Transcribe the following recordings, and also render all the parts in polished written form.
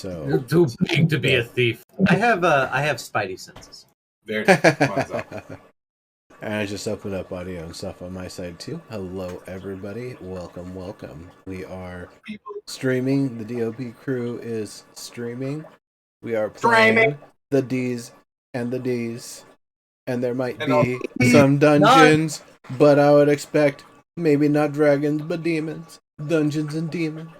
So You're too big to be a thief. I have spidey senses. Very nice. And I just opened up audio and stuff on my side too. Hello, everybody. Welcome. We are streaming. The DOP crew is streaming. We are playing the D's and the D's. And there might be some dungeons, but I would expect maybe not dragons, but demons. Dungeons and demons.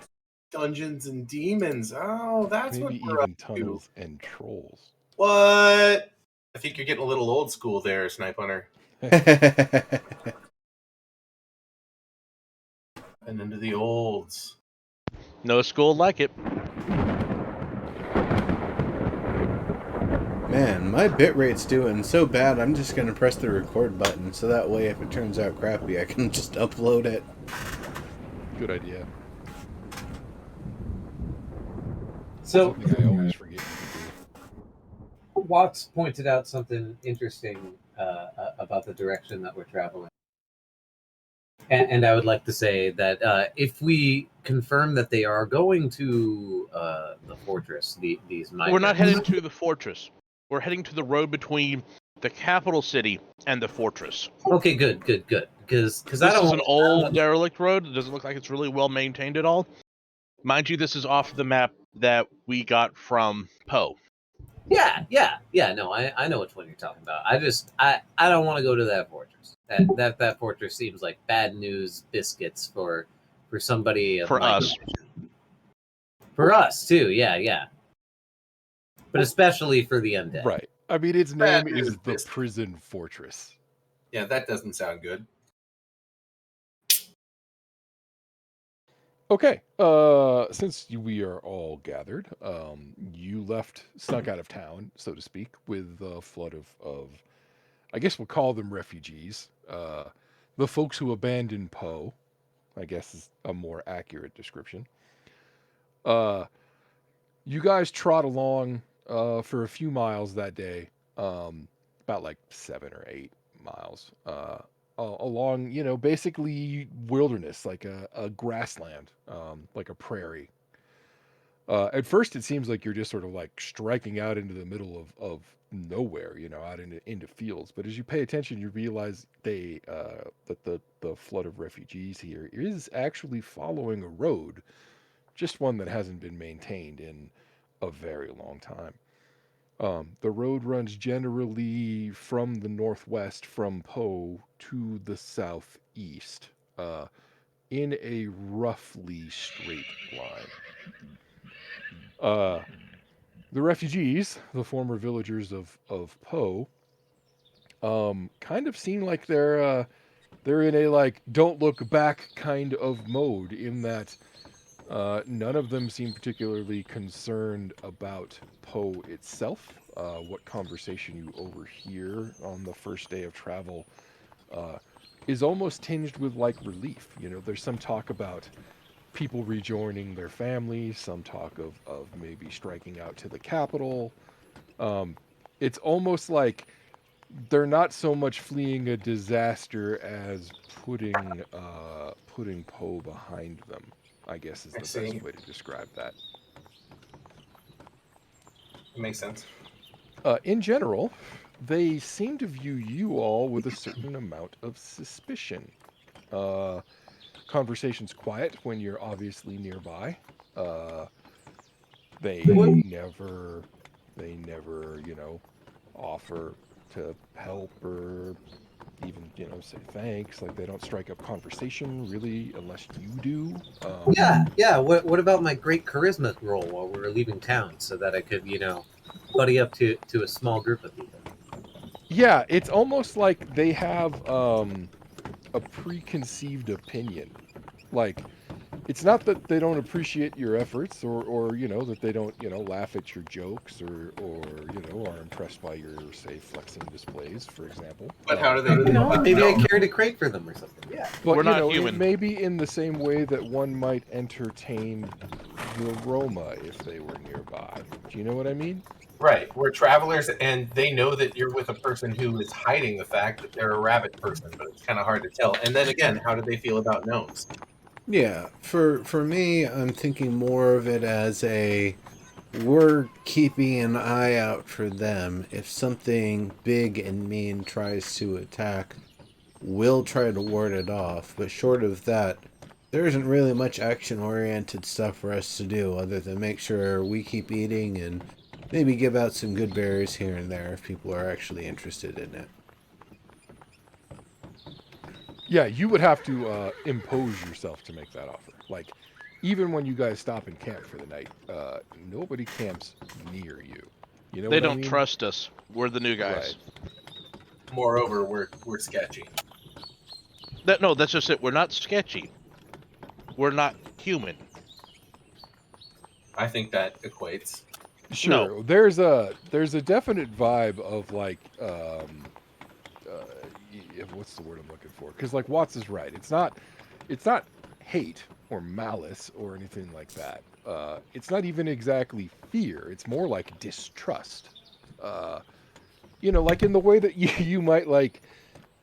Dungeons and demons. Oh, that's maybe what we're even up tunnels to. and trolls. What? I think you're getting a little old school there, Snipe Hunter. And into the olds. No school like it. Man, my bitrate's doing so bad, I'm just going to press the record button, so that way if it turns out crappy, I can just upload it. Good idea. So, Something I always forget to do. Watts pointed out something interesting about the direction that we're traveling. And I would like to say that if we confirm that they are going to the fortress, these migrants... We're not heading to the fortress. We're heading to the road between the capital city and the fortress. Okay, good. Because This is an old derelict road. It doesn't look like it's really well maintained at all. Mind you, this is off the map that we got from Poe. Yeah. No, I know which one you're talking about. I don't want to go to that fortress. That fortress seems like bad news biscuits for somebody. For us. For us too. Yeah. But especially for the undead. Right. I mean, its name is the biscuit. Prison Fortress. Yeah, that doesn't sound good. Okay. Since we are all gathered, you snuck out of town, so to speak, with a flood of I guess we'll call them refugees. The folks who abandoned Poe, I guess is a more accurate description. You guys trot along for a few miles that day, about like 7 or 8 miles, along, basically wilderness, like a grassland, like a prairie. At first, it seems like you're just sort of like striking out into the middle of nowhere, out into fields. But as you pay attention, you realize that the flood of refugees here is actually following a road, just one that hasn't been maintained in a very long time. The road runs generally from the northwest, from Poe, to the southeast, in a roughly straight line. The refugees, the former villagers of Poe, kind of seem like they're in a like don't look back kind of mode, in that none of them seem particularly concerned about Poe itself. What conversation you overhear on the first day of travel is almost tinged with like relief. There's some talk about people rejoining their families, some talk of maybe striking out to the capital. It's almost like they're not so much fleeing a disaster as putting Poe behind them, I guess is the best way to describe that. It makes sense. In general, they seem to view you all with a certain amount of suspicion. Conversation's quiet when you're obviously nearby. They never, offer to help or even, say thanks. Like, they don't strike up conversation, really, unless you do. Yeah. What about my great charisma roll while we were leaving town, so that I could, buddy up to a small group of people? Yeah, it's almost like they have a preconceived opinion. Like, it's not that they don't appreciate your efforts, or that they don't, laugh at your jokes, or are impressed by your, say, flexing displays, for example. But how do they maybe I carried a crate for them or something. Yeah. But, We're not human. It may be in the same way that one might entertain the Roma if they were nearby. Do you know what I mean? Right. We're travelers, and they know that you're with a person who is hiding the fact that they're a rabbit person, but it's kind of hard to tell. And then again, how do they feel about gnomes? Yeah, for me, I'm thinking more of it as we're keeping an eye out for them. If something big and mean tries to attack, we'll try to ward it off. But short of that, there isn't really much action-oriented stuff for us to do other than make sure we keep eating and maybe give out some good berries here and there if people are actually interested in it. Yeah, you would have to impose yourself to make that offer. Like, even when you guys stop and camp for the night, nobody camps near you. You know They what I don't mean? trust us. We're the new guys. Right. Moreover, we're sketchy. No, that's just it. We're not sketchy. We're not human. I think that equates. Sure. No. There's a definite vibe of like what's the word I'm looking for? Because like Watts is right. It's not hate or malice or anything like that. It's not even exactly fear. It's more like distrust. Like in the way that you might like,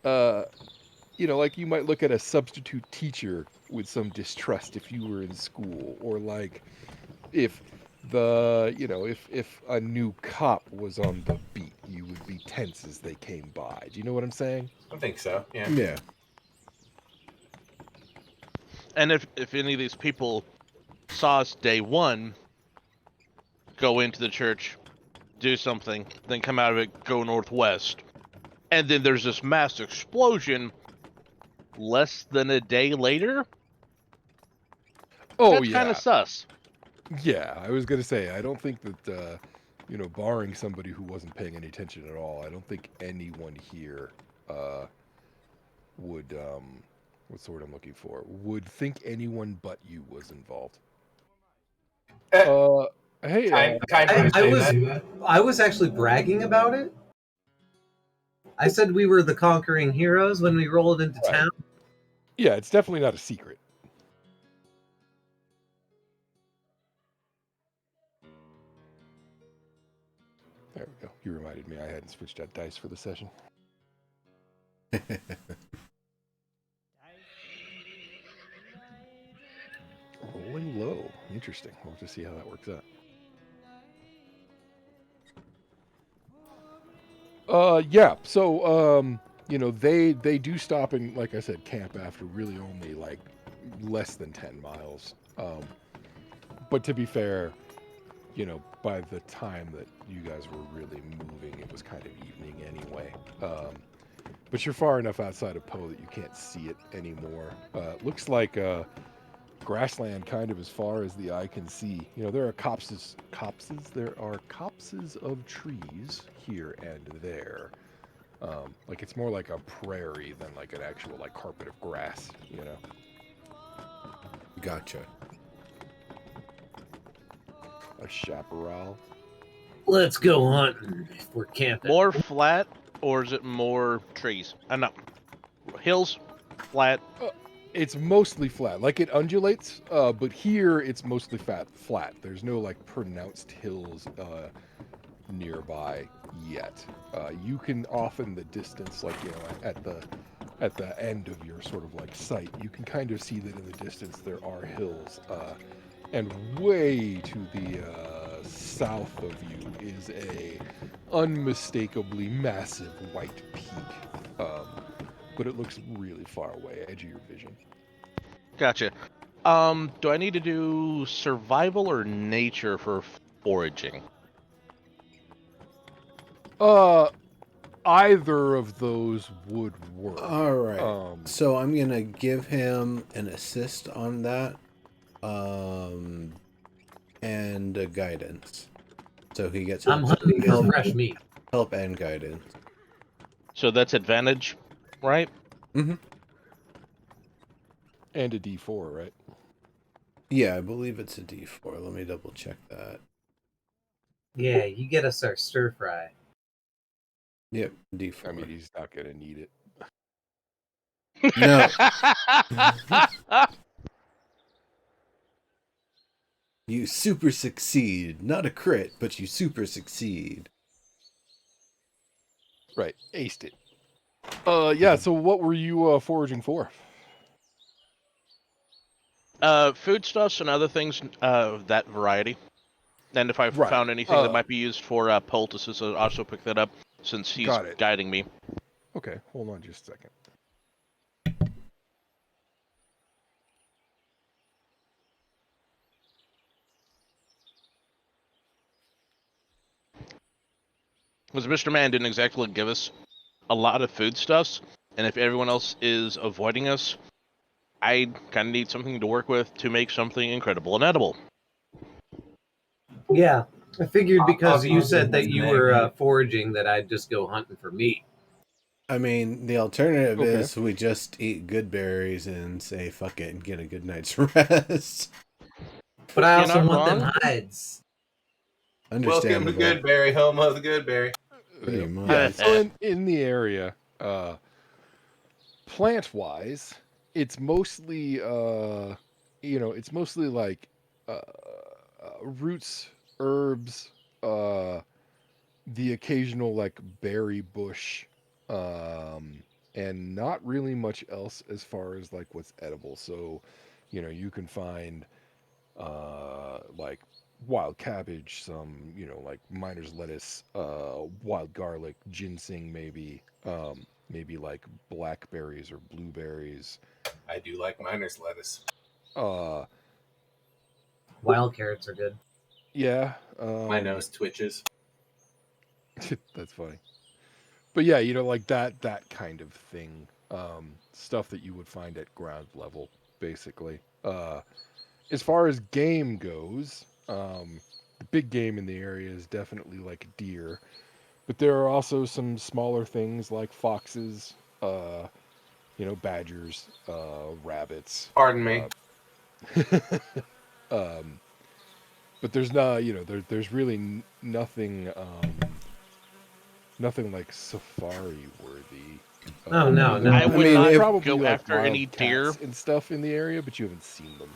like you might look at a substitute teacher with some distrust if you were in school, or like if if a new cop was on the beat, you would be tense as they came by. Do you know what I'm saying? I think so. Yeah. Yeah. And if any of these people saw us day one, go into the church, do something, then come out of it, go northwest, and then there's this mass explosion less than a day later. Oh That's yeah, kind of sus. yeah. I was gonna say I don't think that barring somebody who wasn't paying any attention at all, I don't think anyone here would what's the word I'm looking for? Would think anyone but you was involved. Hey, Kind of I was actually bragging about it. I said we were the conquering heroes when we rolled into Right. town. Yeah, it's definitely not a secret. There we go. You reminded me I hadn't switched out dice for the session. Rolling low. Interesting. We'll have to see how that works out. Yeah. So, they do stop and, like I said, camp after really only like less than 10 miles. But to be fair, by the time that you guys were really moving, it was kind of evening anyway. But you're far enough outside of Poe that you can't see it anymore. Looks like grassland kind of as far as the eye can see. There are copses. There are copses of trees here and there. Like it's more like a prairie than like an actual like carpet of grass. Gotcha. A chaparral. Let's go hunting if we're camping. More flat, or is it more trees? No. Hills, flat. It's mostly flat. Like it undulates, but here it's mostly flat. There's no like pronounced hills nearby yet. You can off in the distance, like at the end of your sort of like sight, you can kind of see that in the distance there are hills. And way to the south of you is a unmistakably massive white peak. But it looks really far away, edge of your vision. Gotcha. Do I need to do survival or nature for foraging? Either of those would work. All right. So I'm gonna give him an assist on that, and a guidance. So he gets I'm hunting for fresh meat. help and guidance. So that's advantage, right? Mm-hmm. And a D4, right? Yeah, I believe it's a D4. Let me double check that. Yeah, you get us our stir fry. Yep, D4. I mean, he's not gonna need it. No. You super succeed. Not a crit, but you super succeed. Right, aced it. Yeah, so what were you foraging for? Foodstuffs and other things of that variety. And if I Right. found anything that might be used for poultices, I'll also pick that up since he's Got it. guiding me. Okay, hold on just a second. Because Mr. Man didn't exactly give us a lot of foodstuffs, and if everyone else is avoiding us, I kind of need something to work with to make something incredible and edible. Yeah, I figured because you said that Obviously, you were foraging that I'd just go hunting for meat. I mean, the alternative Okay. is we just eat good berries and say fuck it and get a good night's rest. But I You're also not want them wrong. hides. Welcome to Understandable. Goodberry, home of the Goodberry. Pretty Yeah. much. Yeah, so in the area, plant-wise, it's mostly it's mostly like roots, herbs, the occasional like berry bush, and not really much else as far as like what's edible. So, you can find like wild cabbage, some like miner's lettuce, wild garlic, ginseng, maybe like blackberries or blueberries. I do like miner's lettuce. Uh, Wild carrots are good. yeah. My nose twitches. That's funny. But yeah, like that kind of thing. Stuff that you would find at ground level, basically. As far as game goes, the big game in the area is definitely like deer, but there are also some smaller things like foxes, badgers, rabbits. Pardon me. Um, but there's not, there's really nothing, nothing like safari worthy. Oh, no. I would mean, not if- go like, after wild any deer. cats and stuff in the area, but you haven't seen them.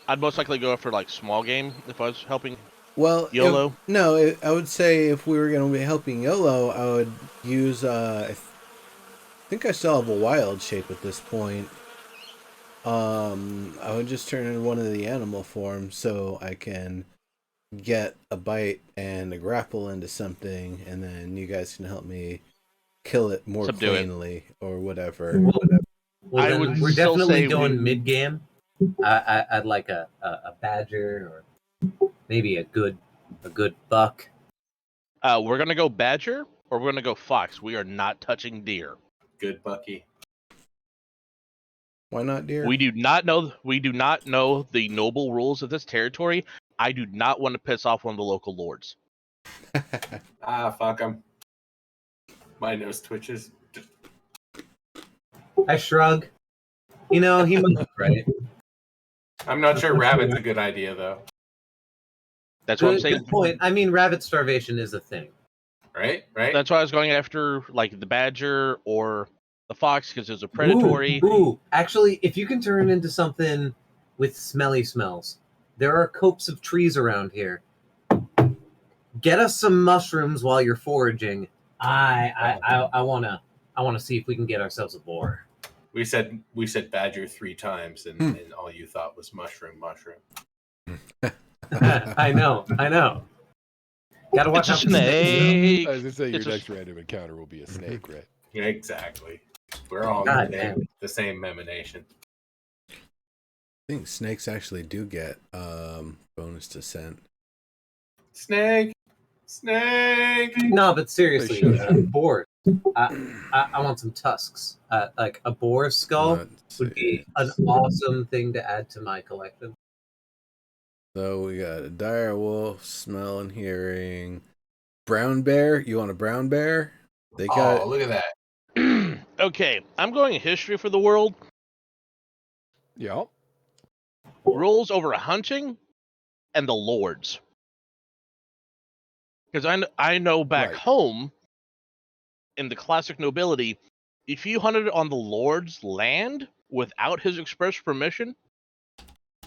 I'd most likely go after like small game if I was helping. Well, YOLO? I would say if we were going to be helping YOLO, I would use, I think I still have a wild shape at this point. I would just turn in one of the animal forms so I can get a bite and a grapple into something, and then you guys can help me kill it more Subdue it. cleanly or whatever. Well, I then would we're still definitely say going we- mid-game. I'd like a badger or maybe a good buck. We're gonna go badger or we're gonna go fox. We are not touching deer. Good Bucky. Why not deer? We do not know the noble rules of this territory. I do not want to piss off one of the local lords. Fuck him. My nose twitches. I shrug. He might be right. I'm not sure rabbit's a good idea, though. That's what I'm Good, saying. good point. I mean, rabbit starvation is a thing. Right? That's why I was going after like the badger or the fox because it's a predatory. Ooh, actually, if you can turn it into something with smelly smells, there are copses of trees around here. Get us some mushrooms while you're foraging. I wanna see if we can get ourselves a boar. We said badger 3 times, and all you thought was mushroom. I know. Gotta watch It's a out for snakes. snake. I was gonna say your It's a- next random encounter will be a snake, right? Yeah, exactly. We're all God the same emanation. I think snakes actually do get bonus to scent. Snake. No, but seriously, They should. boars. I want some tusks. Like a boar skull Let's would be see. an awesome thing to add to my collection. So we got a dire wolf, smell and hearing. Brown bear? You want a brown bear? They got Oh, look at that. Okay, I'm going history for the world. Yeah. Rules over hunting and the lords. Because I know back Right. home in the classic nobility, if you hunted on the lord's land without his express permission,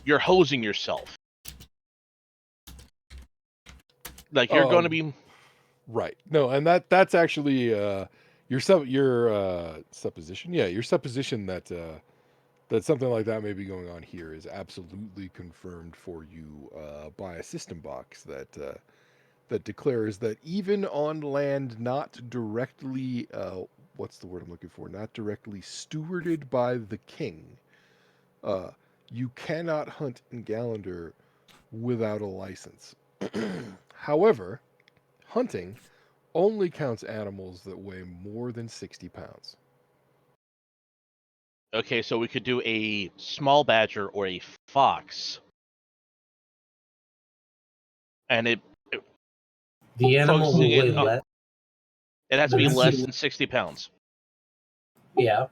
you're hosing yourself. Like you're going to be Right. No, and that's actually your supposition. Yeah, your supposition that that something like that may be going on here is absolutely confirmed for you by a system box that declares that even on land not directly, what's the word I'm looking for? Not directly stewarded by the king, uh, you cannot hunt in Gallender without a license. However, hunting only counts animals that weigh more than 60 pounds. Okay, so we could do a small badger or a fox, and The animal will focusing weigh it, less. it has to be less than 60 pounds. Yeah.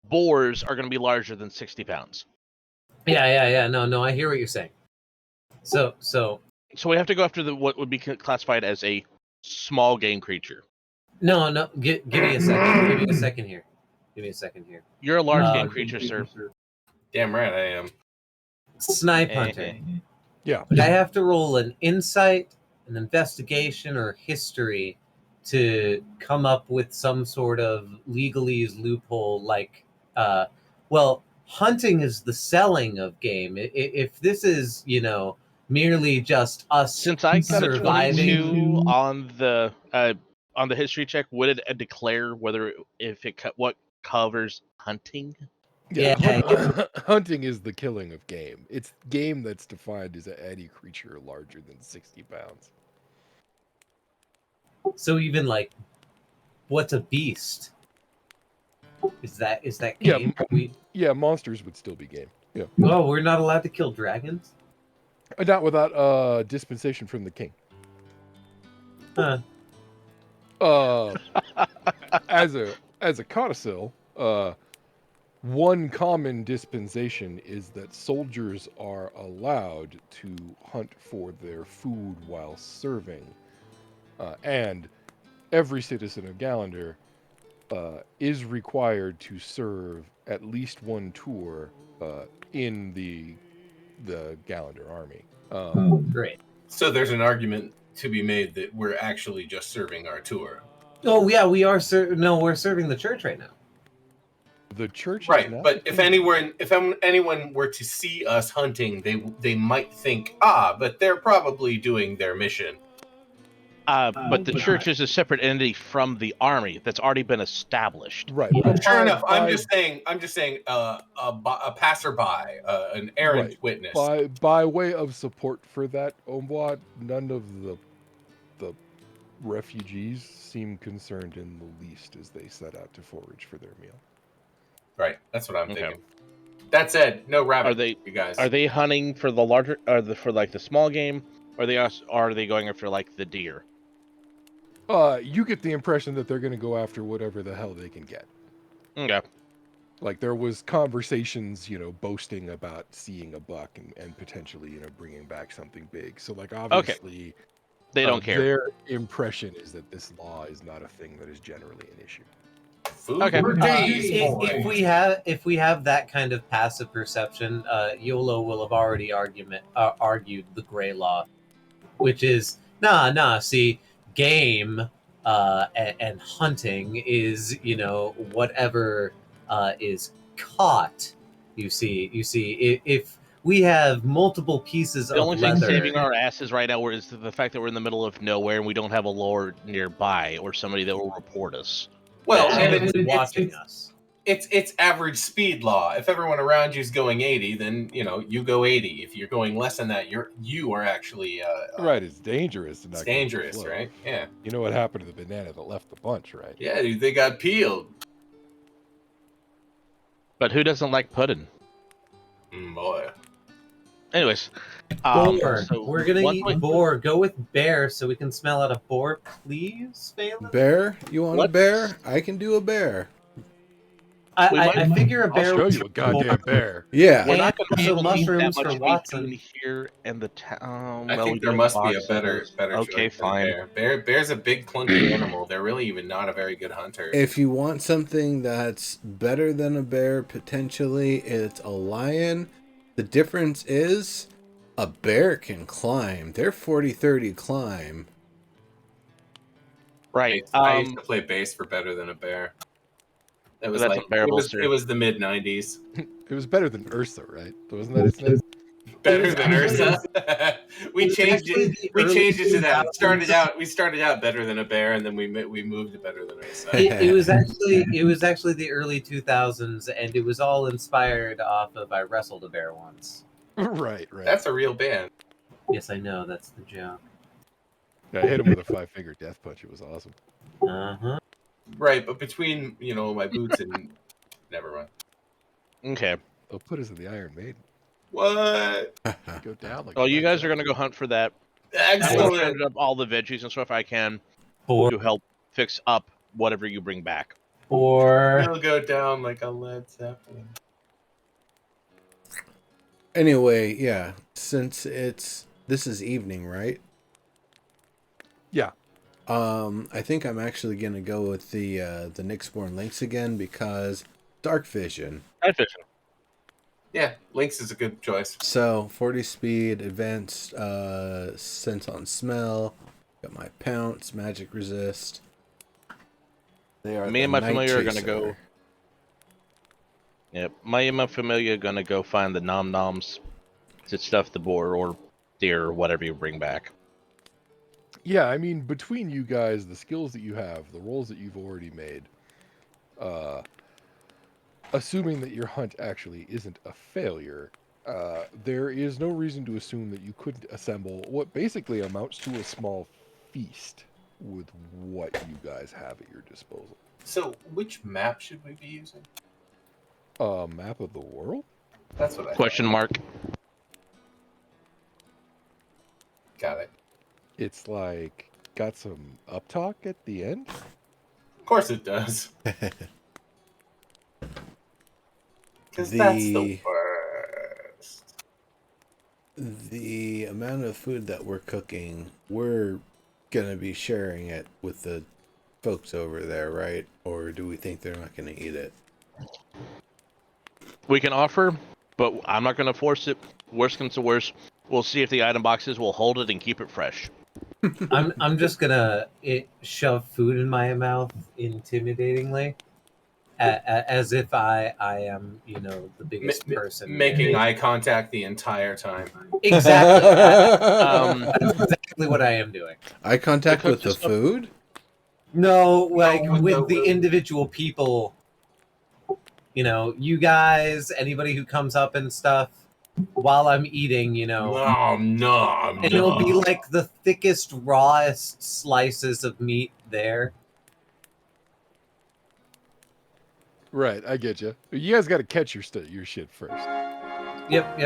Boars are going to be larger than 60 pounds. Yeah. No, I hear what you're saying. So So we have to go after what would be classified as a small game creature. no. Give me a second. Give me a second here. Give me a second here. You're a large game creature, sir. Damn right I am. Snipe hunter. Yeah. I have to roll an insight, an investigation, or history to come up with some sort of legalese loophole. Like, well, hunting is the selling of game. If this is, merely just us Since I got a surviving. 22 on the history check, would it declare whether what covers hunting? Yeah, Yeah. hunting is the killing of game. It's game that's defined as any creature larger than 60 pounds. So even like, what's a beast? Is that Yeah, game? Yeah, monsters would still be game. Yeah. Oh, we're not allowed to kill dragons? Not without dispensation from the king. Huh. As a codicil, one common dispensation is that soldiers are allowed to hunt for their food while serving, and every citizen of Gallender is required to serve at least one tour in the Gallender army. Great. So there's an argument to be made that we're actually just serving our tour. Oh yeah, we are. We're serving the church right now. The church, Right, is not but the if king. anyone were to see us hunting, they might think, but they're probably doing their mission. But the church is a separate entity from the army that's already been established. Right. Yeah. But Sure enough, I'm just saying, a passerby, an errant Right. witness. By way of support for that, Omwad, none of the refugees seem concerned in the least as they set out to forage for their meal. Right, that's what I'm Okay. thinking. That said, no rabbit. You guys? Are they hunting for the larger, for like the small game, or are they going after like the deer? You get the impression that they're going to go after whatever the hell they can get. Okay. Like there was conversations, boasting about seeing a buck and potentially, bringing back something big. So like obviously, They don't care. Their impression is that this law is not a thing that is generally an issue. Food Okay. for days, If we have that kind of passive perception, YOLO will have already argued the gray law, which is nah. See, game and hunting is whatever is caught. You see, if we have multiple pieces The of only thing leather, saving our asses right now is the fact that we're in the middle of nowhere and we don't have a lord nearby or somebody that will report us. Well, and and it's watching us. it's average speed law. If everyone around you is going 80, then you go 80. If you're going less than that, you are actually Right, it's dangerous. It's dangerous, right? Yeah. You know what happened to the banana that left the bunch, right? Yeah, dude, they got peeled. But who doesn't like pudding? Boy. Anyways, Boar. so We're gonna eat boar. Go with bear so we can smell out a boar, please, Phelan. Bear? You want a bear? I can do a bear. I figure a I'll bear. show you a goddamn bear. Yeah. We're not going to be Also able to eat that mushrooms much for meat Watson. in here in the town. I think there must be a better Okay, choice than fine. Bear's a big clunky animal. They're really even not a very good hunter. If you want something that's better than a bear, potentially it's a lion. The difference is a bear can climb. They're 40-30 climb. Right. I used to play bass for better than a bear. It was That's like unbearable, it was the mid '90s. It was better than Ursa, right? Wasn't that its name? Better than Ursa. we changed it. We changed it to that. We started out better than a bear, and then we moved to better than Ursa. It was actually the early 2000s, and it was all inspired off of I Wrestled a Bear Once. Right. That's a real band. Yes, I know, that's the joke. Yeah, I hit him with a 5-finger death punch. It was awesome. Uh-huh. Right, but between my boots and never mind. Okay. They'll put us in the Iron Maiden. What? Go down like. Well, a you Led guys are Zeppelin. gonna go hunt for that. I'm gonna Excellent. round up all the veggies and stuff I can Or to help fix up whatever you bring back. We'll go down like a Led Zeppelin. Anyway, yeah. Since this is evening, right? Yeah. I think I'm actually gonna go with the Nyxborn Lynx again because dark vision. Night vision. Yeah, Lynx is a good choice. So 40 speed, advanced sense on smell. Got my pounce, magic resist. They are. Me the and my night familiar are gonna chaser. go. Yep, me and my familiar are gonna go find the nom noms to stuff the boar or deer or whatever you bring back. Yeah, I mean, between you guys, the skills that you have, the rolls that you've already made, assuming that your hunt actually isn't a failure, there is no reason to assume that you couldn't assemble what basically amounts to a small feast with what you guys have at your disposal. So, which map should we be using? A map of the world? That's what I Question mark. got it. It's like got some uptalk at the end. Of course it does. Because The- that's the worst. The amount of food that we're cooking, we're gonna be sharing it with the folks over there, right? Or do we think they're not gonna eat it? We can offer, but I'm not gonna force it. Worst comes to worst, we'll see if the item boxes will hold it and keep it fresh. I'm just gonna shove food in my mouth intimidatingly, as if I am the biggest person Making eye contact the entire time. Exactly. Um, That's exactly what I am doing. Eye contact cook with the this up. food? No, like No, with no, the no. individual people. You guys, anybody who comes up and stuff while I'm eating, Nom, nom, and it'll be nom. like the thickest, rawest slices of meat there. Right, I get you. You guys got to catch your shit first. Yep.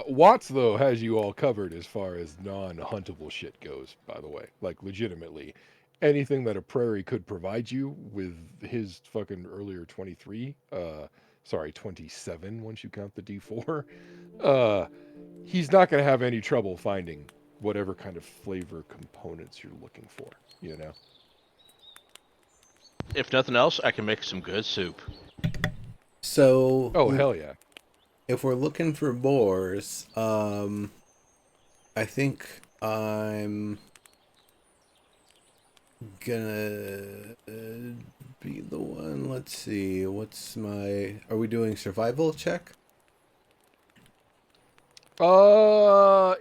Watts though has you all covered as far as non-huntable shit goes. By the way, like legitimately, anything that a prairie could provide you with his fucking earlier 23, 27 once you count the D4, he's not gonna have any trouble finding whatever kind of flavor components you're looking for. You know. if nothing else, I can make some good soup. So Oh hell yeah. if we're looking for boars, I think I'm gonna be the one. Let's see. Are we doing survival check?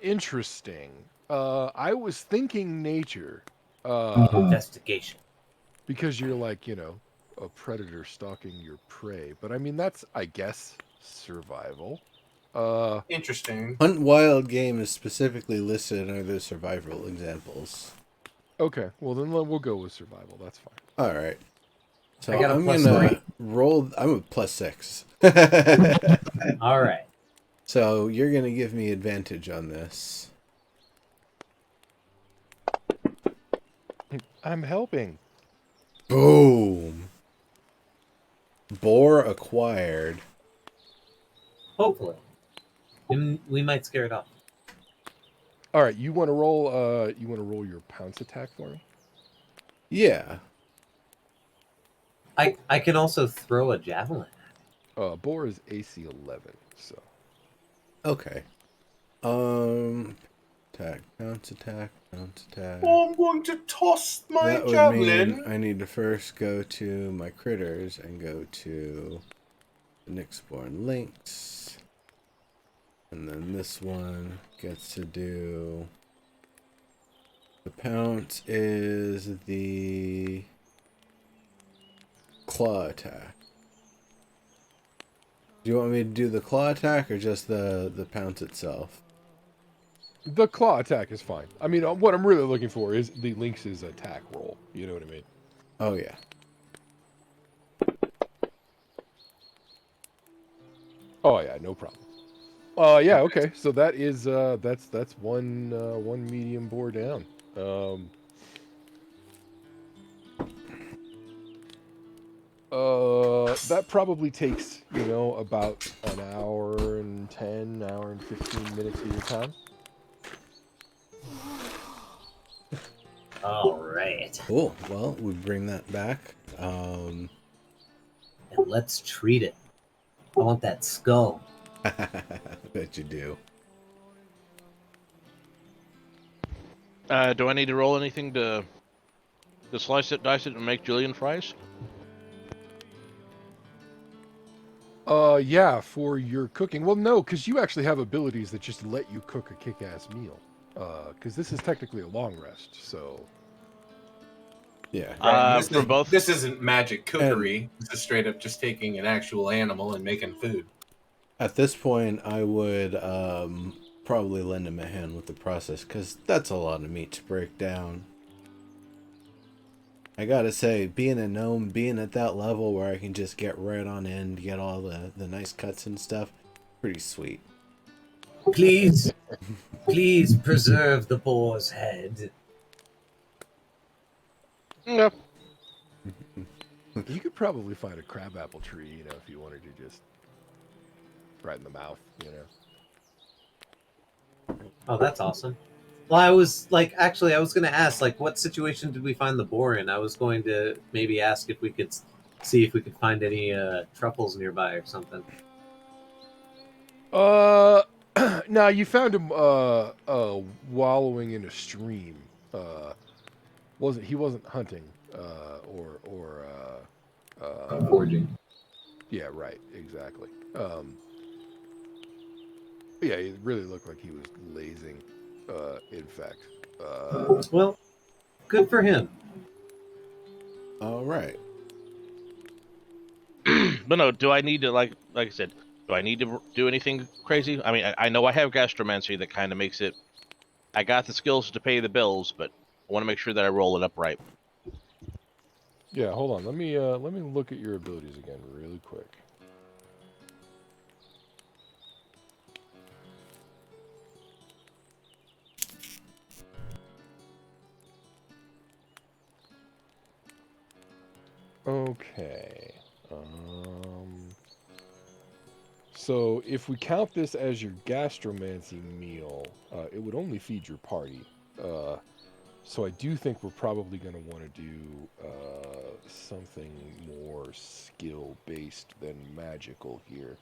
Interesting. I was thinking nature. Investigation. Because you're like, a predator stalking your prey. But I mean, that's, I guess, survival. Interesting. Hunt wild game is specifically listed under the survival examples. Okay, well then we'll go with survival. That's fine. All right. So I got a I'm plus gonna 3. roll. I'm a +6. All right. So you're gonna give me advantage on this. I'm helping. Boom. Boar acquired. Hopefully, we might scare it off. All right, you want to roll? You want to roll your pounce attack for me? Yeah. I can also throw a javelin. Boar is AC 11, so Okay. attack, pounce attack, pounce attack. Oh, I'm going to toss my That would javelin. mean I need to first go to my critters and go to the Nyxborn Lynx. And then this one gets to do... The pounce is the claw attack. Do you want me to do the claw attack or just the pounce itself? The claw attack is fine. I mean, what I'm really looking for is the Lynx's attack roll. You know what I mean? Oh yeah. Oh yeah, no problem. Yeah, okay. So that is that's one medium boar down. That probably takes, you know, about an hour and 10, hour and 15 minutes of your time. All right. Cool. Well, we bring that back. And let's treat it. I want that skull. I bet you do. Do I need to roll anything to slice it, dice it, and make julienne fries? Yeah, for your cooking. Well, no, because you actually have abilities that just let you cook a kick-ass meal. Because this is technically a long rest, so... Yeah. For both. This isn't magic cookery. This is straight up just taking an actual animal and making food. At this point, I would probably lend him a hand with the process, because that's a lot of meat to break down. I gotta say, being a gnome, being at that level where I can just get right on in, get all the nice cuts and stuff, pretty sweet. Please, please preserve the boar's head. Yeah. You could probably find a crabapple tree, you know, if you wanted to just... right in the mouth, you know. Oh, that's awesome. Well, I was like, actually, I was going to ask, like, what situation did we find the boar in? I was going to maybe ask if we could see if we could find any truffles nearby or something. No, you found him wallowing in a stream. He wasn't hunting or Foraging. yeah, right, exactly. Yeah, it really looked like he was lazing, in fact. Well, good for him. All right. But no, do I need to, like I said, do I need to do anything crazy? I mean, I know I have gastromancy that kind of makes it... I got the skills to pay the bills, but I want to make sure that I roll it up right. Yeah, hold on. Let me look at your abilities again really quick. Okay. So if we count this as your gastromancy meal, it would only feed your party. So I do think we're probably going to want to do something more skill-based than magical here.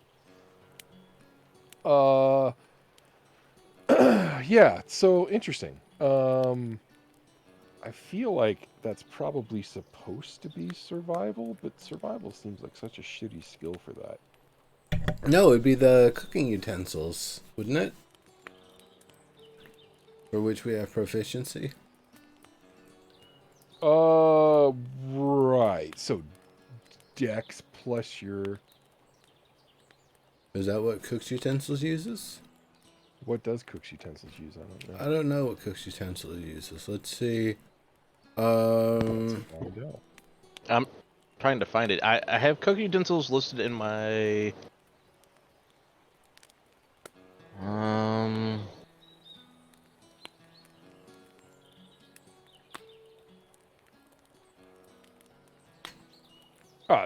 Yeah, so interesting. I feel like that's probably supposed to be survival, but survival seems like such a shitty skill for that. No, it'd be the cooking utensils, wouldn't it? For which we have proficiency. Right. So, Dex plus your... Is that what cook's utensils uses? What does cook's utensils use? I don't know. I don't know what cook's utensils uses. Let's see. Let's find out. I'm trying to find it. I have cooking utensils listed in my...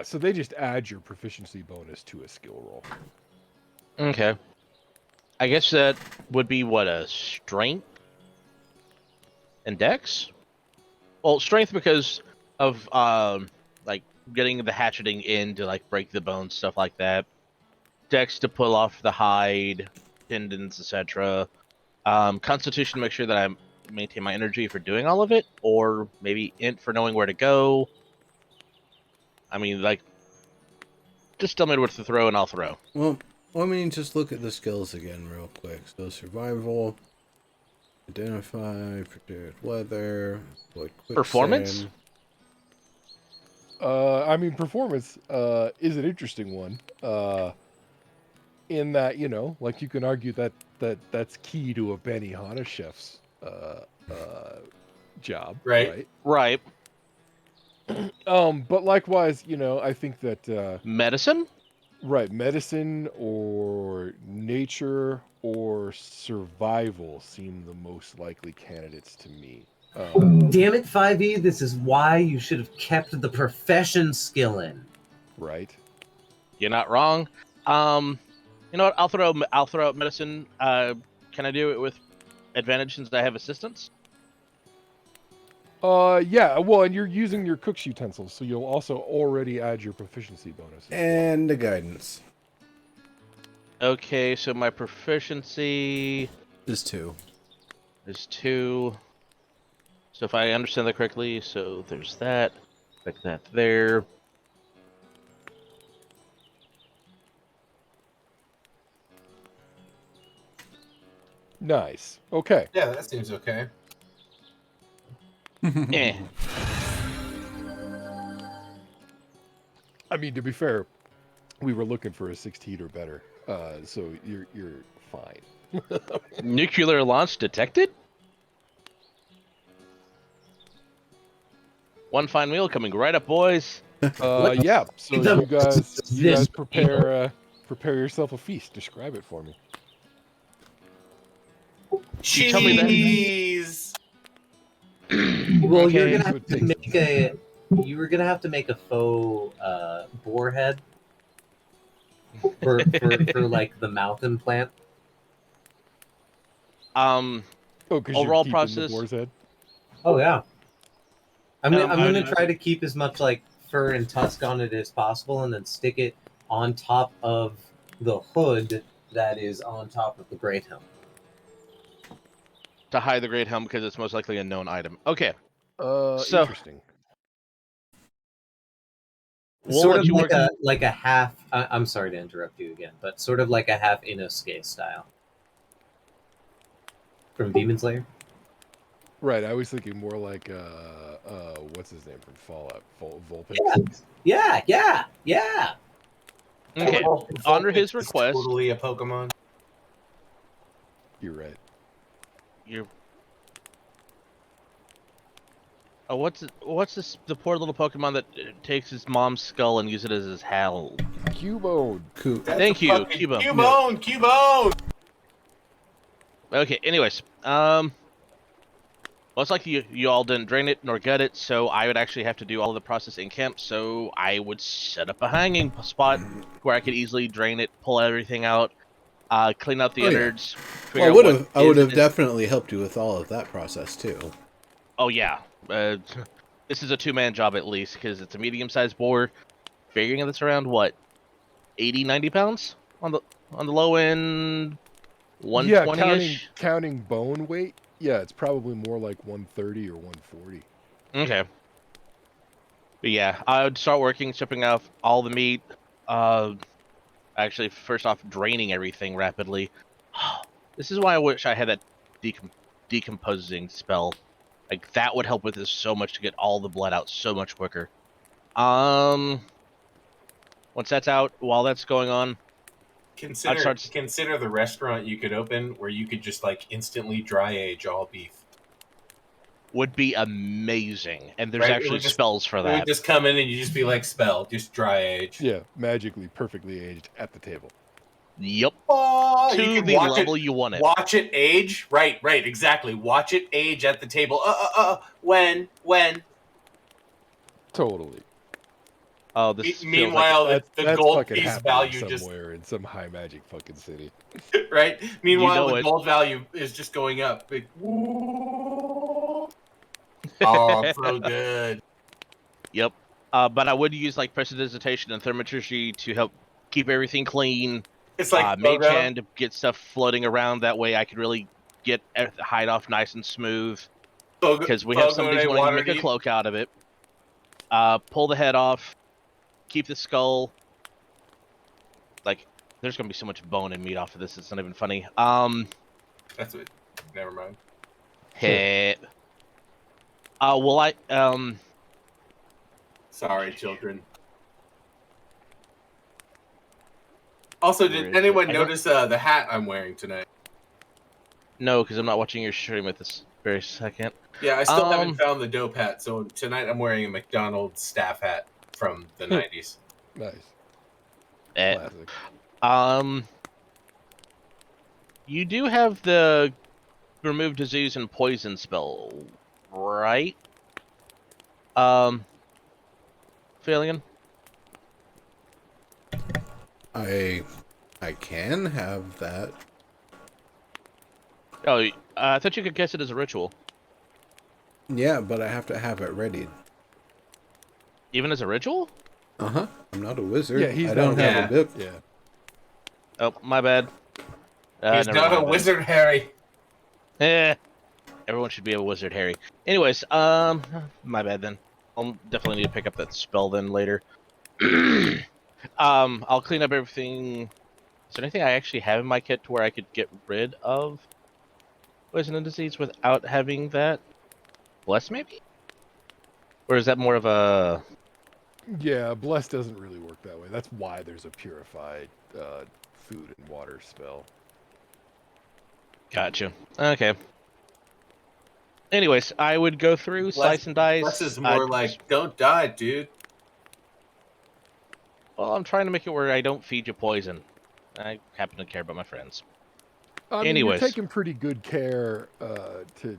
So they just add your proficiency bonus to a skill roll. Okay. I guess that would be, what, a strength? And dex? Well, strength because of, like, getting the hatcheting in to, like, break the bones, stuff like that. Dex to pull off the hide, tendons, etc. Constitution to make sure that I maintain my energy for doing all of it, or maybe int for knowing where to go. I mean, like, just tell me what to throw and I'll throw. Well, I mean, just look at the skills again real quick. So survival, identify, predict weather, avoid quicksand. Performance? I mean, performance is an interesting one. In that, you know, like you can argue that's key to a Benihana chef's job, Right. Right. But likewise, you know, I think that Medicine? right, medicine or nature or survival seem the most likely candidates to me. Damn it, 5e, this is why you should have kept the profession skill in. Right. You're not wrong. You know what? I'll throw out medicine. Can I do it with advantage since I have assistance? Yeah, well, and you're using your cook's utensils, so you'll also already add your proficiency bonus. And the guidance Okay, so my proficiency is 2. is 2. So if I understand that correctly, so there's that. Like that there. Nice. Okay. Yeah, that seems okay. Eh. I mean, to be fair, we were looking for a 16 or better, so you're fine. Nuclear launch detected? One fine meal coming right up, boys. Yeah. So you guys prepare yourself a feast. Describe it for me. You tell me that. Cheese. Well, Okay, you're gonna so have it to takes- make a. You were gonna have to make a faux boar head for like the mouth implant. Oh, because you're Overall keeping process. the boar's head. Oh yeah. I'm How gonna did- try to keep as much like fur and tusk on it as possible, and then stick it on top of the hood that is on top of the great helm. To hide the great helm because it's most likely a known item. Okay. So- Interesting. We'll Sort let of you work. like a half. I'm sorry to interrupt you again, but sort of like a half Inosuke style from Demon Slayer. Right. I was thinking more like what's his name from Fallout? Vulpix. Yeah. Okay. Honor his Vulpix is request. Totally a Pokemon. You're right. You're. Oh, what's this? The poor little Pokemon that takes his mom's skull and uses it as his howl. Cubone. That's Thank a you, fucking Cubone. Cubone. Okay. Anyways, most likely you all didn't drain it nor gut it, so I would actually have to do all of the process in camp. So I would set up a hanging spot where I could easily drain it, pull everything out, clean out the Oh, yeah. innards. Well, I would have definitely helped you with all of that process too. Oh yeah, this is a 2-man job at least because it's a medium-sized boar. Figuring that's around what, 80, 90 pounds on the low end, 120-ish. Counting bone weight. Yeah, it's probably more like 130 or 140. Okay. But yeah, I would start working, stripping off all the meat. Actually, first off, draining everything rapidly. This is why I wish I had that decomposing spell. Like, that would help with this so much to get all the blood out so much quicker. Once that's out, while that's going on, Consider the restaurant you could open where you could just like instantly dry age all beef. would be amazing. And there's Right, it actually would just- spells for It would that. just come in and you just be like, spell, just dry age. Yeah, magically, perfectly aged at the table. Yep. Oh, To you can the watch level it, you want it. Watch it age. Right, exactly. Watch it age at the table. When? Totally. Oh, this feels like Meanwhile, the That's gold fucking piece happening value just somewhere in some high magic fucking city. right. Meanwhile, You know the it. gold value is just going up. Like, oh, it's so good. Yep. But I would use like prestidigitation and thaumaturgy to help keep everything clean. It's like Mage Fogo. hand to get stuff floating around. That way I could really get the hide off nice and smooth Bug- because we have bug somebody on a wanting to water make a deep. cloak out of it. Pull the head off, keep the skull. Like, there's gonna be so much bone and meat off of this. It's not even funny. That's it. Never mind. Hit. Well, Sorry, children. Also, Where did is it? anyone I don't- notice the hat I'm wearing tonight? No, because I'm not watching your stream at this very second. Yeah, I still haven't found the dope hat, so tonight I'm wearing a McDonald's staff hat from the 90s. Nice. Eh. Classic. You do have the remove disease and poison spell, right? Failure. I can have that. Oh, I thought you could guess it as a ritual. Yeah, but I have to have it ready. Even as a ritual? I'm not a wizard. Yeah, he's I don't not- have a book. Yeah. Oh, my bad. He's never not a mind then. wizard, Harry. Everyone should be a wizard, Harry. Anyways, my bad then. I'll definitely need to pick up that spell then later. I'll clean up everything. Is there anything I actually have in my kit to where I could get rid of poison and disease without having that? Bless, maybe? Or is that more of a... Yeah, bless doesn't really work that way. That's why there's a purified food and water spell. Gotcha. Okay. Anyways, I would go through, slice and dice. Bless is more like, don't die, dude. Well, I'm trying to make it where I don't feed you poison. I happen to care about my friends. I mean, Anyways. you're taking pretty good care to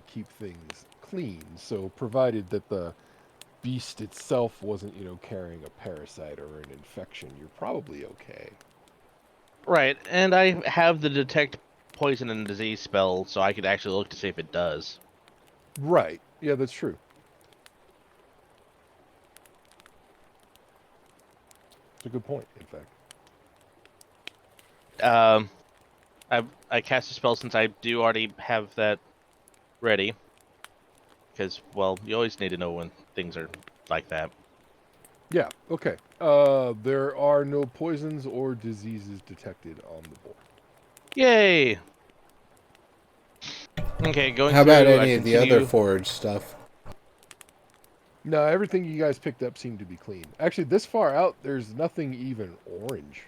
keep things clean. So provided that the beast itself wasn't, carrying a parasite or an infection, you're probably okay. Right, and I have the detect poison and disease spell, so I could actually look to see if it does. Right. Yeah, that's true. It's a good point, in fact. I cast a spell since I do already have that ready. Because, well, you always need to know when things are like that. Yeah, okay. There are no poisons or diseases detected on the board. Yay! Okay, going How about through, any of the other forage stuff? No, everything you guys picked up seemed to be clean. Actually, this far out, there's nothing even orange,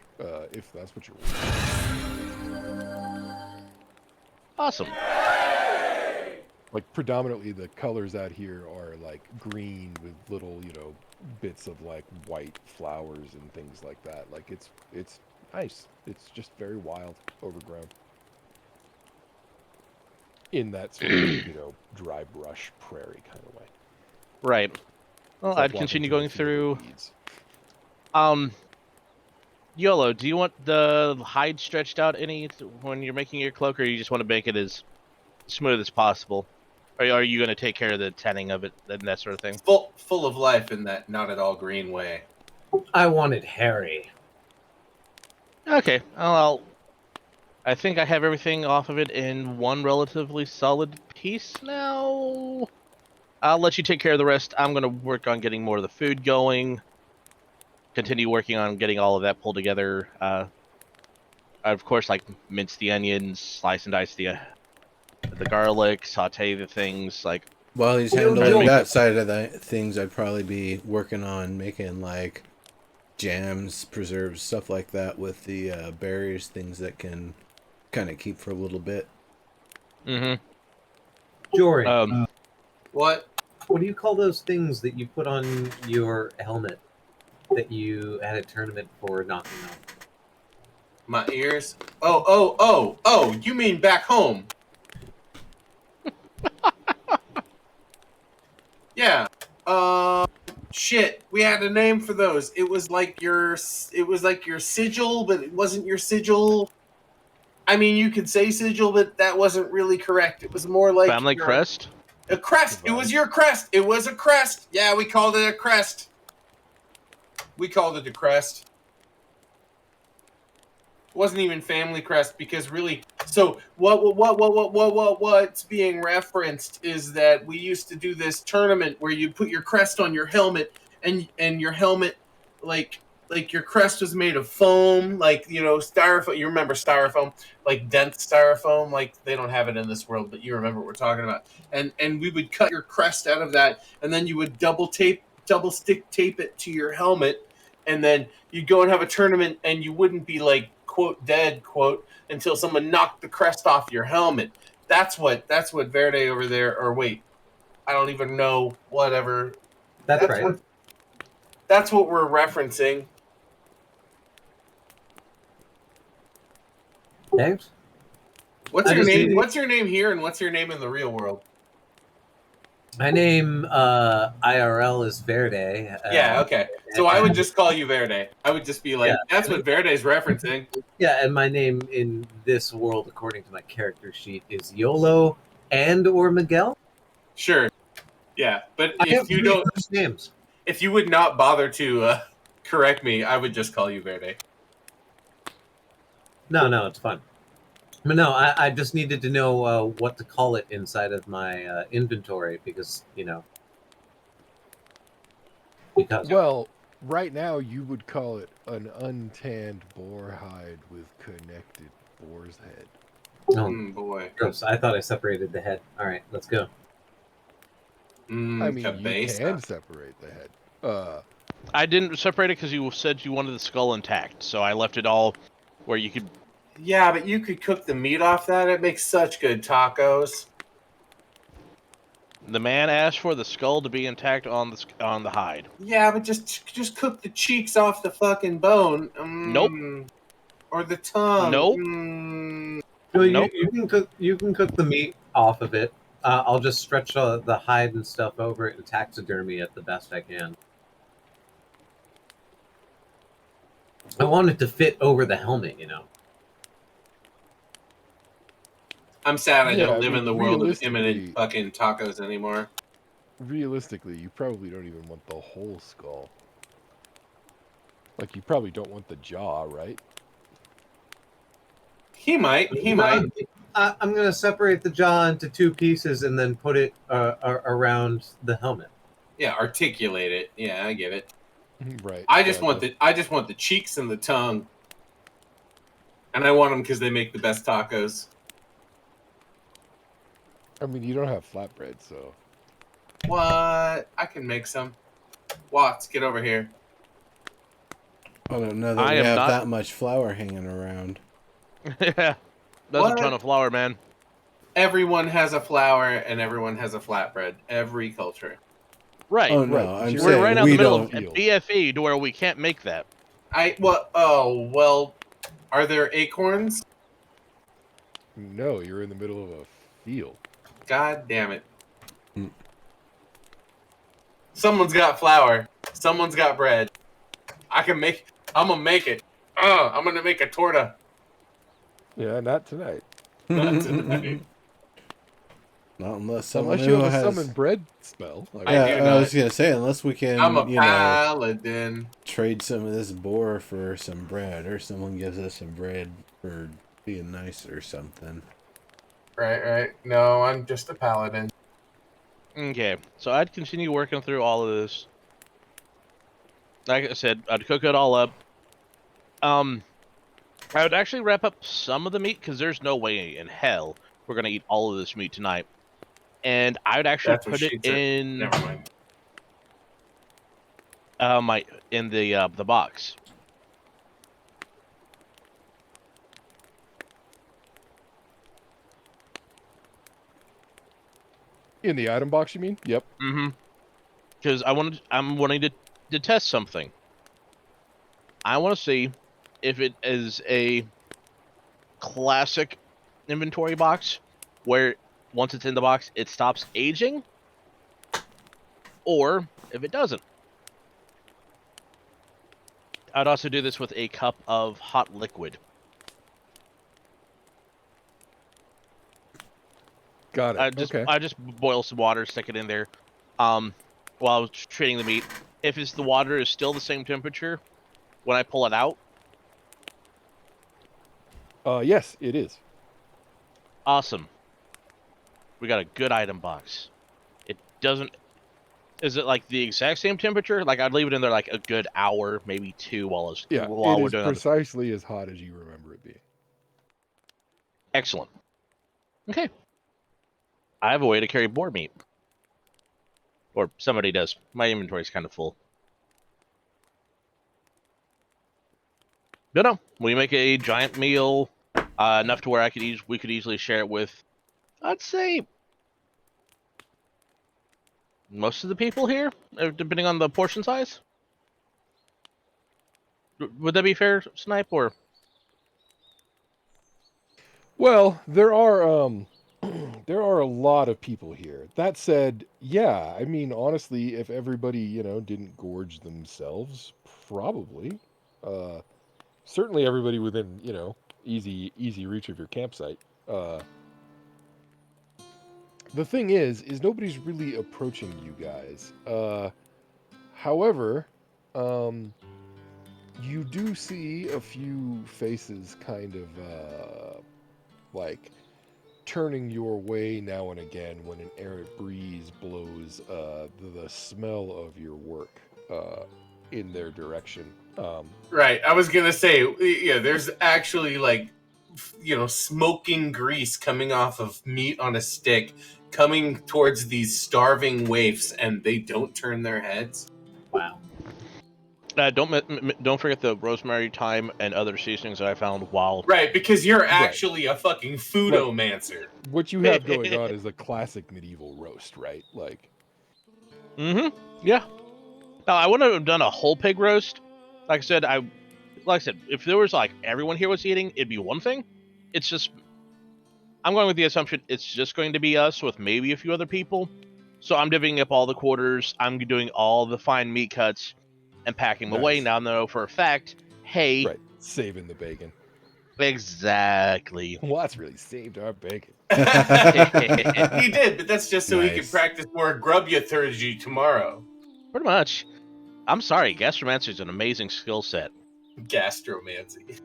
if that's what you're wondering. Awesome. Like, predominantly the colors out here are, like, green with little, bits of, like, white flowers and things like that. Like, it's nice. It's just very wild, overgrown. In that sort of, dry brush prairie kind of way. Right. Well, It's like I'd continue walking going through a through... field of weeds. YOLO, do you want the hide stretched out any when you're making your cloak, or you just want to make it as smooth as possible? Or are you going to take care of the tanning of it and that sort of thing? Full of life in that not at all green way. I wanted Harry. Okay, I think I have everything off of it in one relatively solid piece now. I'll let you take care of the rest. I'm going to work on getting more of the food going. Continue working on getting all of that pulled together. Of course, like mince the onions, slice and dice the garlic, saute the things. Like While he's handling that side of the things, I'd probably be working on making like jams, preserves, stuff like that with the berries, things that can kind of keep for a little bit. Mm-hmm. Jordan, What? what do you call those things that you put on your helmet that you had a tournament for knocking off? My ears? Oh, you mean back home? Yeah. Shit. We had a name for those. It was like your sigil, but it wasn't your sigil. I mean, you could say sigil, but that wasn't really correct. It was more like family crest. A crest. It was your crest. It was a crest. Yeah, we called it a crest. We called it a crest. It wasn't even family crest because really So what's being referenced is that we used to do this tournament where you put your crest on your helmet, and your helmet, like your crest was made of foam, like, you know, styrofoam. You remember styrofoam, like dense styrofoam. Like, they don't have it in this world, but you remember what we're talking about. And we would cut your crest out of that, and then you would double stick tape it to your helmet, and then you'd go and have a tournament, and you wouldn't be like, quote, dead, quote, until someone knocked the crest off your helmet. That's what Verde over there, or wait, I don't even know, whatever. That's right. That's what we're referencing. Thanks. What's I your just name? need- What's your name here, and what's your name in the real world? My name IRL is Verde. Yeah, okay. So I would just call you Verde. I would just be like, Yeah. that's what Verde's referencing. Yeah, and my name in this world, according to my character sheet, is YOLO and or Miguel. Sure. Yeah, but I have if you three don't, first names. if you would not bother to correct me, I would just call you Verde. No, it's fine. But no, I just needed to know what to call it inside of my inventory because, you know. Because Well, right now you would call it an untanned boar hide with connected boar's head. Boy. Gross. I thought I separated the head. All right, let's go. I mean, you Cabeza. can separate the head. I didn't separate it because you said you wanted the skull intact, so I left it all where you could. Yeah, but you could cook the meat off that. It makes such good tacos. The man asked for the skull to be intact on the hide. Yeah, but just cook the cheeks off the fucking bone. Nope. Or the tongue. Nope. No, Nope. you can cook the meat off of it. I'll just stretch the hide and stuff over it and taxidermy it the best I can. I want it to fit over the helmet, you know. I'm sad I Yeah, don't I live mean, in the world of realistically- imminent fucking tacos anymore. Realistically, you probably don't even want the whole skull. Like, you probably don't want the jaw, right? He might. I'm gonna separate the jaw into two pieces and then put it around the helmet. Yeah, articulate it. Yeah, I get it. Right. I just want the cheeks and the tongue. And I want them because they make the best tacos. I mean, you don't have flatbread, so. What? I can make some. Watts, get over here. I don't know that I we am have not- that much flour hanging around. Yeah, that's What? a ton of flour, man. Everyone has a flour and everyone has a flatbread. Every culture. Right. Oh no, Right, I'm you're We're saying right out in we the middle of don't. BFE to where we can't make that. Are there acorns? No, you're in the middle of a field. God damn it. Hmm. Someone's got flour. Someone's got bread. I'm gonna make it. I'm gonna make a torta. Yeah, not tonight. Not tonight. Not unless someone Unless you who have a has. summoned bread spell. I mean, I do I not. was gonna say, unless we can, I'm a you know, paladin. trade some of this boar for some bread, or someone gives us some bread for being nice or something. Right. No, I'm just a paladin. Okay, so I'd continue working through all of this. Like I said, I'd cook it all up. I would actually wrap up some of the meat because there's no way in hell we're gonna eat all of this meat tonight. And I would actually That's what put she it said. in Never mind. the box. in the item box, you mean? Yep. Mm-hmm. Because I'm wanting to test something. I want to see if it is a classic inventory box where once it's in the box it stops aging, or if it doesn't. I'd also do this with a cup of hot liquid. Got it. Okay. I just boil some water, stick it in there, while I was treating the meat. If the water is still the same temperature when I pull it out, Yes, it is. Awesome. We got a good item box. It doesn't. Is it like the exact same temperature? Like I'd leave it in there like a good hour, maybe 2, while Yeah, while it we're is doing other. precisely as hot as you remember it being. Excellent. Okay. I have a way to carry boar meat. Or somebody does. My inventory's kind of full. No, we make a giant meal, enough to where we could easily share it with, I'd say, most of the people here, depending on the portion size. Would that be fair, Snipe? Or Well, there are there are a lot of people here. That said, yeah, I mean honestly, if everybody, didn't gorge themselves, probably. Uh Certainly everybody within, easy reach of your campsite. The thing is nobody's really approaching you guys. However, um you do see a few faces kind of like turning your way now and again when an air breeze blows the smell of your work in their direction. Right. I was gonna say, yeah. There's actually like, smoking grease coming off of meat on a stick, coming towards these starving waifs, and they don't turn their heads. Wow. don't forget the rosemary, thyme, and other seasonings that I found while. Right, because you're actually a fucking foodomancer. What you have going on is a classic medieval roast, right? Like, Yeah. Now I wouldn't have done a whole pig roast. Like I said, if there was like everyone here was eating, it'd be one thing. It's just I'm going with the assumption it's just going to be us with maybe a few other people. So I'm divvying up all the quarters. I'm doing all the fine meat cuts and packing them away. Nice. Now I know for a fact, hey, right, saving the bacon. exactly. Well, that's really saved our bacon. He did, but that's just so he could Nice. practice more grubyathurgy tomorrow. Pretty much. I'm sorry, gastromancy is an amazing skill set. Gastromancy.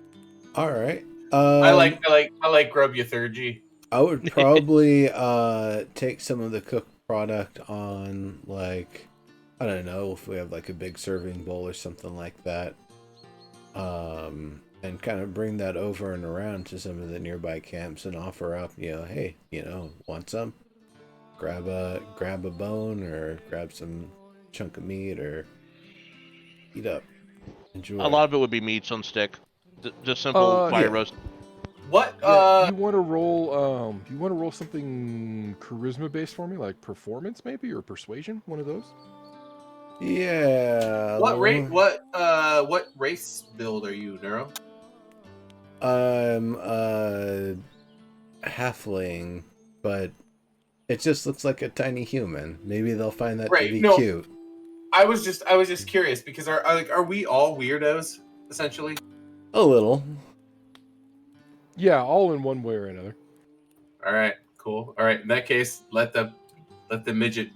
All right. I like grubyathurgy. I would probably take some of the cooked product on, like, I don't know, if we have like a big serving bowl or something like that, and kind of bring that over and around to some of the nearby camps and offer up, hey, want some? Grab a bone or grab some chunk of meat or eat up. Enjoy. A lot of it would be meats on stick. Just simple fire yeah. roast. What? You want to roll? You want to roll something charisma based for me, like performance maybe or persuasion? One of those. Yeah. What rate? What race build are you, Neuro? I'm a halfling, but it just looks like a tiny human. Maybe they'll find that to be cute. I was just curious because are we all weirdos essentially? A little. Yeah, all in one way or another. All right, cool. All right, in that case, let the midget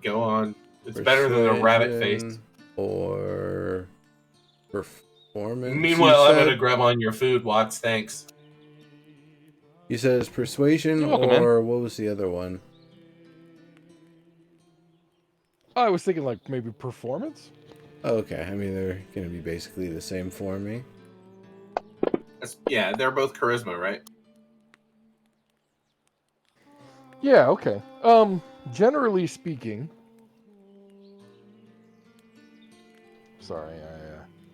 go on. It's better than a rabbit face. Or performance. Meanwhile, I'm gonna grab on your food, Watts. Thanks. You said it's persuasion, You're welcome, or what was the other one? I was thinking like maybe performance. Oh, okay, I mean they're gonna be basically the same for me. Yeah, they're both charisma, right? Yeah. Okay. Generally speaking. Sorry,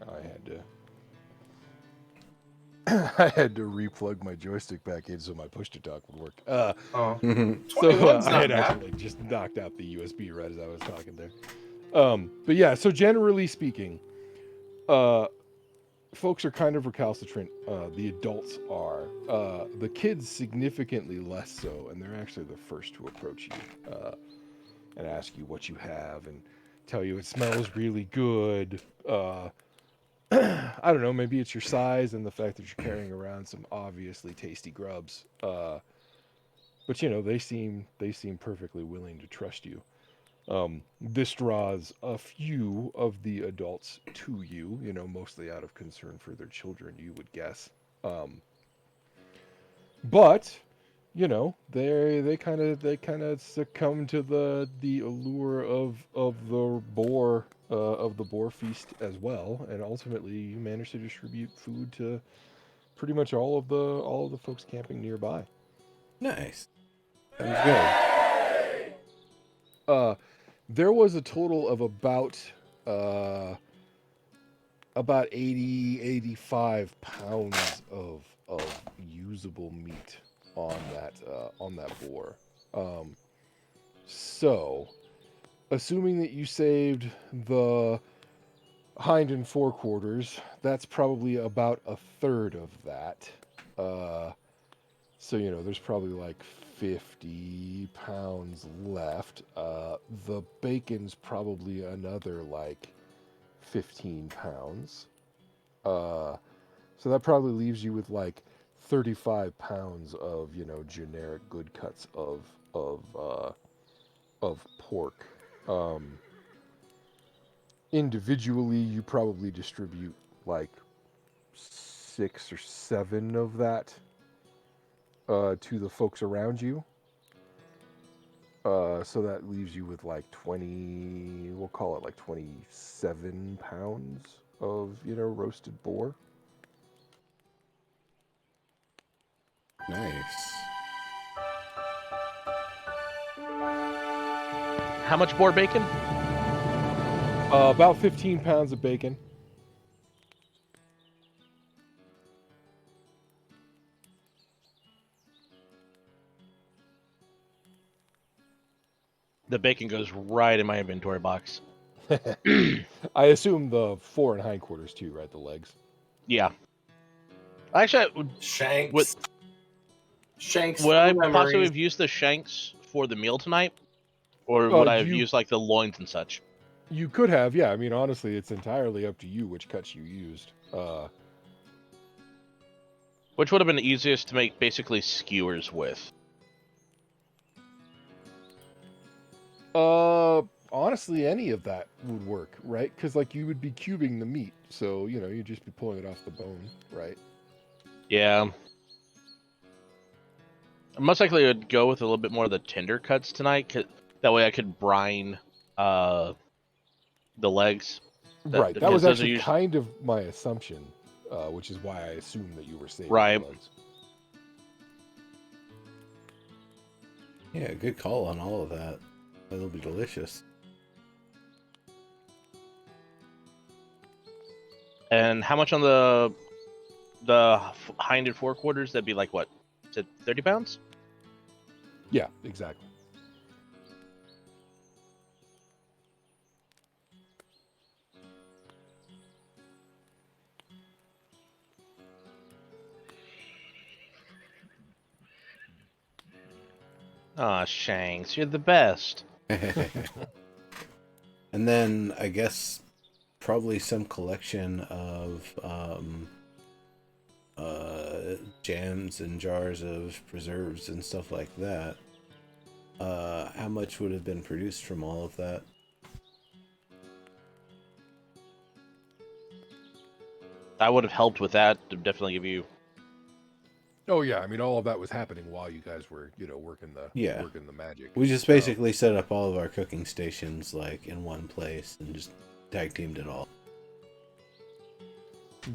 I had to. I had to replug my joystick back in so my push to talk would work. Oh, So 21's I not had bad. actually just knocked out the USB right as I was talking there. But yeah, so generally speaking, folks are kind of recalcitrant. The adults are. The kids significantly less so, and they're actually the first to approach you and ask you what you have and tell you it smells really good. I don't know, maybe it's your size and the fact that you're carrying around some obviously tasty grubs. But they seem perfectly willing to trust you. This draws a few of the adults to you, mostly out of concern for their children, you would guess. But, you know, they kind of succumb to the allure of the boar feast as well, and ultimately you manage to distribute food to pretty much all of the folks camping nearby. Nice. Sounds good. There was a total of about 85 pounds of usable meat on that boar. So, assuming that you saved the hind and forequarters, that's probably about a third of that. So you know, there's probably like 50 pounds left. The bacon's probably another like 15 pounds. So that probably leaves you with like 35 pounds of, you know, generic good cuts of pork. Individually, you probably distribute like 6 or 7 of that to the folks around you. So that leaves you with like 20, we'll call it like 27 pounds of, you know, roasted boar. Nice. How much boar bacon? About 15 pounds of bacon. The bacon goes right in my inventory box. I assume the fore and hindquarters too, right? The legs. Yeah. Actually, Shanks. Shanks would for I possibly memories. have used the shanks for the meal tonight? Or would I have You used like the loins and such? you could have, yeah. I mean, honestly, it's entirely up to you which cuts you used. Which would have been easiest to make basically skewers with? Honestly, any of that would work, right? Because like you would be cubing the meat, so you know you'd just be pulling it off the bone, right? Yeah. Most likely I would go with a little bit more of the tender cuts tonight. That way I could brine the legs. Right. That Because was those are actually usually... kind of my assumption, which is why I assumed that you were saving Right. the legs. Yeah, good call on all of that. That'll be delicious. And how much on the hind and forequarters? That'd be like what? Is it 30 pounds? Yeah, exactly. Aw, Shanks, you're the best. And then I guess probably some collection of jams and jars of preserves and stuff like that. How much would have been produced from all of that? I would have helped with that to definitely give you... Oh yeah, I mean all of that was happening while you guys were, you know, working Yeah. the magic. We just basically set up all of our cooking stations like in one place and just tag teamed it all.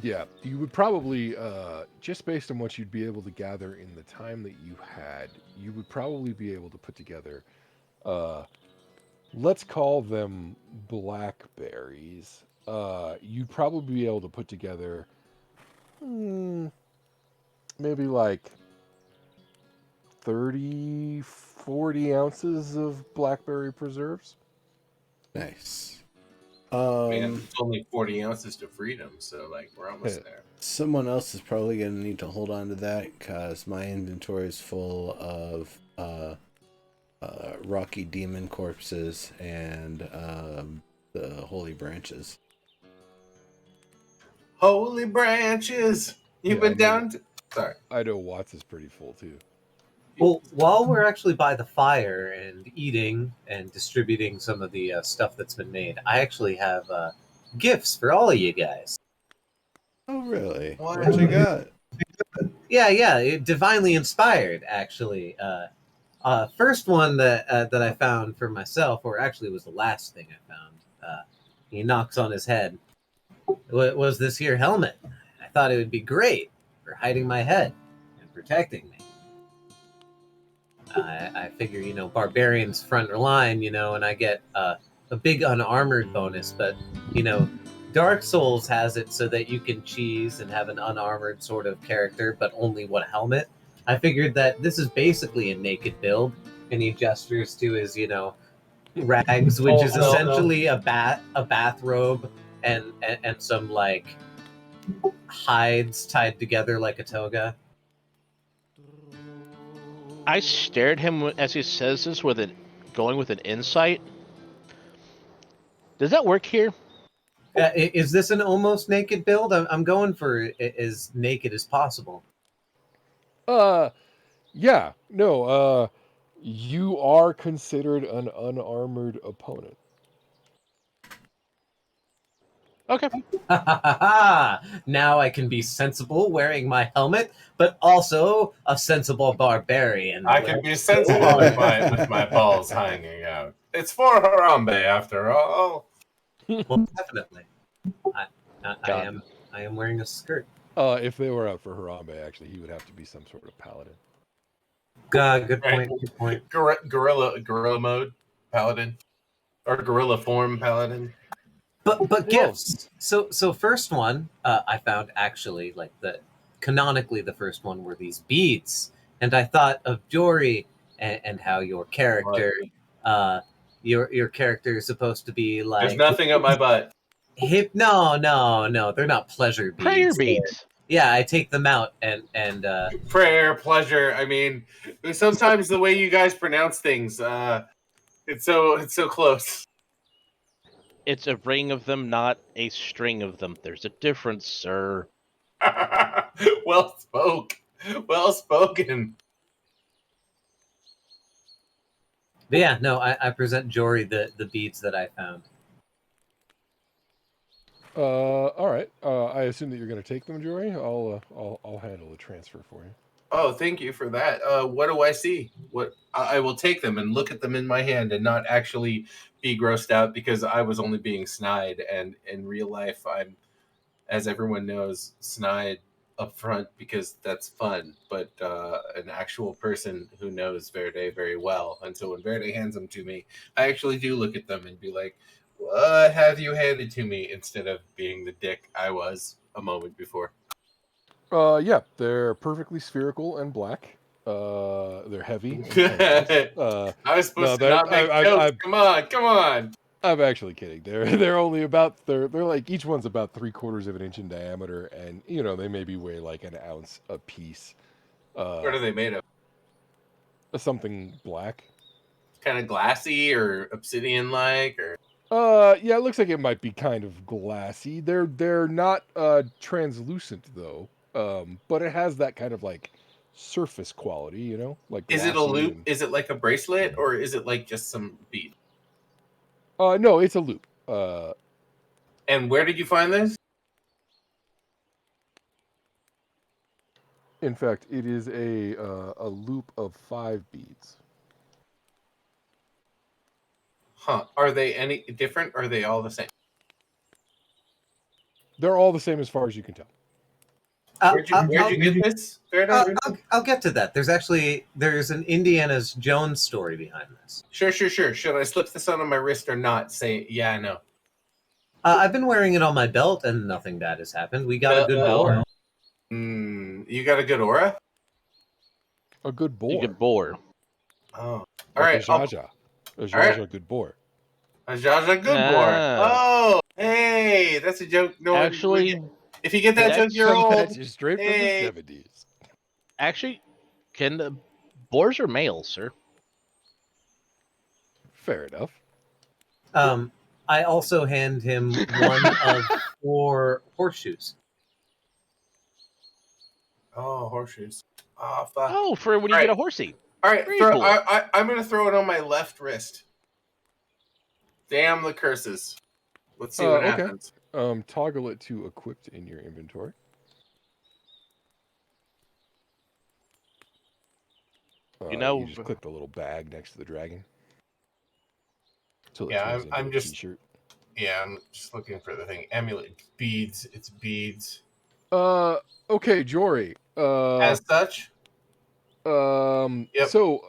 Yeah, you would probably, just based on what you'd be able to gather in the time that you had, you would probably be able to put together, let's call them blackberries. You'd probably be able to put together, maybe like 30, 40 ounces of blackberry preserves. Nice. Man, it's only 40 ounces to freedom, so like we're almost there. Someone else is probably going to need to hold on to that because my inventory is full of rocky demon corpses and the holy branches. Holy branches! You've Yeah, been down to... Sorry. I know Watts is pretty full too. Well, while we're actually by the fire and eating and distributing some of the stuff that's been made, I actually have gifts for all of you guys. Oh, really? What? What you got? Yeah, divinely inspired, actually. First one that I found for myself, or actually it was the last thing I found. He knocks on his head. Was this here helmet? I thought it would be great for hiding my head and protecting me. I figure, barbarians front line, and I get a big unarmored bonus, but, Dark Souls has it so that you can cheese and have an unarmored sort of character, but only one helmet. I figured that this is basically a naked build, and he gestures to his, rags, which is no. essentially a bathrobe and some like hides tied together like a toga. I stared him as he says this going with an insight. Does that work here? Is this an almost naked build? I'm going for as naked as possible. Yeah, no, you are considered an unarmored opponent. Okay. Now I can be sensible wearing my helmet, but also a sensible barbarian. I can be sensible with my balls hanging out. It's for Harambe, after all. Well, definitely. I am wearing a skirt. If they were out for Harambe, actually, he would have to be some sort of paladin. Good point. Good point. Gorilla mode paladin, or gorilla form paladin. But gifts. So first one I found actually canonically the first one were these beads, and I thought of Jory and how your character, your character is supposed to be like. There's nothing up my butt. No, they're not pleasure beads. Prayer beads. Yeah, I take them out and Prayer, pleasure. I mean, sometimes the way you guys pronounce things, it's so close. It's a ring of them, not a string of them. There's a difference, sir. Well spoken. But yeah, no, I present Jory the beads that I found. All right. I assume that you're going to take them, Jory. I'll handle the transfer for you. Oh, thank you for that. What do I see? What I will take them and look at them in my hand and not actually be grossed out because I was only being snide. And in real life, I'm, as everyone knows, snide up front because that's fun. But an actual person who knows Verde very well, and so when Verde hands them to me, I actually do look at them and be like, "What have you handed to me?" Instead of being the dick I was a moment before. Yeah, they're perfectly spherical and black. They're heavy. And I was supposed to not make jokes. Come on. I'm actually kidding. They're only about they're like each one's about 3/4 of an inch in diameter, and they maybe weigh like an ounce a piece. What are they made of? Something black. Kind of glassy or obsidian like, or Yeah, it looks like it might be kind of glassy. They're not translucent though. But it has that kind of like surface quality, like is it a loop? and... Is it like a bracelet, or is it like just some bead? No, it's a loop. And where did you find this? In fact, it is a loop of 5 beads. Huh? Are they any different? Or are they all the same? They're all the same as far as you can tell. Where'd you get this? I'll get to that. There's an Indiana's Jones story behind this. Sure. Should I slip this on my wrist or not? Say, yeah, I know. I've been wearing it on my belt, and nothing bad has happened. We got a good boar. You got a good aura? A good boar. A good boar. Oh, all like right. A Jaja. A Jaja, good boar. A Jaja, good boar. Oh, hey, that's a joke. No, actually, if you get that joke, you're old. That's straight from the 70s. Actually, can the boars are males, sir? Fair enough. I also hand him one of 4 horseshoes. Oh, horseshoes. Oh, fuck. Oh, for when you get a horsey. All right, Cool. I'm going to throw it on my left wrist. Damn the curses. Let's see what happens. Toggle it to equipped in your inventory. You know, you just click the little bag next to the dragon. So it Yeah, turns into I'm a just t-shirt. yeah, I'm just looking for the thing. Amulet beads. It's beads. Okay, Jory. As such. Yep. So,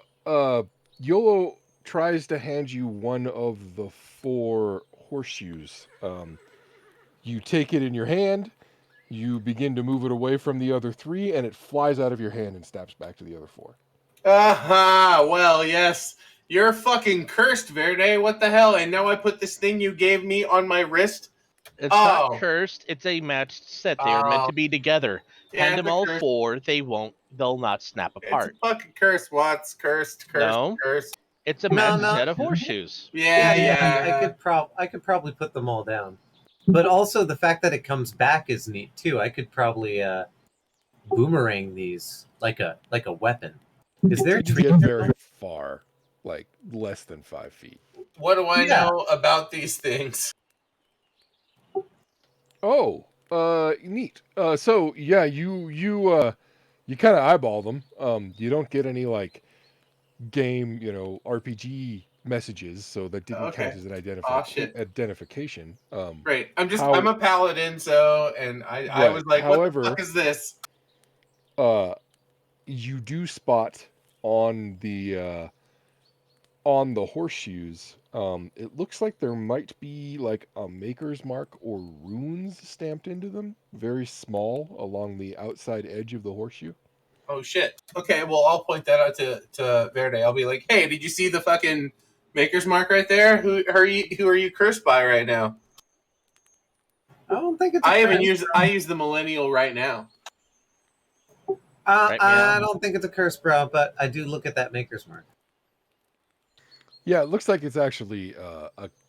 Yolo tries to hand you one of the 4 horseshoes. You take it in your hand, you begin to move it away from the other 3, and it flies out of your hand and snaps back to the other 4. Aha! Well, yes. You're fucking cursed, Verde. What the hell? And now I put this thing you gave me on my wrist. it's not Oh. cursed. It's a matched set. They are meant to be together. Yeah, Hand it's them a all curse. 4. They'll not snap It's a apart. fucking curse, Watts. Cursed, No. cursed. It's a No, matched no. set of horseshoes. Yeah. I could probably put them all down. But also the fact that it comes back is neat too. I could probably boomerang these like a weapon. Is there a Didn't tree? get very far, like less than 5 feet. What do I Yeah. know about these things? Oh, neat. So yeah, you kind of eyeball them. You don't get any like game, RPG messages, so that didn't count Okay. as an Aw, shit. identification. Great. I'm How- a paladin, so and I Right. was like, However, what the fuck is this? You do spot on the horseshoes. It looks like there might be like a maker's mark or runes stamped into them, very small along the outside edge of the horseshoe. Oh shit. Okay, well I'll point that out to Verde. I'll be like, hey, did you see the fucking maker's mark right there? Who are you cursed by right now? I don't think it's. I use the millennial right now. Right now. I don't think it's a curse, bro. But I do look at that maker's mark. Yeah, it looks like it's actually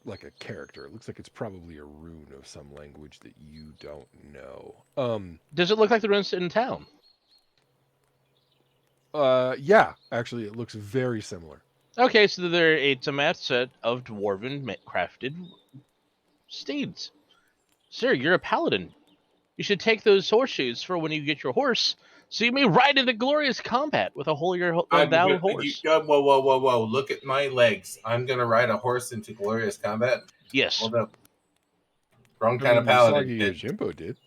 like a character. It looks like it's probably a rune of some language that you don't know. Does it look like the runes in town? Yeah, actually, it looks very similar. Okay, so it's a math set of dwarven crafted steeds. Sir, you're a paladin. You should take those horseshoes for when you get your horse, so you may ride into glorious combat with a holier thou horse. Whoa! Look at my legs. I'm gonna ride a horse into glorious combat. Yes. Hold up. Wrong kind of Usagi paladin. Yojimbo did.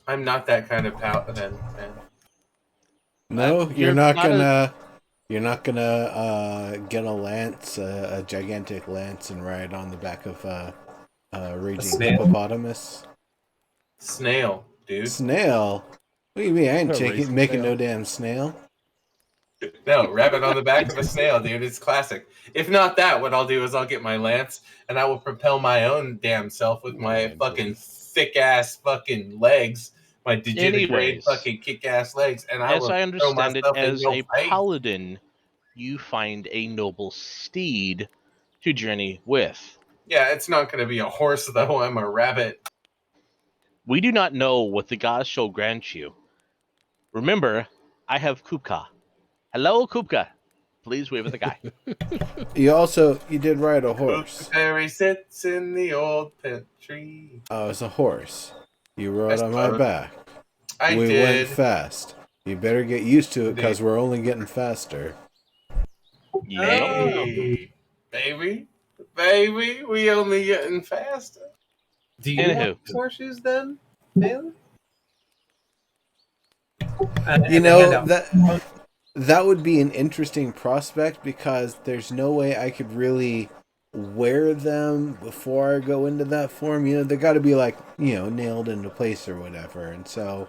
I'm not that kind of paladin, man. No, You're not you're not gonna get a lance, a gigantic lance, and ride on the back of raging snail? hippopotamus. Snail, dude. Snail? What do you mean? I ain't Racing making snail. no damn snail. No, rabbit on the back of a snail, dude. It's classic. If not that, what I'll do is I'll get my lance and I will propel my own damn self with my Lance. fucking thick ass fucking legs, my digitigrade Anyways, fucking kick ass legs, and I as will I throw understand it, myself in as your a face. paladin, you find a noble steed to journey with. Yeah, it's not going to be a horse though. I'm a rabbit. We do not know what the gods shall grant you. Remember, I have Kupka. Hello, Kupka. Please wave at the guy. You did ride a horse. Fairy sits in the old pet tree. Oh, it's a horse. You rode I on my suppose. back. I We did. went fast. You better get used to it because Indeed. we're only getting faster. Yep. Hey, baby, we only getting faster. Do you Anywho. want horseshoes then, Bailey? You know that would be an interesting prospect because there's no way I could really wear them before I go into that form. They got to be like nailed into place or whatever, and so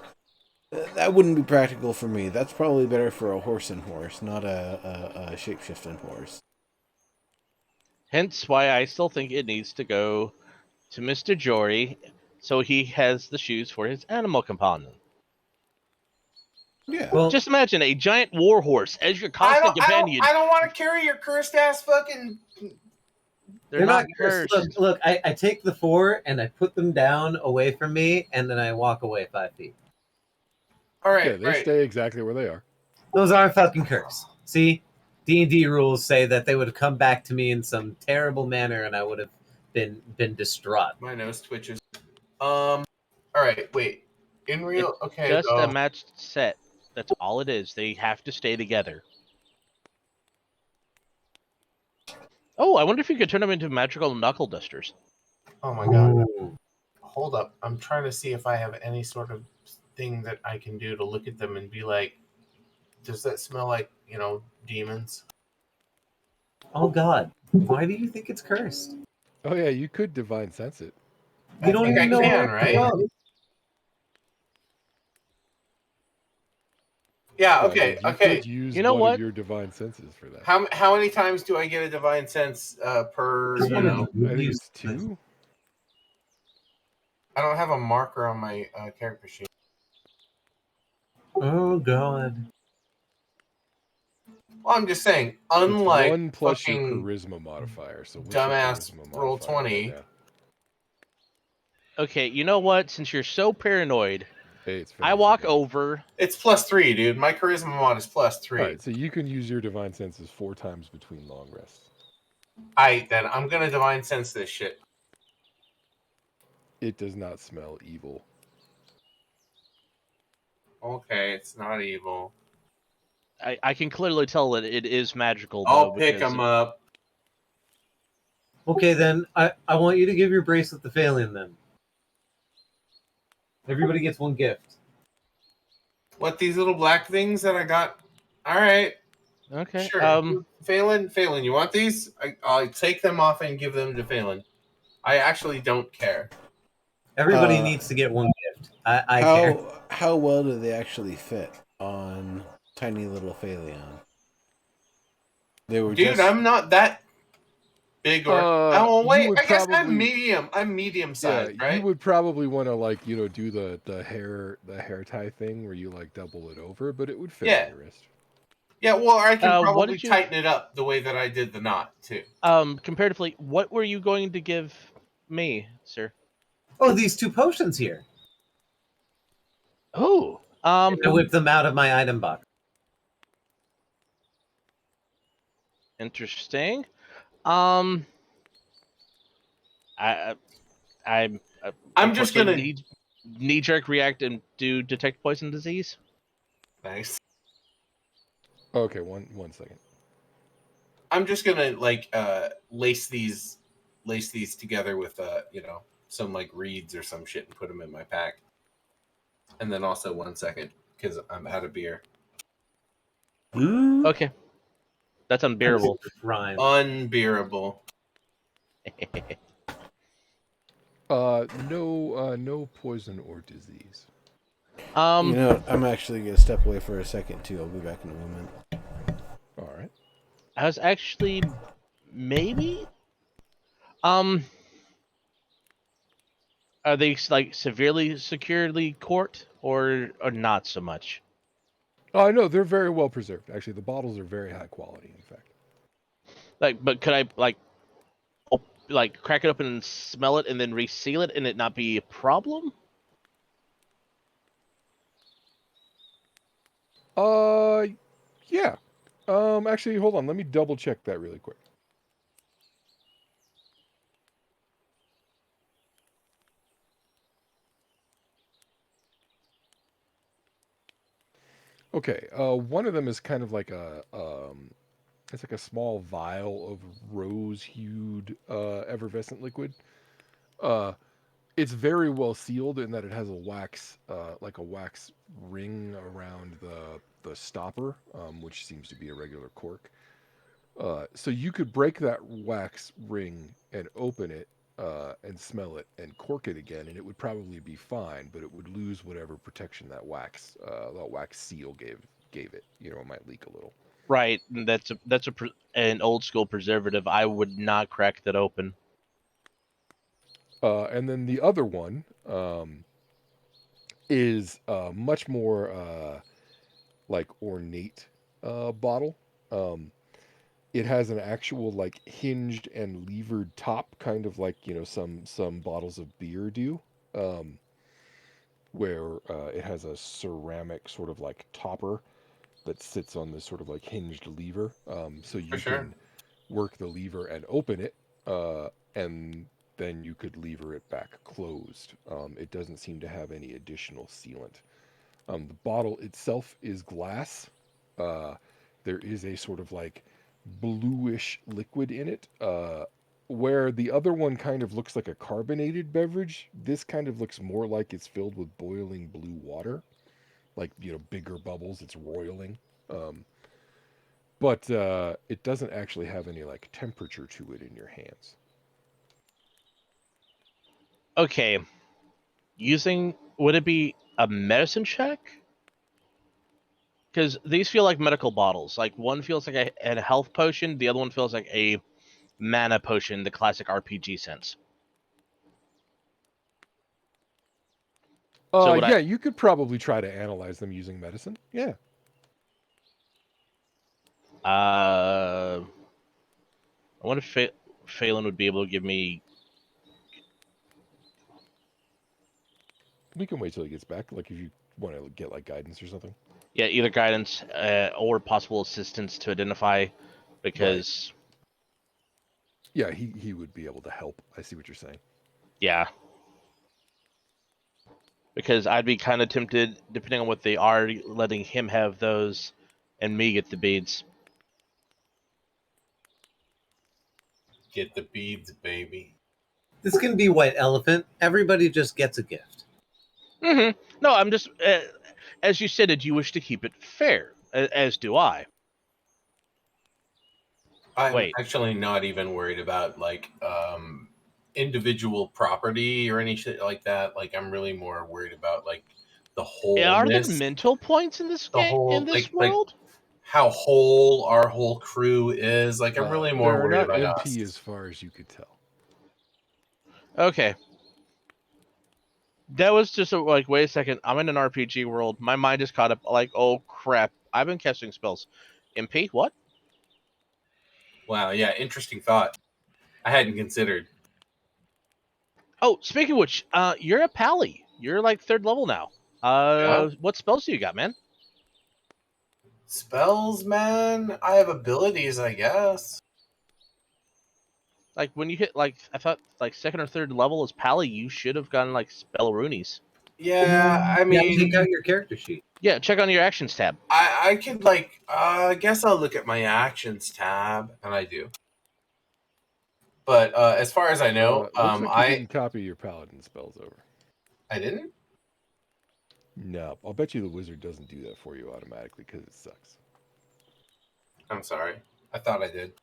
that wouldn't be practical for me. That's probably better for a horse and horse, not a shape-shifting horse. Hence why I still think it needs to go to Mr. Jory so he has the shoes for his animal companion. Yeah. Well, Just imagine a giant war horse as your constant companion. I don't want to carry your cursed ass fucking. They're not cursed. cursed. Look, I take the 4 and I put them down away from me, and then I walk away 5 feet. All right, Yeah, they stay exactly where they are. Those aren't fucking cursed. See, D&D rules say that they would have come back to me in some terrible manner, and I would have been distraught. My nose twitches. All right, wait. In real, Just a matched set. That's all it is. They have to stay together. Oh, I wonder if you could turn them into magical knuckle dusters. Oh my god. Ooh. Hold up. I'm trying to see if I have any sort of thing that I can do to look at them and be like, does that smell like, demons? Oh God! Why do you think it's cursed? Oh yeah, you could divine sense it. You don't even know where it's right? from. Yeah, Yeah, okay, you okay. could use You know one of what? your divine senses for that. How many times do I get a divine sense per, Just one of I these. think it's 2. I don't have a marker on my character sheet. Oh God! Well, I'm just saying, It's unlike 1 plus your fucking charisma modifier. So what's your dumbass charisma roll modifier 20. right now? Okay, you know what? Since you're so paranoid, Hey, it's I fantasy, walk buddy. over. It's +3, dude. My charisma mod is +3. All right, so you can use your divine senses 4 times between long rests. Then I'm gonna divine sense this shit. It does not smell evil. Okay, it's not evil. I can clearly tell that it is magical, though. I'll pick because them up. Okay, then I want you to give your bracelet to Phelan. Then everybody gets one gift. What, these little black things that I got? All right, Okay. sure. Phelan, you want these? I'll take them off and give them to Phelan. I actually don't care. Everybody Uh, needs to get one gift. I care. how well do they actually fit on tiny little Phaleon? They were Dude, just I'm not that big oh You wait, would I guess I'm probably medium. I'm medium sized, you right? would probably want to do the hair tie thing where you double it over, but it would fit on Yeah. your wrist. Yeah, well, I can What probably did you? tighten it up the way that I did the knot too. Comparatively, what were you going to give me, sir? Oh, these 2 potions here. Oh. I whipped them out of my item box. Interesting. I I'm I'm just gonna knee jerk react and do detect poison disease. nice. Okay, one second. I'm just gonna lace these together with some reeds or some shit and put them in my pack. And then also 1 second because I'm out of beer. Ooh. Okay. That's unbearable. Rhyme. Unbearable. No poison or disease. I'm actually gonna step away for a second too. I'll be back in a moment. All right. I was actually maybe. Are they severely securely court or not so much? Oh, no, they're very well preserved. Actually, the bottles are very high quality. In fact. But could I crack it open and smell it and then reseal it and it not be a problem? Yeah. Actually, hold on. Let me double check that really quick. Okay. One of them is kind of like it's like a small vial of rose-hued, effervescent liquid. It's very well sealed in that it has a wax ring around the stopper, which seems to be a regular cork. So you could break that wax ring and open it, and smell it and cork it again, and it would probably be fine, but it would lose whatever protection that wax seal gave it. It might leak a little. Right. That's an old school preservative. I would not crack that open. And then the other one is much more ornate bottle. It has an actual hinged and levered top, kind of like some bottles of beer do, where it has a ceramic sort of topper that sits on this sort of hinged lever. So you can work the lever and open it, and then you could lever it back closed. It doesn't seem to have any additional sealant. The bottle itself is glass. There is a sort of bluish liquid in it. Where the other one kind of looks like a carbonated beverage, this kind of looks more like it's filled with boiling blue water, like, bigger bubbles. It's roiling. But it doesn't actually have any like temperature to it in your hands. Okay. Would it be a medicine check? Because these feel like medical bottles. Like one feels like a health potion, the other one feels like a mana potion, the classic RPG sense. So Yeah, you could probably try to analyze them using medicine. Yeah. I wonder if Phelan would be able to give me. We can wait till he gets back. Like if you want to get like guidance or something. Yeah, either guidance or possible assistance to identify, because. Yeah, he would be able to help. I see what you're saying. Yeah. Because I'd be kind of tempted, depending on what they are, letting him have those and me get the beads. Get the beads, baby. This can be White Elephant. Everybody just gets a gift. Mm-hmm. No, I'm just, as you said, you wish to keep it fair, as do I. I'm actually not even worried about like individual property or any shit like that. Like I'm really more worried about like the wholeness. Are there mental points in this game, in this world? Like how whole our whole crew is. Like I'm really more worried about not us. MP as far as you could tell. Okay. That was just like, wait a second, I'm in an RPG world. My mind is caught up. Like, oh crap, I've been casting spells. MP, what? Wow, yeah, interesting thought. I hadn't considered. Oh, speaking of which, you're a pally. You're like 3rd level now. What spells do you got, man? Spells, man. I have abilities, I guess. Like when you hit like, I thought like 2nd or 3rd level as pally, you should have gotten like spelloonies. Yeah, I mean, take out your character sheet. Yeah, check on your actions tab. I could like I guess I'll look at my actions tab, and I do. But as far as I know, looks like you didn't copy your paladin spells over. I didn't? No, I'll bet you the wizard doesn't do that for you automatically because it sucks. I'm sorry. I thought I did.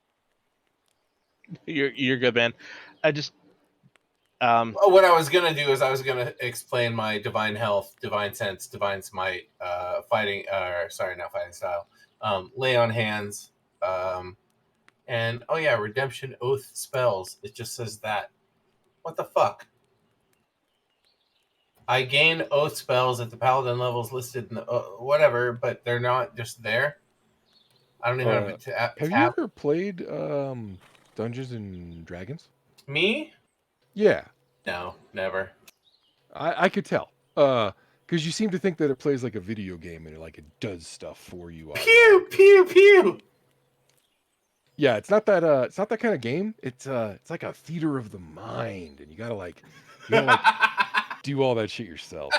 You're good, man. I just what I was gonna do is I was gonna explain my divine health, divine sense, divine smite, fighting not fighting style, lay on hands, and oh yeah, redemption oath spells. It just says that. What the fuck? I gain oath spells at the paladin levels listed in the whatever, but they're not just there. I don't even have a tab. Have you ever played Dungeons and Dragons? Me? Yeah. No, never. I could tell. Because you seem to think that it plays like a video game and it does stuff for you. Pew pew pew. Yeah, it's not that kind of game. It's like a theater of the mind, and you gotta do all that shit yourself.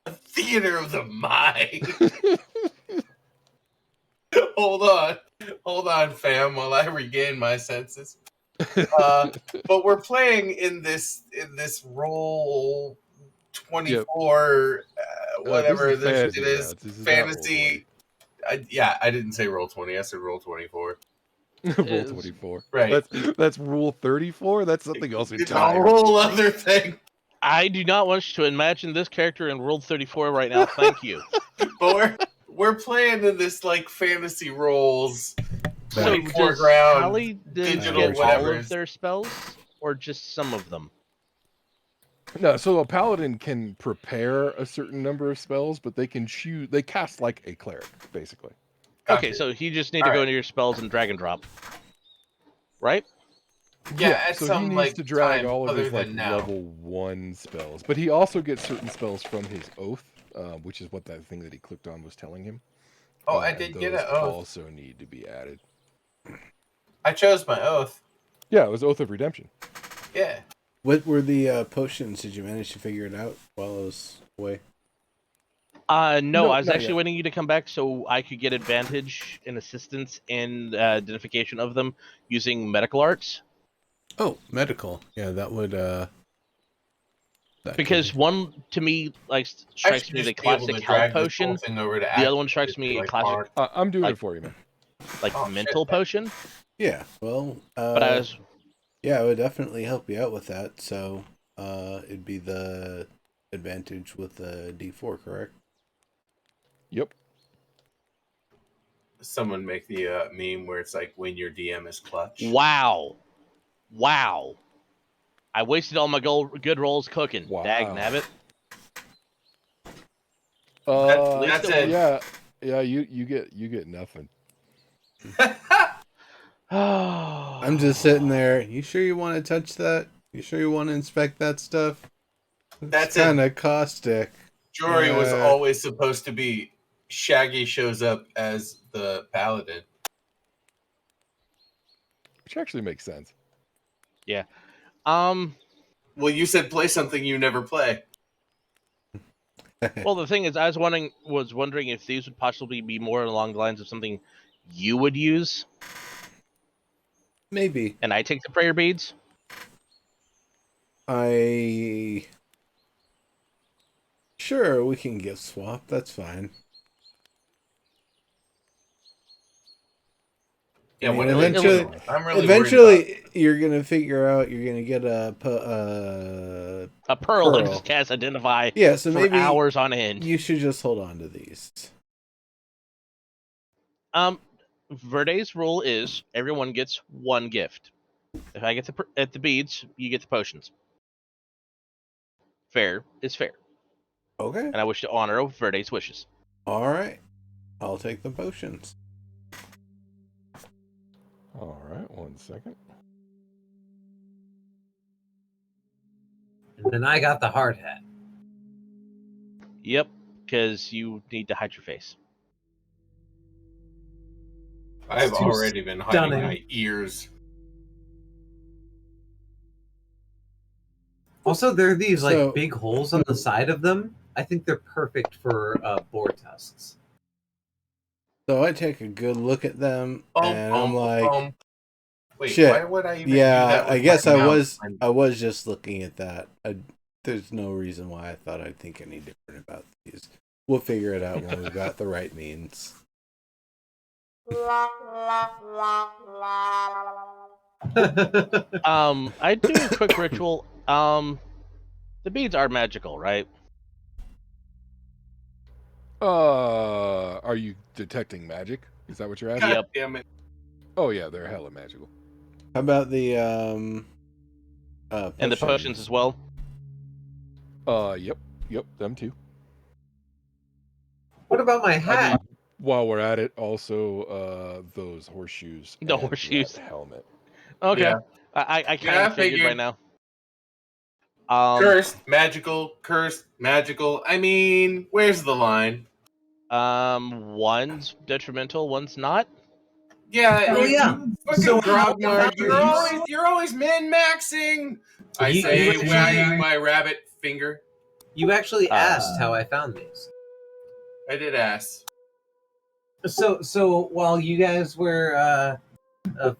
A theater of the mind. Hold on, fam, while I regain my senses. But we're playing in this roll 24, whatever this shit is. Fantasy. I didn't say roll 20. I said roll 24. Roll 24. Right. That's rule 34. That's something else entirely. It's a whole other thing. I do not want you to imagine this character in World 34 right now. Thank you. But we're playing in this like fantasy rolls. So does Pally digital get all of their spells, or just some of them? No, so a paladin can prepare a certain number of spells, but they can choose. They cast like a cleric, basically. Gotcha. Okay, so you just need to go into your spells and drag and drop, right? Yeah, so he needs to drag all of his level 1 spells, but he also gets certain spells from his oath, which is what that thing that he clicked on was telling him. Oh, I did get an oath. Also need to be added. I chose my oath. Yeah, it was Oath of Redemption. Yeah. What were the potions? Did you manage to figure it out while I was away? No, I was not actually yet. waiting you to come back so I could get advantage and assistance in identification of them using medical arts. Oh, medical. Yeah, that would that Because could one to me like I strikes should me the just be able classic to health drag this whole potion. thing over to The other one Active strikes and be me a like, classic "Mark." I'm doing like- it for you, man. like Oh, mental shit. potion. yeah. Well, But I was yeah, I would definitely help you out with that. So, it'd be the advantage with the D4, correct? Yep. Someone make the meme where it's like when your DM is clutch. wow. I wasted all my good rolls cooking. Wow. Dag nabbit. That's it. Yeah. You get nothing. I'm just sitting there. You sure you want to touch that? You sure you want to inspect that stuff? That's kind of caustic. Jory was always supposed to be. Shaggy shows up as the paladin. Which actually makes sense. Yeah. Well, you said play something you never play. Well, the thing is, I was wondering if these would possibly be more along the lines of something you would use, Maybe. and I take the prayer beads. Sure, we can gift swap. That's fine. Yeah, I mean, what are they eventually, doing? I'm really worried eventually, you're gonna figure out you're gonna get A pearl and just cast identify yeah. So for maybe hours on end. you should just hold on to these. Verde's rule is everyone gets one gift. If I get the beads, you get the potions. Fair is fair, Okay. and I wish to honor Verde's wishes. All right. I'll take the potions. All right, 1 second. And then I got the hard hat. Yep, because you need to hide your face. I've It's too already been hiding stunning. my ears. Also, there are these So- like big holes on the side of them. I think they're perfect for boar tusks. So I take a good look at them, and I'm like, wait, shit. why would I even do yeah, that with I guess my I mouth? was just looking at that. There's no reason why I thought I'd think any different about these. We'll figure it out when we've got the right means. I do a quick ritual. The beads are magical, right? Are you detecting magic? Is that what you're asking? God Yep. damn it. Oh yeah, they're hella magical. How about the And the potions as well. Yep, them too. What about my I hat? mean, while we're at it, also those horseshoes. The and horseshoes. that helmet. Okay. Yeah. I kind Yeah, I of figured by figured. now. Cursed, magical. I mean, where's the line? One's detrimental, one's not. Yeah, Oh, yeah. Fucking So Grognard, how- you're always min-maxing. I You- say, you- wagging my rabbit finger. You actually asked how I found these. I did ask. So while you guys were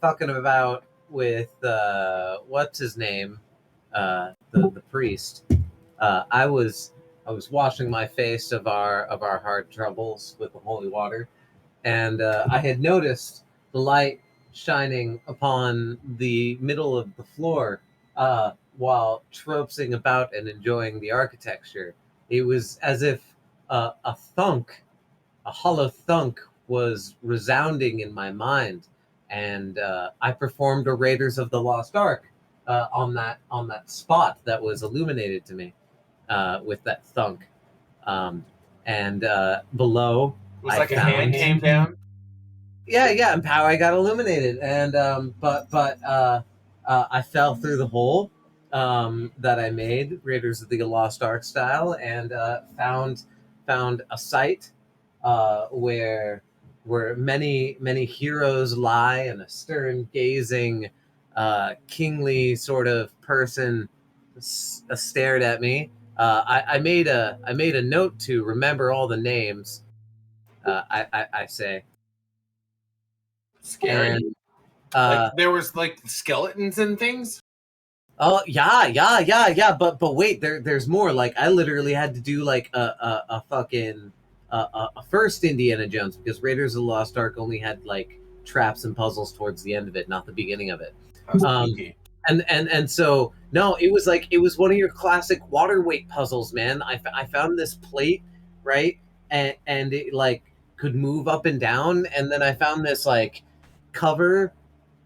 fucking about with what's his name, the priest, I was washing my face of our hard troubles with the holy water, and I had noticed the light shining upon the middle of the floor while tropsing about and enjoying the architecture. It was as if a hollow thunk was resounding in my mind, and I performed a Raiders of the Lost Ark on that spot that was illuminated to me with that thunk, and below It was I like a hand found- came down. yeah, and power I got illuminated, and but I fell through the hole that I made, Raiders of the Lost Ark style, and found a site where many heroes lie, and a stern gazing kingly sort of person stared at me, I made a note to remember all the names. I say, Scary. and Like there was like skeletons and things. oh yeah. But wait, there's more. Like I literally had to do like a fucking a first Indiana Jones, because Raiders of the Lost Ark only had like traps and puzzles towards the end of it, not the beginning of it. How Um, spooky. and so no, it was like it was one of your classic water weight puzzles, man. I found this plate, right, and it like could move up and down, and then I found this like cover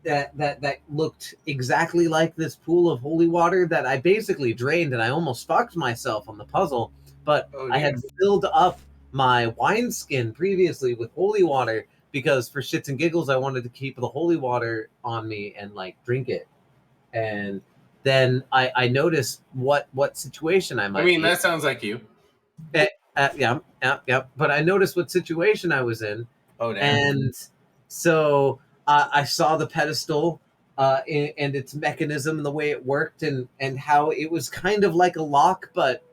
that looked exactly like this pool of holy water that I basically drained, and I almost fucked myself on the puzzle. But Oh, I had dear. filled up my wineskin previously with holy water, because for shits and giggles I wanted to keep the holy water on me and like drink it. And then I noticed what situation I might I mean, be in. that sounds like you. Yeah. But I noticed what situation I was in, Oh, damn. and so I saw the pedestal and its mechanism and the way it worked, and how it was kind of like a lock, but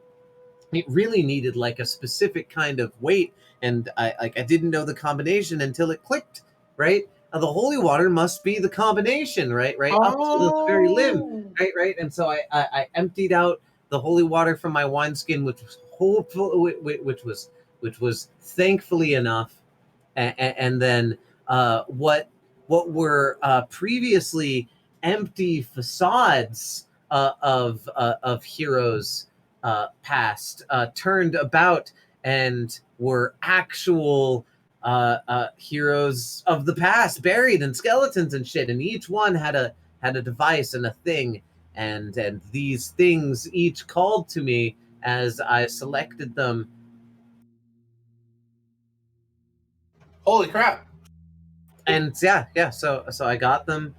it really needed like a specific kind of weight, and I didn't know the combination until it clicked, right? The holy water must be the combination, right? Up to the very limb, Oh. right? And so I emptied out the holy water from my wineskin, which was hopeful, which was thankfully enough, and then what were previously empty facades of heroes past turned about and were actual heroes of the past, buried in skeletons and shit, and each one had a device and a thing, and these things each called to me as I selected them. Holy crap. And yeah. So I got them.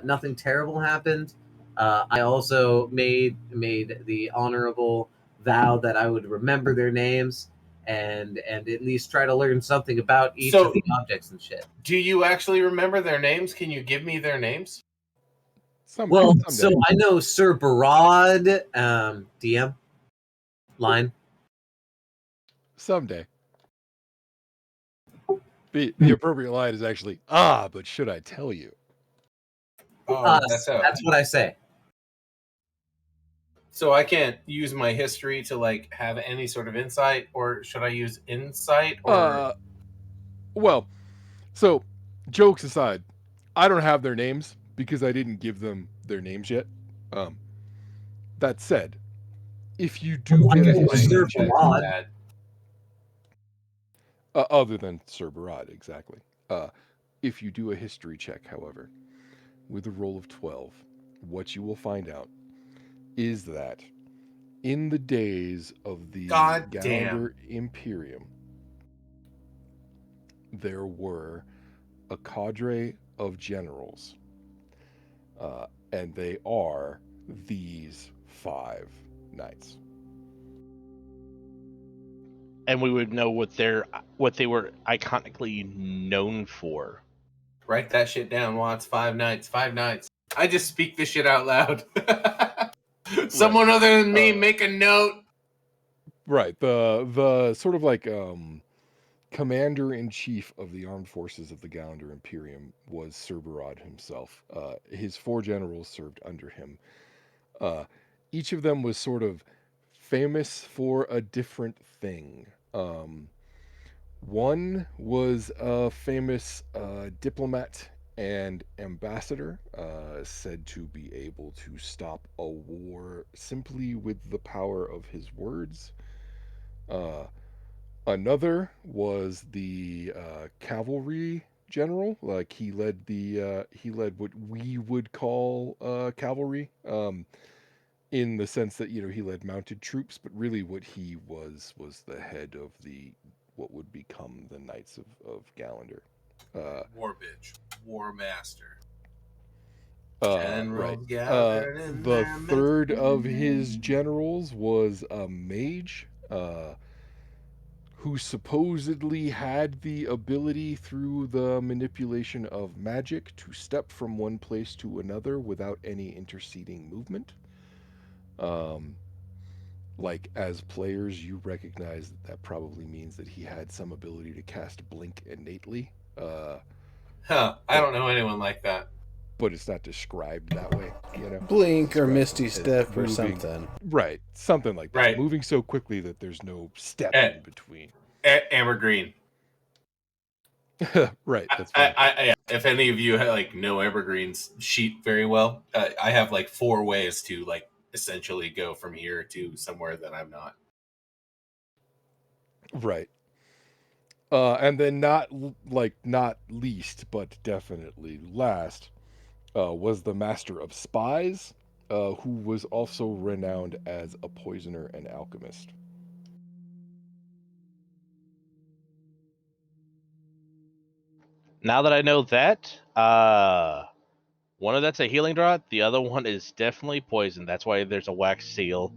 Nothing terrible happened. I also made the honorable vow that I would remember their names, and at least try to learn something about each So- of the objects and shit. Do you actually remember their names? Can you give me their names? Well, Someday. so I know Sir Barad, DM line. Someday. The appropriate line is actually, but should I tell you? Oh, that's what I say. So I can't use my history to like have any sort of insight, or should I use insight? Or Well, so jokes aside, I don't have their names because I didn't give them their names yet. That said, if you do I get a know my history Sir insight check, is Barad. bad. other than Sir Barad, exactly. If you do a history check, however, with a roll of 12, what you will find out is that in the days of the God Galander Imperium, there were a cadre of generals, and they are these 5 knights. And we would know what they were iconically known for. Write that shit down, Watts. 5 nights. 5 nights. I just speak this shit out loud. Someone other than me make a note. Right. The sort of like commander in chief of the armed forces of the Galander Imperium was Sir Barad himself. His 4 generals served under him. Each of them was sort of famous for a different thing. One was a famous diplomat and ambassador, said to be able to stop a war simply with the power of his words. Another was the cavalry general. Like he led what we would call cavalry, in the sense that he led mounted troops, but really what he was the head of the what would become the Knights of Galander. War bitch. War master. Right. Generals gathered in The their third of Mexican his name. generals was a mage, who supposedly had the ability through the manipulation of magic to step from one place to another without any interceding movement. like as players, you recognize that that probably means that he had some ability to cast blink innately. Huh? I don't know anyone like that. But it's not described that way, you know. Blink or Described Misty as Step or moving- something. Right, something like that. Right. Moving so quickly that there's no step Eh. in between. Amber Green. Right, that's fine. If any of you like know Evergreen's sheet very well, I have like 4 ways to like essentially go from here to somewhere that I'm not. Right. And then not least, but definitely last, was the Master of Spies, who was also renowned as a poisoner and alchemist. Now that I know that, one of that's a healing draught. The other one is definitely poison. That's why there's a wax seal.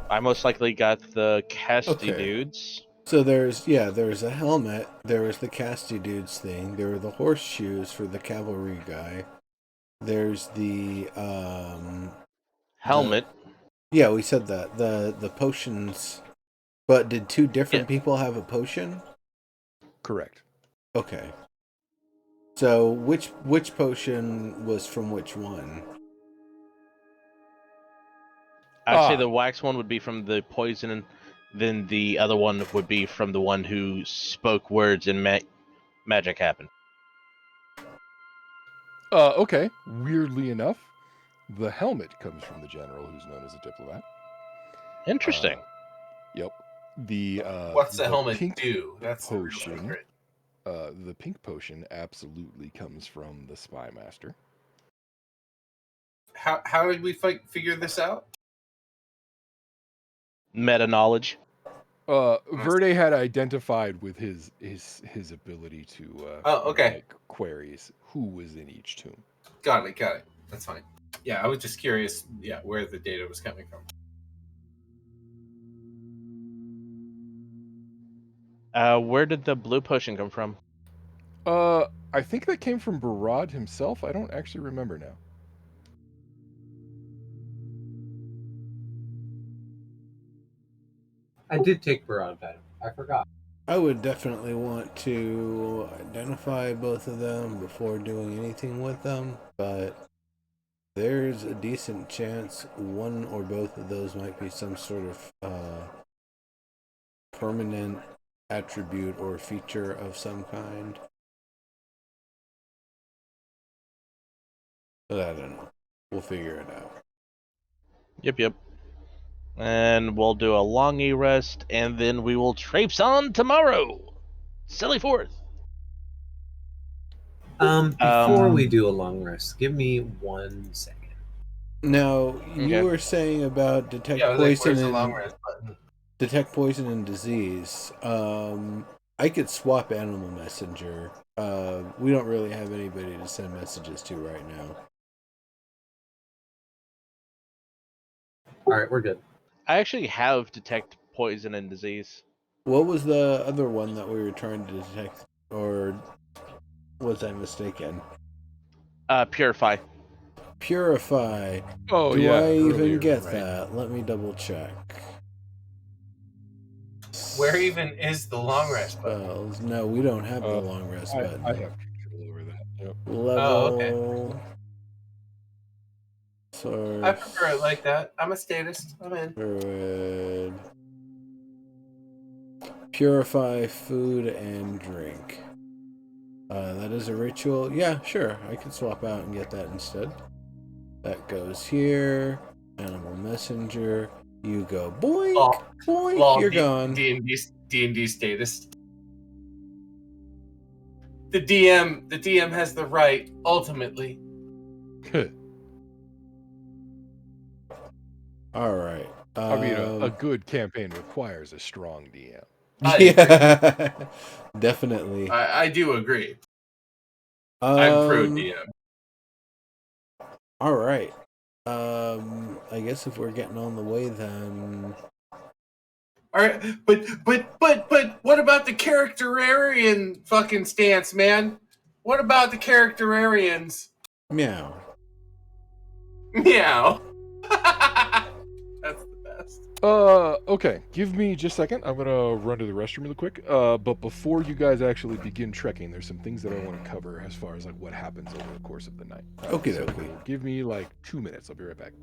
I most likely got the casty Okay. dudes. So there's a helmet. There was the casty dudes thing. There were the horseshoes for the cavalry guy. There's the Helmet. yeah, we said that. The potions. But did 2 different people have a potion? Correct. Okay. So which potion was from which one? I'd say the wax one would be from the poison, and then the other one would be from the one who spoke words and magic happened. Okay. Weirdly enough, the helmet comes from the general, who's known as a diplomat. Interesting. Yep. The What's the helmet pink do? That's the real potion. secret. The pink potion absolutely comes from the spy master. How did we figure this out? Meta knowledge. Verde had identified with his ability to okay. make queries who was in each tomb. Got it. That's fine. Yeah, I was just curious. Yeah, where the data was coming from. Where did the blue potion come from? I think that came from Barad himself. I don't actually remember now. I did take Barad back. I forgot. I would definitely want to identify both of them before doing anything with them, but there's a decent chance one or both of those might be some sort of permanent attribute or feature of some kind. But I don't know. We'll figure it out. Yep. And we'll do a long rest, and then we will traipse on tomorrow. Silly 4th. Before we do a long rest, give me 1 second. Now, you Okay. were saying about detect Yeah, I was like, poison where's the and long rest button? detect poison and disease. I could swap animal messenger. We don't really have anybody to send messages to right now. All right, we're good. I actually have detect poison and disease. What was the other one that we were trying to detect, or was I mistaken? Purify. Purify. Oh, Do yeah. I even earlier, get right. that? Let me double check. Where even is the long rest button? Spells. No, we don't have the long rest button. I have control over that. Yep. Level. Oh, okay. Source. I prefer it like that. I'm a statist. I'm in. Druid. Purify food and drink. That is a ritual. Yeah, sure. I can swap out and get that instead. That goes here. Animal messenger. You go boink, boink. You're gone. D&D statist. The DM has the right ultimately. All right. I mean, a good campaign requires a strong DM. Yeah, definitely. I do agree. I'm pro DM. All right. I guess if we're getting on the way, then. All right, but what about the characterarian fucking stance, man? What about the characterarians? Meow. Meow. That's the best. Okay. Give me just a second. I'm gonna run to the restroom real quick. But before you guys actually begin trekking, there's some things that I want to cover as far as like what happens over the course of the night. Okie So dokie. give me like 2 minutes. I'll be right back.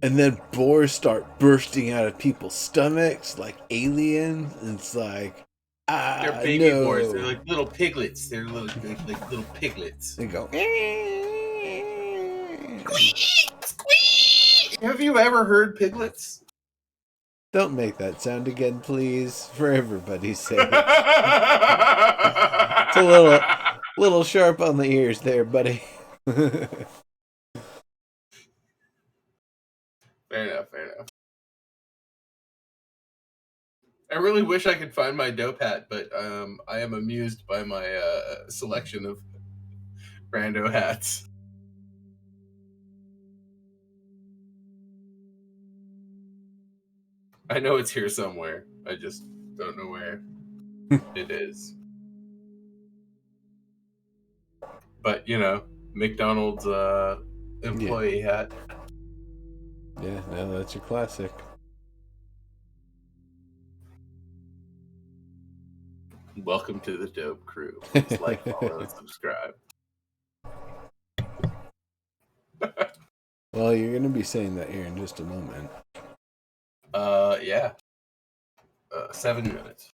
And then boars start bursting out of people's stomachs like aliens. And it's like, They're baby no. boars. They're like little piglets. They're like little piglets. They go. Squeak! Have you ever heard piglets? Don't make that sound again, please, for everybody's sake. It's a little sharp on the ears there, buddy. Fair enough. I really wish I could find my dope hat, but I am amused by my selection of rando hats. I know it's here somewhere. I just don't know where it is. But, you know, McDonald's employee hat. Yeah, no, that's your classic. Welcome to the Dope Crew. Please like, follow, and subscribe. Well, you're going to be saying that here in just a moment. Yeah. 7 minutes.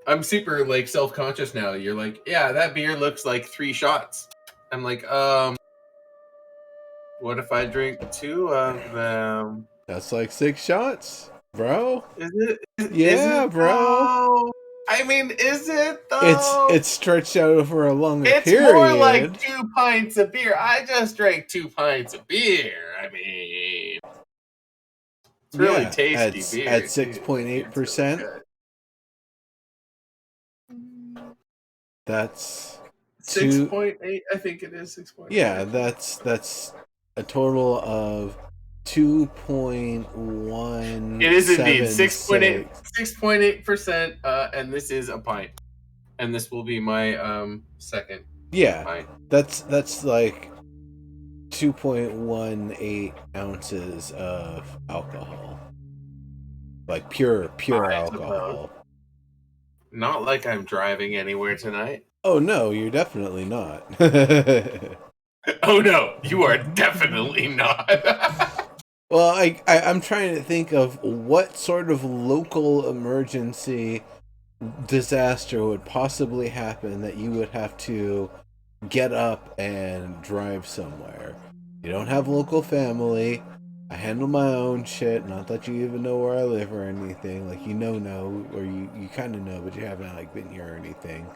I'm super like self-conscious now. You're like, yeah, that beer looks like 3 shots. I'm like, what if I drink 2 of them? That's like 6 shots, bro. Is it? Yeah, bro. Though? I mean, is it though? It's stretched out over a longer It's period. more like 2 pints of beer. I just drank 2 pints of beer. I mean, it's really tasty beer. At 6.8%. That's 6.8. I think it is 6.8. Yeah, that's a total of 2.1. It is indeed 6.8%, and this is a pint, and this will be my second. Yeah, pint. that's like 2.18 ounces of alcohol, like pure alcohol. Not like I'm driving anywhere tonight. Oh no, you're definitely not. Oh no, you are definitely not. Well, I'm trying to think of what sort of local emergency disaster would possibly happen that you would have to get up and drive somewhere. You don't have local family. I handle my own shit. Not that you even know where I live or anything. Like, you know, or you kind of know, but you haven't like been here or anything.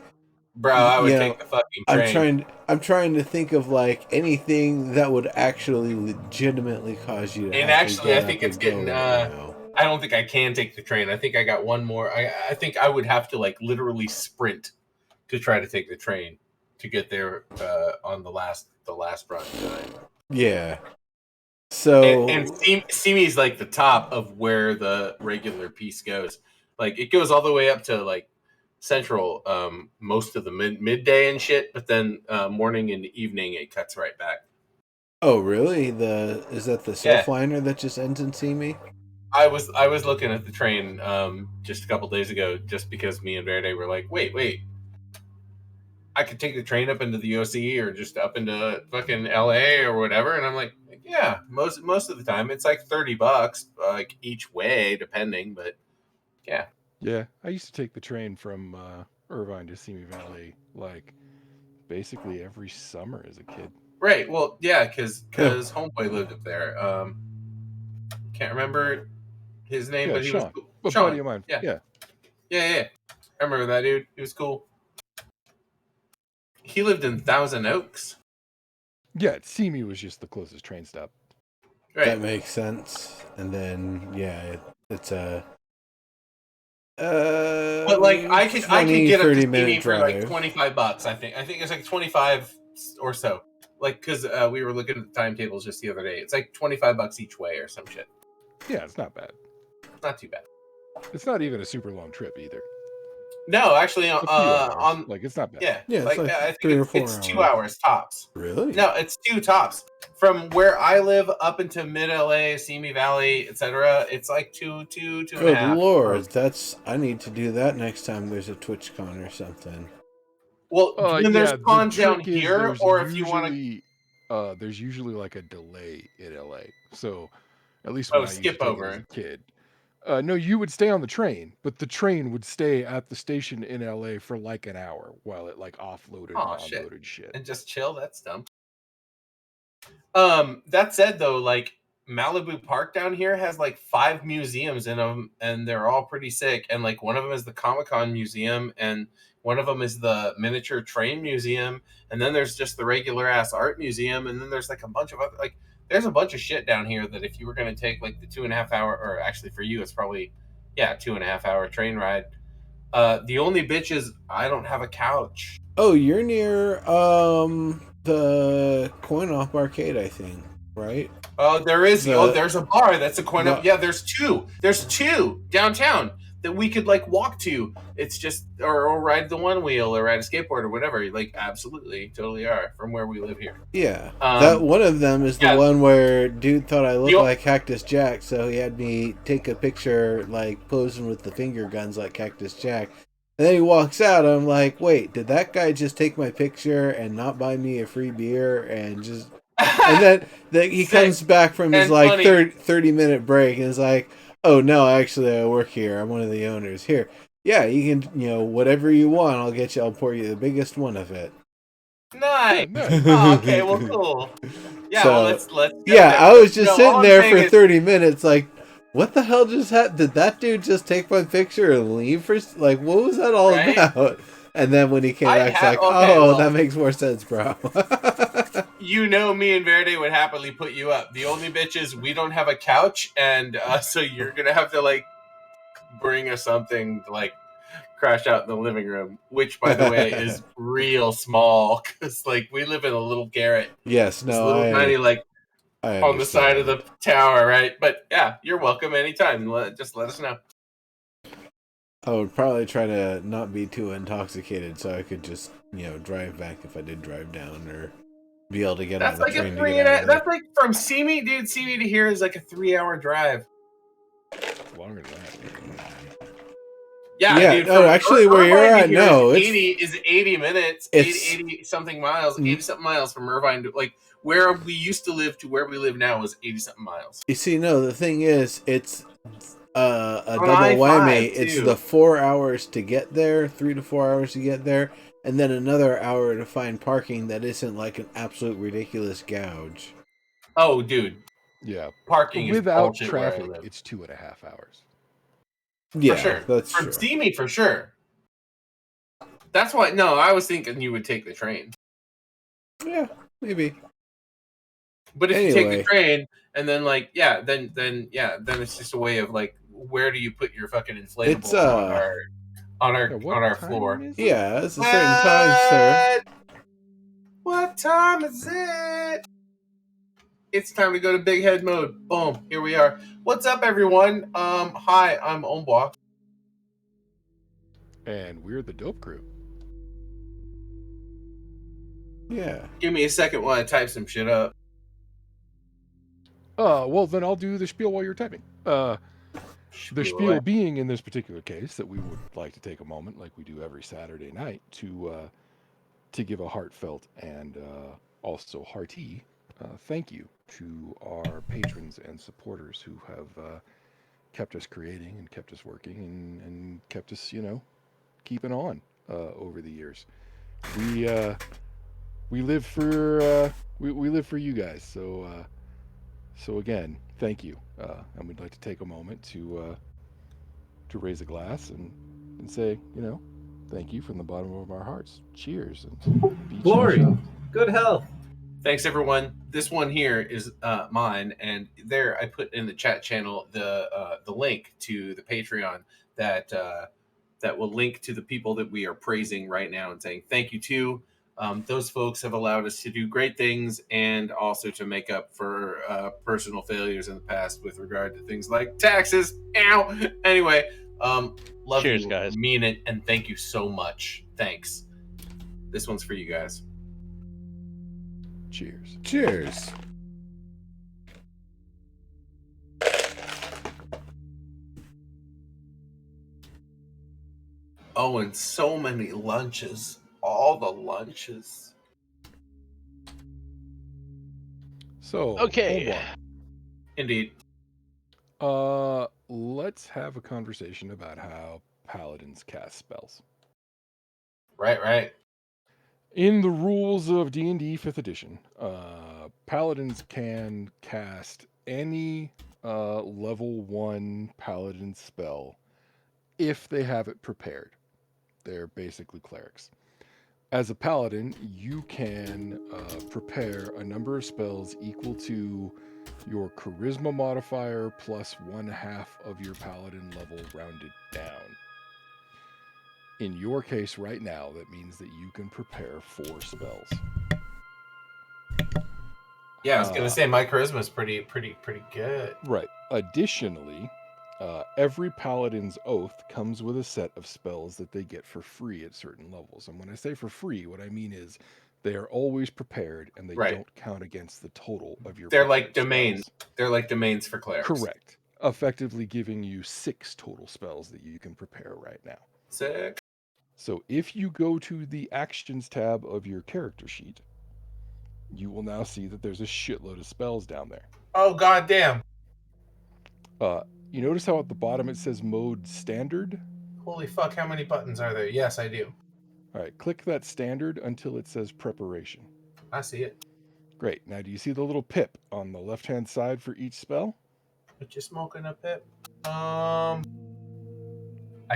Bro, I would take the fucking train. I'm trying to think of like anything that would actually legitimately cause you to. And actually, I think it's getting. I don't think I can take the train. I think I got one more. I think I would have to like literally sprint to try to take the train to get there on the last run tonight. Yeah. So and Simi's like the top of where the regular piece goes. Like it goes all the way up to like Central most of the midday and shit, but then morning and evening it cuts right back. Oh really? Is that the Surfliner that just ends in Simi? I was looking at the train just a couple days ago, just because me and Verde were like, wait, I could take the train up into the OC or just up into fucking LA or whatever, and I'm like, yeah, most of the time it's like $30 like each way, depending, but yeah. Yeah, I used to take the train from Irvine to Simi Valley like basically every summer as a kid. Right. Well, yeah, because homeboy lived up there. Can't remember his name, but he Sean. was cool. A Sean. buddy of mine. Yeah. I remember that dude. He was cool. He lived in Thousand Oaks. Yeah, Simi was just the closest train stop. Right. That makes sense. And then it's a. But like I could get up to Simi for like $25. I think it's like 25 or so. Like because we were looking at the timetables just the other day. It's like $25 each way or some shit. Yeah, it's not bad. Not too bad. It's not even a super long trip either. No, actually, A few hours. on Like it's not bad. yeah, Yeah, it's like I think 3 or 4 it's 2 hours. hours tops. Really? No, it's 2 tops. From where I live up into mid LA, Simi Valley, etc. It's like two and a Good half. lord, I need to do that next time there's a TwitchCon or something. Well, when there's Yeah, the cons down trick is here, or if you want to there's usually like a delay in LA. So at least when I used to skip take over it as it. a kid. No, you would stay on the train, but the train would stay at the station in LA for like an hour while it like offloaded and Oh shit, onloaded shit. and just chill. That's dumb. That said, though, like Malibu Park down here has like 5 museums in them, and they're all pretty sick. And like one of them is the Comic-Con Museum, and one of them is the Miniature Train Museum, and then there's just the regular ass art museum, and then there's like a bunch of other like there's a bunch of shit down here that if you were gonna take like the 2.5 hour, or actually for you it's probably 2.5 hour train ride. The only bitch is I don't have a couch. Oh, you're near the Coin Op Arcade, I think, right? Oh, there's a bar that's a coin up. the- Yeah, there's two downtown that we could like walk to. It's just or ride the one wheel or ride a skateboard or whatever. Like absolutely, totally are from where we live here. Yeah, that one of them is the yeah. one where dude thought I looked You- like Cactus Jack, so he had me take a picture like posing with the finger guns like Cactus Jack. And then he walks out. I'm like, wait, did that guy just take my picture and not buy me a free beer and just? And then he Sick. comes back from his And like funny. 30-minute break and is like, oh no, actually I work here. I'm one of the owners here. Yeah, you can, whatever you want, I'll pour you the biggest one of it. Nice. Yeah, nice. Oh, okay, well, cool. Yeah, So, well, let's. Yeah, I was just all sitting I'm there saying for is- 30 minutes, like, what the hell just happened? Did that dude just take my picture and leave for? Like, what was that all Right? about? And then when he came back, it's like, okay, well- that makes more sense, bro. You know, me and Verde would happily put you up. The only bitch is we don't have a couch, and so you're gonna have to like bring us something to like crash out in the living room, which by the way is real small because like we live in a little garret, Yes, this no, little tiny like I on the side of understand. the tower, right? But yeah, you're welcome anytime. Just let us know. I would probably try to not be too intoxicated so I could just, drive back if I did drive down or be able to get on That's the like train a to 3 get out of there. That's like from Simi, dude. Simi to here is like a 3-hour drive. Longer than that. Yeah, dude. no, actually, where you're Irvine at, to here no, is 80 minutes. It's- 80 something miles. 80 something miles from Irvine to like where we used to live to where we live now was 80 something miles. You see, no, the thing is, it's a On double I-5 whammy. It's too. the 4 hours to get there, 3 to 4 hours to get there, and then another hour to find parking that isn't like an absolute ridiculous gouge. Oh, dude, Yeah. parking is Without bullshit where I traffic, live. it's 2.5 hours. Yeah, For sure. that's From true. Simi for sure. That's why. No, I was thinking you would take the train. Yeah, maybe. But if you take Anyway. the train and then like then it's just a way of like where do you put your fucking inflatable It's, on what our time floor? is it? Yeah, it's a certain time, sir. What time is it? It's time to go to big head mode. Boom, here we are. What's up, everyone? Hi, I'm Omboa. And we're the Dope Crew. Yeah. Give me a second while I type some shit up. Well, then I'll do the spiel while you're typing. The spiel away. being, in this particular case, that we would like to take a moment, like we do every Saturday night, to give a heartfelt and also hearty thank you to our patrons and supporters who have kept us creating and kept us working and kept us, keeping on over the years. We live for we live for you guys. So again, thank you, and we'd like to take a moment to raise a glass and say, thank you from the bottom of our hearts. Cheers and beach Glory. and Good health. Thanks, everyone. This one here is mine, and there I put in the chat channel the link to the Patreon that will link to the people that we are praising right now and saying thank you to. Those folks have allowed us to do great things and also to make up for personal failures in the past with regard to things like taxes. Ow! Anyway, Love Cheers, you, guys. mean it, and thank you so much. Thanks. This one's for you guys. Cheers. Cheers. Oh, and so many lunches. All the lunches. So, Okay. Omar, Indeed. let's have a conversation about how paladins cast spells. Right. In the rules of D&D 5th edition, paladins can cast any level 1 paladin spell if they have it prepared. They're basically clerics. As a paladin, you can prepare a number of spells equal to your charisma modifier plus 1/2 of your paladin level rounded down. In your case right now, that means that you can prepare 4 spells. Yeah, I was gonna say my charisma is pretty good. Right. Additionally, every paladin's oath comes with a set of spells that they get for free at certain levels. And when I say for free, what I mean is they are always prepared and they Right. don't count against the total of your They're like prepared domains. spells. They're like domains for clerics. Correct. Effectively giving you 6 total spells that you can prepare right now. Sick. So if you go to the Actions tab of your character sheet, you will now see that there's a shitload of spells down there. Oh, goddamn. You notice how at the bottom it says Mode Standard? Holy fuck, how many buttons are there? Yes, I do. All right, click that Standard until it says Preparation. I see it. Great. Now, do you see the little pip on the left-hand side for each spell? But you smoking a pip? I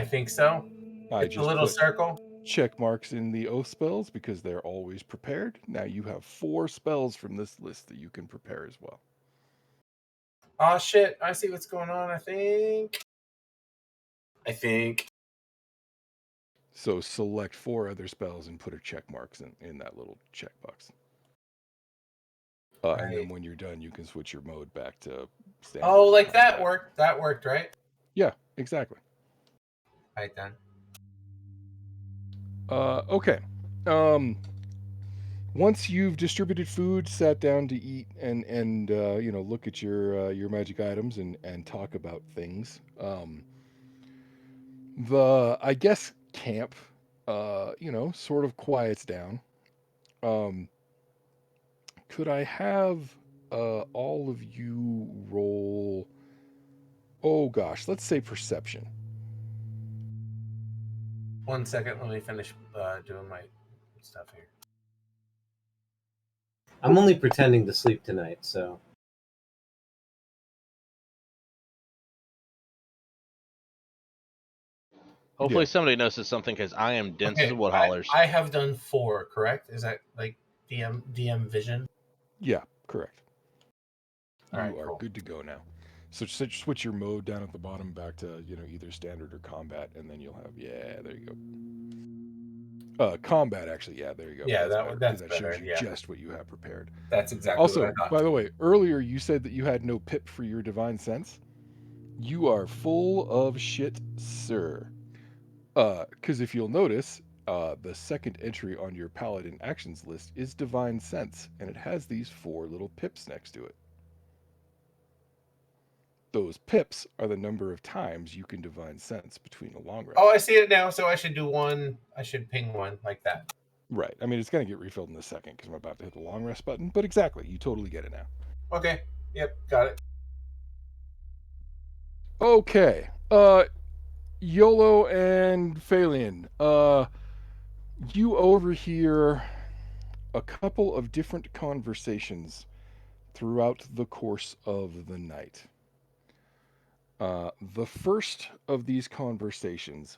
think so. It's a little put circle. check marks in the oath spells because they're always prepared. Now you have 4 spells from this list that you can prepare as well. Oh shit, I see what's going on, I think. So select 4 other spells and put a check marks in that little checkbox. And then when you're done, you can switch your mode back to standard. Oh, like that worked. That worked, right? Yeah, exactly. Right then. Okay. Once you've distributed food, sat down to eat, and look at your magic items and talk about things, I guess camp sort of quiets down. Could I have all of you roll? Oh gosh, let's say perception. 1 second, let me finish doing my stuff here. I'm only pretending to sleep tonight, so. Hopefully Yeah. somebody notices something because I am dense as wood hollers. I have done 4, correct? Is that like DM vision? Yeah, correct. All right, You are cool. good to go now. So switch your mode down at the bottom back to either standard or combat, and then you'll have there you go. Combat actually, yeah, there you go. Yeah, that's that shows better, you yeah. just what you have prepared. That's exactly Also, what I thought. by the way, earlier you said that you had no pip for your divine sense. You are full of shit, sir. Because if you'll notice, the second entry on your paladin actions list is divine sense, and it has these 4 little pips next to it. Those pips are the number of times you can divine sense between a long rest. Oh, I see it now. So I should do 1. I should ping 1 like that. Right. I mean, it's going to get refilled in a second because I'm about to hit the long rest button, but exactly. You totally get it now. Okay. Yep. Got it. Okay. YOLO and Phalian. You overhear a couple of different conversations throughout the course of the night. The first of these conversations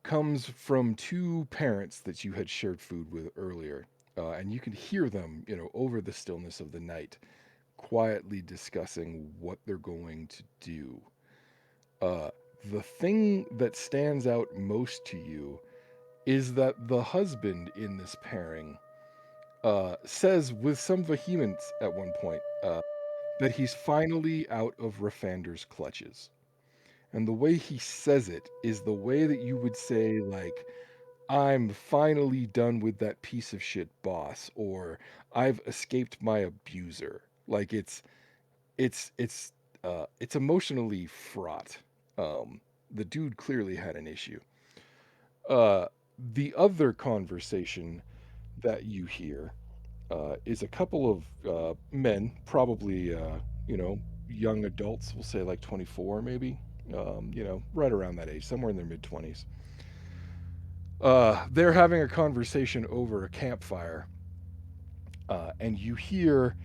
comes from 2 parents that you had shared food with earlier, and you can hear them, over the stillness of the night, quietly discussing what they're going to do. The thing that stands out most to you is that the husband in this pairing says with some vehemence at one point that he's finally out of Rafander's clutches. And the way he says it is the way that you would say, like, I'm finally done with that piece of shit boss, or I've escaped my abuser. Like it's emotionally fraught. The dude clearly had an issue. Uh, the other conversation that you hear is a couple of men, probably young adults. We'll say like 24, maybe. Right around that age, somewhere in their mid 20s. They're having a conversation over a campfire, and you hear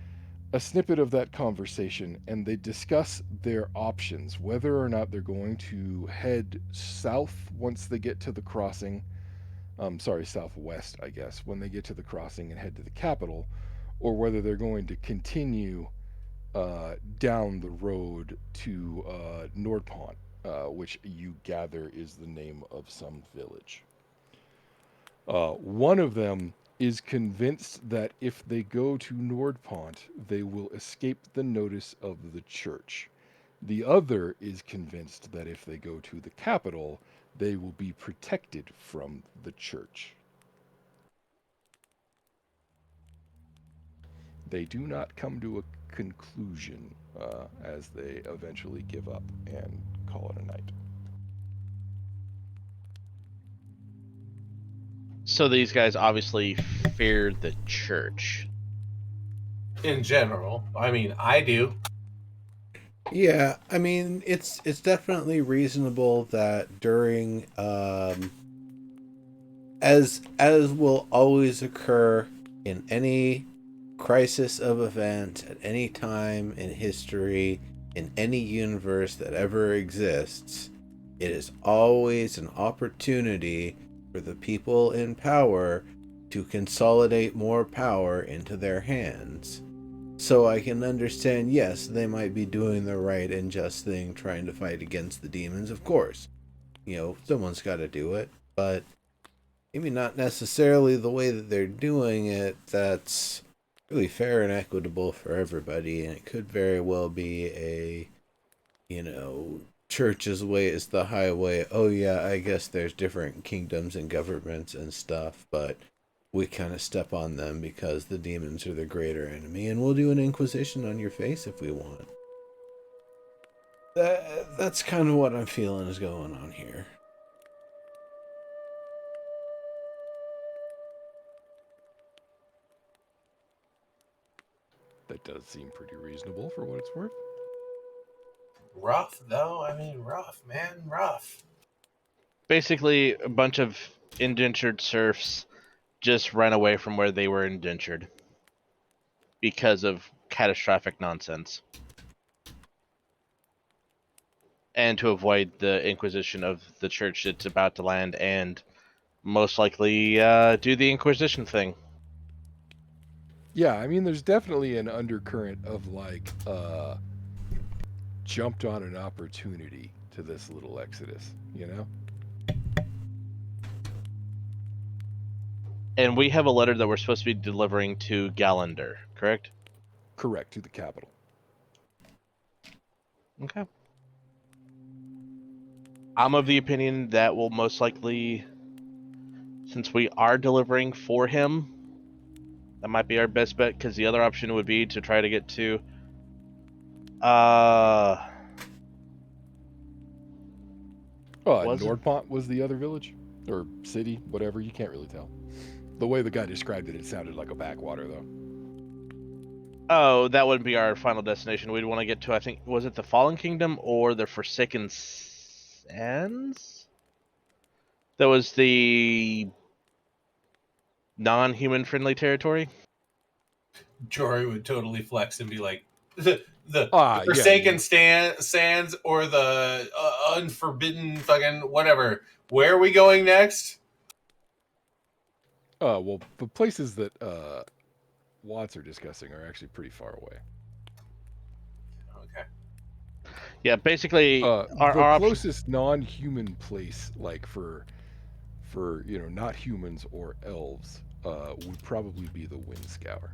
a snippet of that conversation, and they discuss their options, whether or not they're going to head south once they get to the crossing. Sorry, southwest, I guess, when they get to the crossing and head to the capital, or whether they're going to continue down the road to Nordpont, which you gather is the name of some village. One of them is convinced that if they go to Nordpont, they will escape the notice of the church. The other is convinced that if they go to the capital, they will be protected from the church. They do not come to a conclusion as they eventually give up and call it a night. So these guys obviously fear the church. In general, I mean, I do. Yeah, I mean it's definitely reasonable that during as will always occur in any crisis of event at any time in history in any universe that ever exists, it is always an opportunity for the people in power to consolidate more power into their hands. So I can understand, yes, they might be doing the right and just thing, trying to fight against the demons, of course. Someone's got to do it, but maybe not necessarily the way that they're doing it that's really fair and equitable for everybody. And it could very well be church's way is the highway. Oh, yeah, I guess there's different kingdoms and governments and stuff, but we kind of step on them because the demons are the greater enemy, and we'll do an inquisition on your face if we want. That's kind of what I'm feeling is going on here. That does seem pretty reasonable for what it's worth. Rough, though. I mean, rough, man, rough. Basically, a bunch of indentured serfs just ran away from where they were indentured because of catastrophic nonsense. And to avoid the inquisition of the church that's about to land and most likely do the inquisition thing. Yeah, I mean, there's definitely an undercurrent of jumped on an opportunity to this little exodus, you know? And we have a letter that we're supposed to be delivering to Gallander, correct? Correct, to the capital. Okay. I'm of the opinion that will most likely, since we are delivering for him, that might be our best bet, because the other option would be to try to get to Nordpont was the other village? Or city, whatever, you can't really tell. The way the guy described it, it sounded like a backwater, though. Oh, that would be our final destination. We'd want to get to, I think, was it the Fallen Kingdom or the Forsaken Sands? That was the non-human friendly territory. Jory would totally flex and be like, the Forsaken Sands or the unforbidden fucking whatever. Where are we going next? Well, the places that Watts are discussing are actually pretty far away. Okay. Yeah, basically, the closest non-human place, like for not humans or elves, would probably be the Windscour.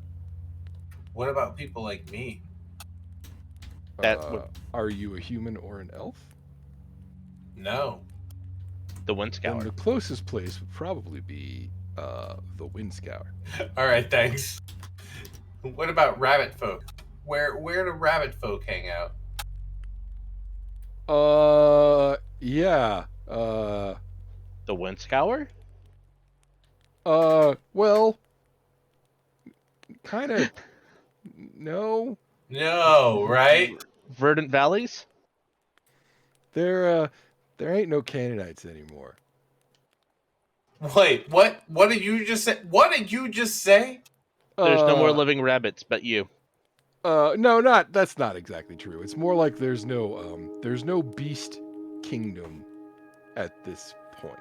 What about people like me? Are you a human or an elf? No. The wind Then scour. the closest place would probably be the wind scour. All right, thanks. What about rabbit folk? Where do rabbit folk hang out? Yeah. The wind scour? Well, kind of. No, No, right? Verdant valleys? there ain't no Canaanites anymore. Wait, what? What did you just say? What did you just say? There's no more living rabbits but you. No, that's not exactly true. It's more like there's no beast kingdom at this point.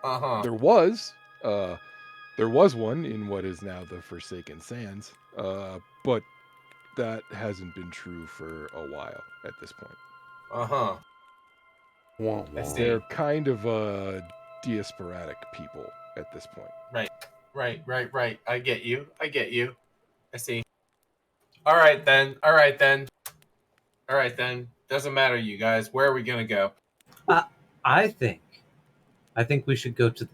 Uh-huh. There was one in what is now the Forsaken Sands, but that hasn't been true for a while at this point. Uh-huh. Wah, I wah. see. They're kind of diasporatic people at this point. Right. I get you. I see. All right then. Doesn't matter, you guys. Where are we gonna go? I think we should go to the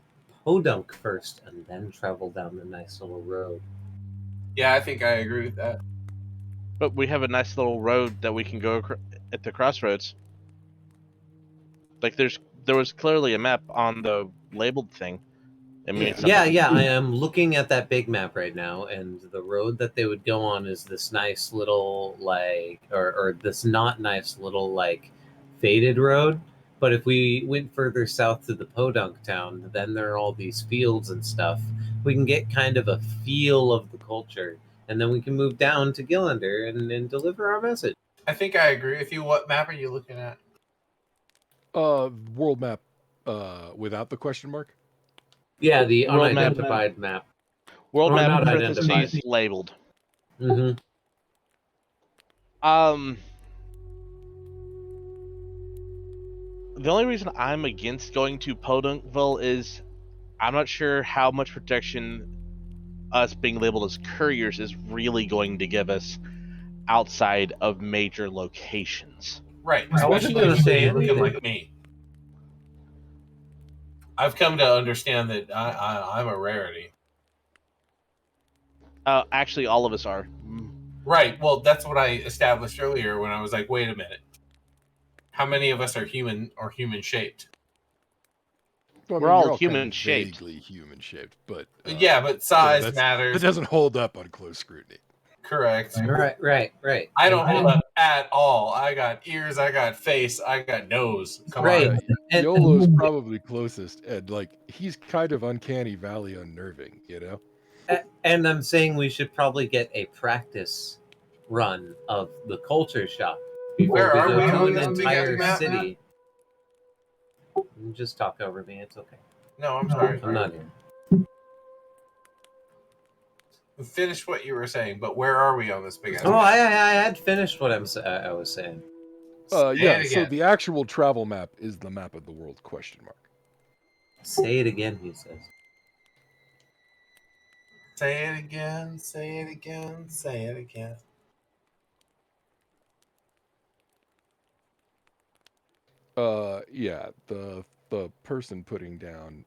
Podunk first and then travel down the nice little road. Yeah, I think I agree with that. But we have a nice little road that we can go at the crossroads. Like there was clearly a map on the labeled thing. I mean, it's Yeah, something- I am looking at that big map right now, and the road that they would go on is this nice little or this not nice little faded road. But if we went further south to the Podunk town, then there are all these fields and stuff. We can get kind of a feel of the culture, and then we can move down to Gillander and deliver our message. I think I agree with you. What map are you looking at? World map without the question mark. Yeah, the World map. unidentified map. World Or map not parentheses identified. labeled. Mm-hmm. The only reason I'm against going to Podunkville is I'm not sure how much protection us being labeled as couriers is really going to give us outside of major locations. Right. I wasn't Especially gonna if say you're looking anything. like me. I've come to understand that I'm a rarity. Actually, all of us are. Right. Well, that's what I established earlier when I was like, wait a minute. How many of us are human or human shaped? Well, I We're mean, all you're kind of human-shaped. vaguely human shaped, but Yeah, but size that's- matters. that doesn't hold up on close scrutiny. Correct. Right. I don't hold up at all. I got ears, I got face, I got nose. Come Right. on. And- YOLO's probably closest, and he's kind of uncanny valley unnerving, you know. And I'm saying we should probably get a practice run of the culture shop before Where are we we go to on an this entire big map? city. You just talk over me. It's okay. No, I'm sorry. I'm not here. Finish what you were saying, but where are we on this big ass Oh, map? I had finished what I was saying. Say Yeah. it So again. the actual travel map is the map of the world ? Say it again, he says. Say it again, say it again, say it again. Yeah. The person putting down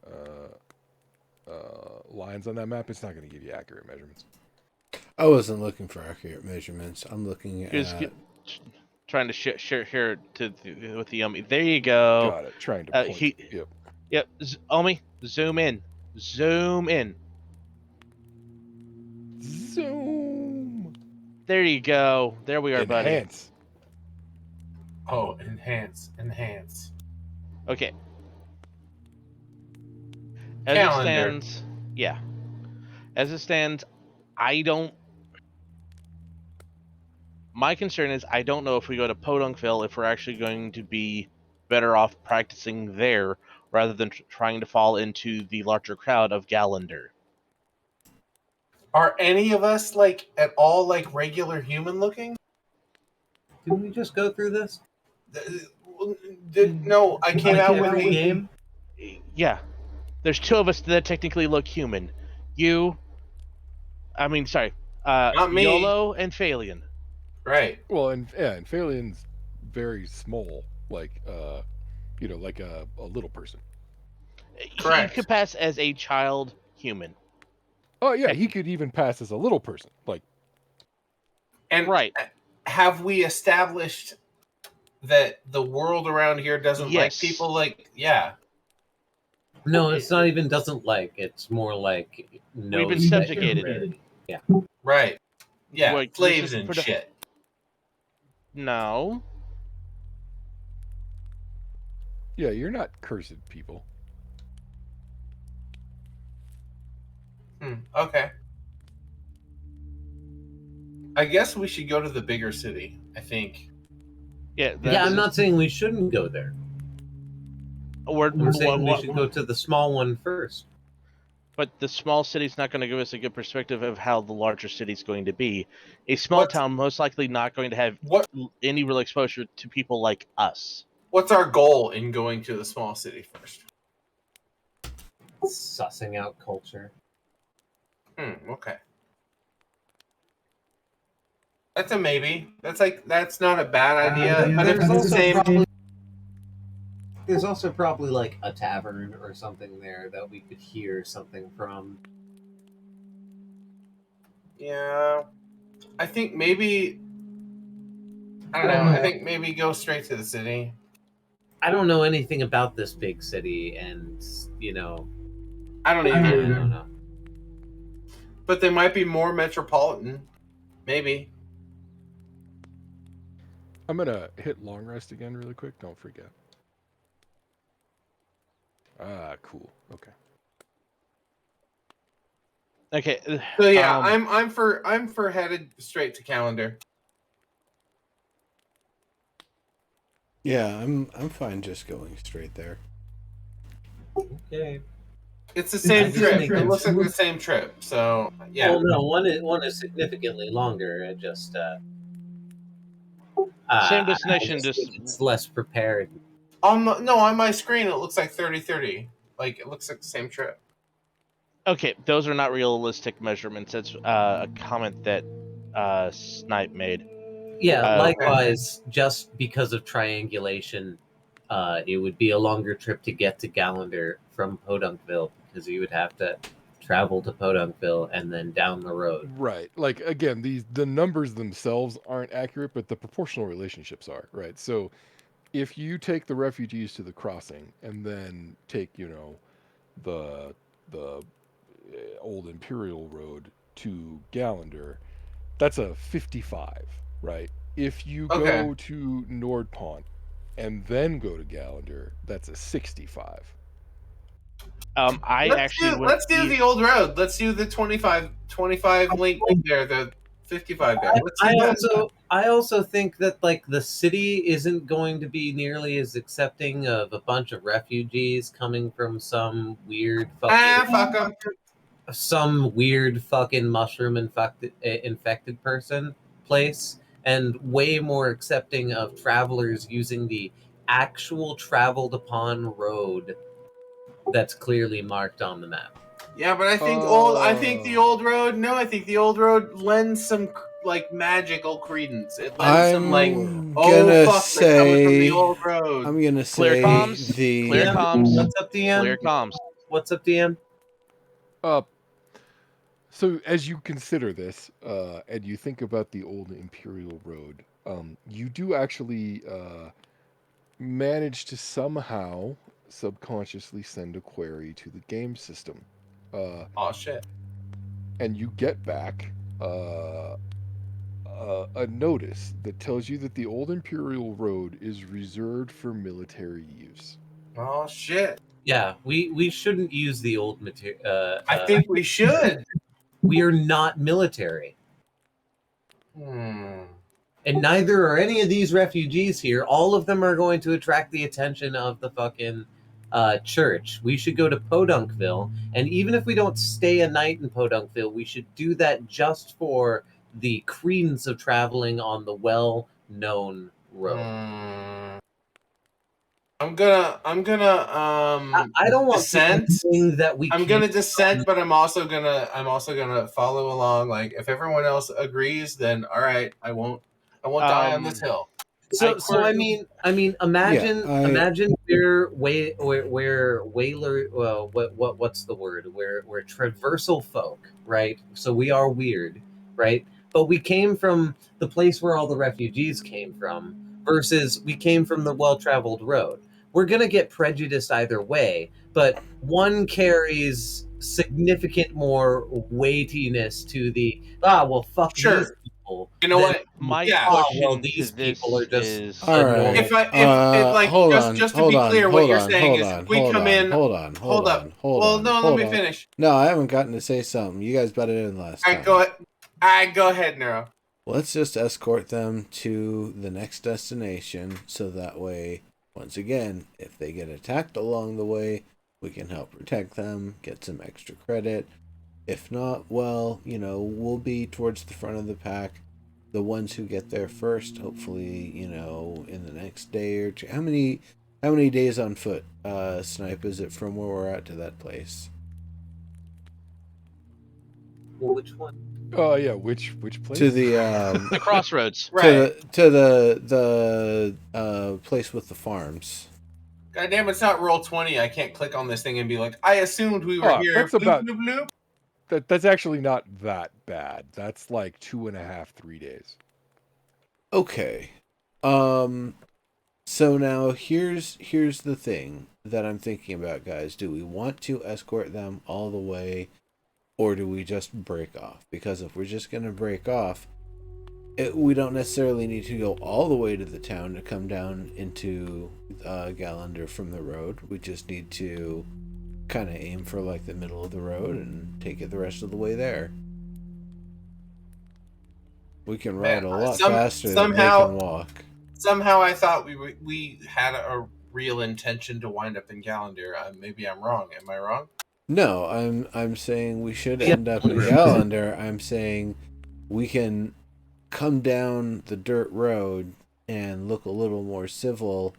lines on that map, it's not going to give you accurate measurements. I wasn't looking for accurate measurements. I'm looking at. Just trying to share it with the Omi. There you go. Got it. Trying to point. Yep. Yep. Omi, zoom in. Zoom. There you go. There we are, buddy. Enhance. Oh, enhance. Okay. As Calendar. it stands, yeah. As it stands, my concern is I don't know if we go to Podunkville if we're actually going to be better off practicing there rather than trying to fall into the larger crowd of Gallander. Are any of us at all regular human looking? Didn't we just go through this? No, I came out with the a game. Yeah. There's two of us that technically look human. Not me. YOLO and Phalion. Right. Well, and Phalian's very small. like like a little person. He Correct. could pass as a child human. Oh yeah, he could even pass as a little person. Like, And Right. have we established that the world around here doesn't like Yes. people? Like, yeah. No, it's not even doesn't like. It's more like knows been that you're subjugated. very- Yeah. Right. Yeah. Like, this Slaves is and pretty- shit. No. yeah, you're not cursed people. Okay. I guess we should go to the bigger city, I think. Yeah. Yeah, I'm not saying we shouldn't go there. I'm saying we should go to the small one first. But the small city's not going to give us a good perspective of how the larger city's going to be. A small town most likely not going to have any real exposure to people like us. What's our goal in going to the small city first? Sussing out culture. Okay. That's a maybe. That's not a bad idea. But There's it's the also same. probably there's also probably like a tavern or something there that we could hear something from. Yeah. I think maybe. I don't know. I think maybe go straight to the city. I don't know anything about this big city, and I don't I either. don't know. But they might be more metropolitan. Maybe. I'm gonna hit long rest again really quick. Don't forget. Ah, cool. Okay. Okay. So yeah, I'm for headed straight to calendar. Yeah, I'm fine just going straight there. Okay. It's the same just trip. make It it looks like the same trip. So yeah. Well, no, one is significantly longer. It just Same destination, just it's less prepared. On my screen it looks like 30-30. Like it looks like the same trip. okay. Those are not realistic measurements. That's a comment that Snipe made. Yeah, likewise, just because of triangulation, it would be a longer trip to get to Gallender from Podunkville because you would have to travel to Podunkville and then down the road. Right. Like again, the numbers themselves aren't accurate, but the proportional relationships are, right? So if you take the refugees to the crossing and then take, the old Imperial Road to Gallender, that's a 55, right? If you go to Nordpont and then go to Gallender, that's a 65. Let's do the old road. Let's do the 25 link there, the 55 guy. I also think that like the city isn't going to be nearly as accepting of a bunch of refugees coming from some weird fucking mushroom infected person place, and way more accepting of travelers using the actual traveled upon road that's clearly marked on the map. Yeah, but I think the old road. No, I think the old road lends some like magical credence. It lends some like they're coming from the old road. I'm gonna say clear comms. Clear comms. What's up, DM? Clear comms. What's up, DM? So as you consider this, and you think about the old Imperial Road, you do actually manage to somehow subconsciously send a query to the game system. Oh shit! And you get back a notice that tells you that the old Imperial Road is reserved for military use. Oh shit! Yeah, we shouldn't use the old material. I think we should. We are not military. And neither are any of these refugees here. All of them are going to attract the attention of the fucking church. We should go to Podunkville, and even if we don't stay a night in Podunkville, we should do that just for the credence of traveling on the well-known road. I'm gonna I don't want dissent. That we I'm gonna dissent, but I'm also gonna follow along. Like if everyone else agrees, then all right, I won't die on this hill. So I mean, imagine Yeah, imagine where whaler, well, what's the word? We're traversal folk, right? So we are weird, right? But we came from the place where all the refugees came from, versus we came from the well-traveled road. We're gonna get prejudiced either way, but one carries significant more weightiness to the well, fuck Sure. these people. You know than what? My Yeah. well, question to these people this are just is all a right. normal. If like Hold just to hold be on, clear, what hold you're on, saying hold is on, we hold come on, in. hold on, hold Hold up. on, hold Well, on, no, let hold me on. finish. No, I haven't gotten to say something. You guys butted in last All time. right, go ahead, Nero. Let's just escort them to the next destination, so that way, once again, if they get attacked along the way, we can help protect them, get some extra credit. If not, well, we'll be towards the front of the pack. The ones who get there first, hopefully, in the next day or two. How many days on foot, Snipe, is it from where we're at to that place? Well, which one? Oh yeah, which place? To the the crossroads. Right. to the place with the farms. God damn, it's not roll 20. I can't click on this thing and be like, I assumed we were here. That's Bloop, about bloop, bloop. that's actually not that bad. That's like 2.5, 3 days. Okay. So now here's the thing that I'm thinking about, guys. Do we want to escort them all the way, or do we just break off? Because if we're just going to break off, we don't necessarily need to go all the way to the town to come down into Gallender from the road. We just need to kind of aim for like the middle of the road and take it the rest of the way there. We can ride a lot faster than they can walk. Somehow I thought we had a real intention to wind up in Gallender. Maybe I'm wrong. Am I wrong? No, I'm saying we should end up in Gallender. I'm saying we can come down the dirt road and look a little more civil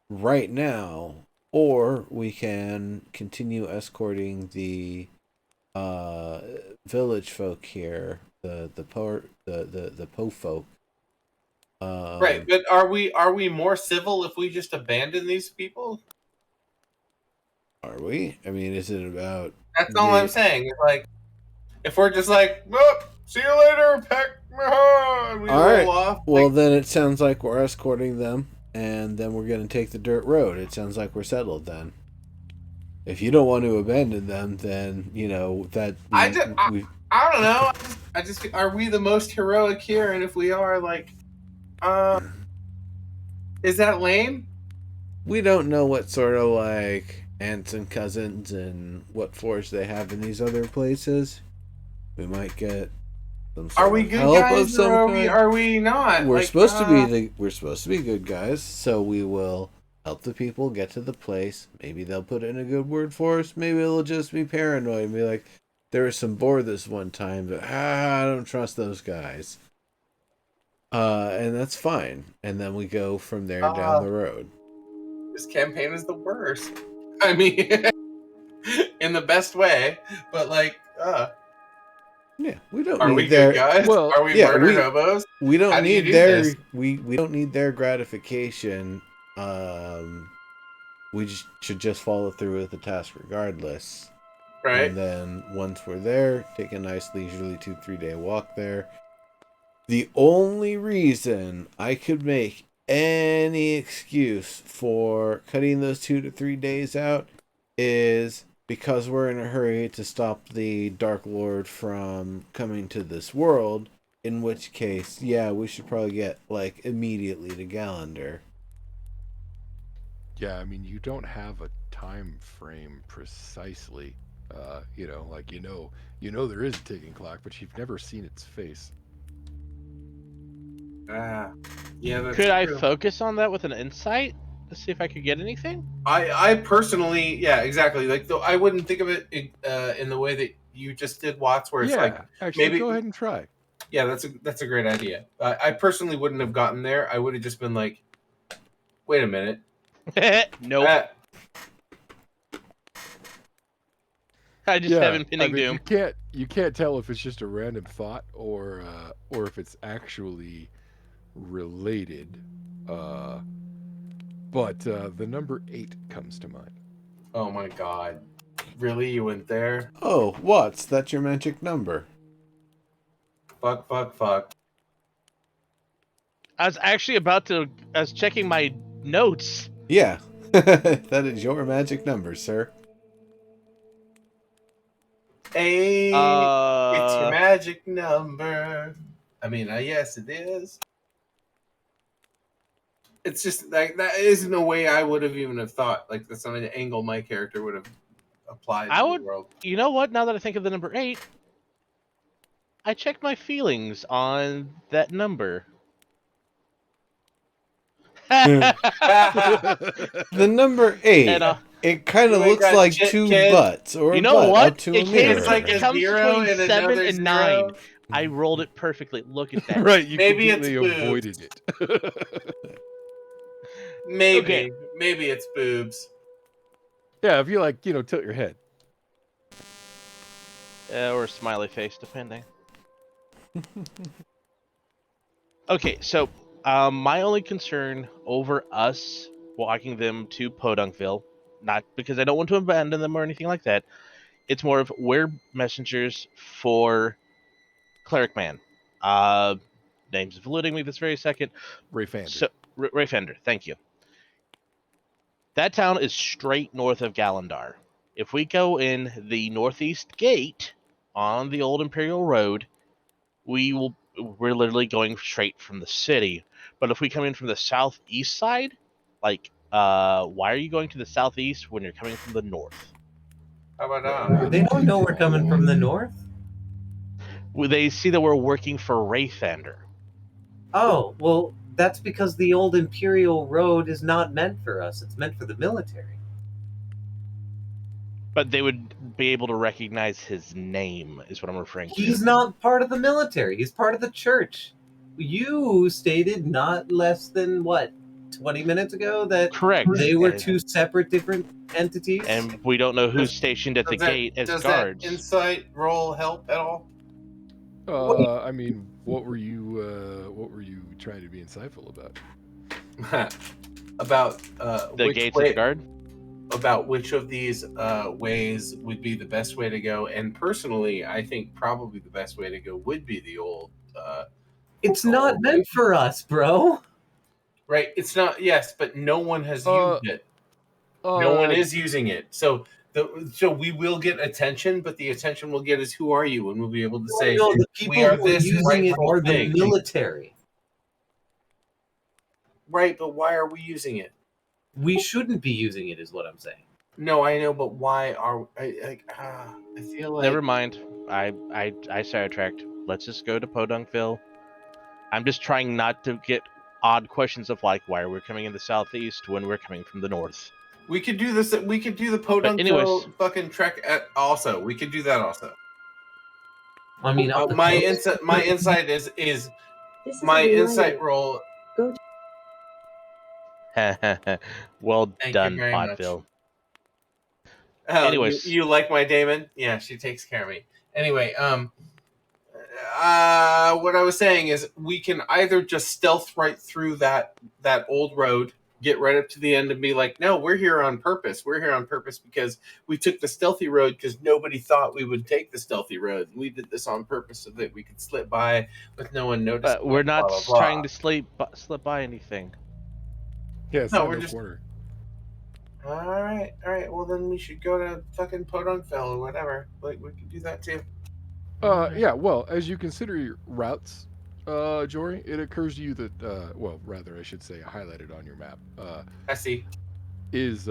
right now, or we can continue escorting the village folk here, the po folk. Right, but are we more civil if we just abandon these people? Are we? I mean, is it about? That's all I'm saying. It's like, if we're just like, oh, see you later, peck, and we all roll right. off. Well, then it sounds like we're escorting them, and then we're going to take the dirt road. It sounds like we're settled then. If you don't want to abandon them, then that I don't know. I just are we the most heroic here? And if we are, like, is that lame? we don't know what sort of like aunts and cousins and what force they have in these other places. We might get some sort Are we of good help guys of some or kind. are we not? We're Like, supposed to be good guys, so we will help the people get to the place. Maybe they'll put in a good word for us. Maybe it'll just be paranoid and be like, there was some boar this one time, but I don't trust those guys. And that's fine. And then we go from there down the road. This campaign is the worst. I mean, in the best way, but like, Yeah, we don't are need we their good guys? Well, Are we yeah, murder hobos? we don't How do you need do their this? we don't need their gratification. We should just follow through with the task regardless. Right? And then once we're there, take a nice leisurely 2-3 day walk there. The only reason I could make any excuse for cutting those 2 to 3 days out is because we're in a hurry to stop the Dark Lord from coming to this world, in which case, yeah, we should probably get like immediately to Gallender. Yeah, I mean, you don't have a time frame precisely. There is a ticking clock, but you've never seen its face. Yeah, that's Could I true. focus on that with an insight to see if I could get anything? I personally, yeah, exactly. Like, though, I wouldn't think of it in the way that you just did, Watts, where it's like actually, maybe go ahead and try. Yeah, that's a great idea. I personally wouldn't have gotten there. I would have just been like, wait a minute. Nope. I just have impending doom. You can't tell if it's just a random thought or if it's actually related. But the number 8 comes to mind. Oh my god. Really? You went there? Oh, what's that your magic number? Fuck, fuck, fuck. I was actually I was checking my notes. Yeah, that is your magic number, sir. Hey, it's your magic number. I mean, yes, it is. It's just like that isn't a way I would have even have thought. Like that's not an angle my character would have applied to the world. You know what? Now that I think of the number 8, I checked my feelings on that number. The number 8. And, it kind of You ain't looks got like shit, two kid. butts or you a know butt what? up to a It mirror. It's like a comes zero between and 7 another and zero. 9. I rolled it perfectly. Look at that. Right, you Maybe completely it's avoided it. Maybe, Okay. maybe it's boobs. Yeah, if you like, tilt your head. Or a smiley face, depending. Okay, so my only concern over us walking them to Podunkville, not because I don't want to abandon them or anything like that. It's more of we're messengers for Cleric Man. Names eluding me this very second. Ray Fander. So Ray Fender, thank you. That town is straight north of Galandar. If we go in the northeast gate on the old Imperial Road, we're literally going straight from the city. But if we come in from the southeast side, like, why are you going to the southeast when you're coming from the north? How about They don't know we're coming from the north. Well, they see that we're working for Wraithander. Oh, well, that's because the old Imperial Road is not meant for us. It's meant for the military. But they would be able to recognize his name, is what I'm referring to. He's not part of the military. He's part of the church. You stated not less than, 20 minutes ago that Correct. they were two separate different entities? And we don't know who's stationed at the gate as guards. Does that insight roll help at all? I mean, what were you trying to be insightful about? About The gates of the guard? About which of these ways would be the best way to go, and personally, I think probably the best way to go would be the old. It's not meant for us, bro. Right? It's not. Yes, but no one has used it. No one is using it. So we will get attention, but the attention we'll get is who are you, and we'll be able to say the people we are who are this using it rightful are thing. the military. Right, but why are we using it? We shouldn't be using it, is what I'm saying. No, I know, but why are I feel like Never mind. I sidetracked. Let's just go to Podunkville. I'm just trying not to get odd questions of like, why are we coming in the southeast when we're coming from the north? we could do this. We could do the Podunkville fucking trek also. We could do that also. I mean, my insight is my insight roll. Well Thank done, you very much. Potville. Oh, Anyways, you like my Damon? Yeah, she takes care of me. Anyway, what I was saying is we can either just stealth right through that old road, get right up to the end and be like, no, we're here on purpose. We're here on purpose because we took the stealthy road because nobody thought we would take the stealthy road. We did this on purpose so that we could slip by with no one noticing. we're not trying to slip by anything. Yeah, it's No, we're just corner. All right. Well, then we should go to fucking Podunkville or whatever. Like we could do that too. Yeah. Well, as you consider your routes, Jory, it occurs to you that, well, rather I should say, highlighted on your map. I see. Is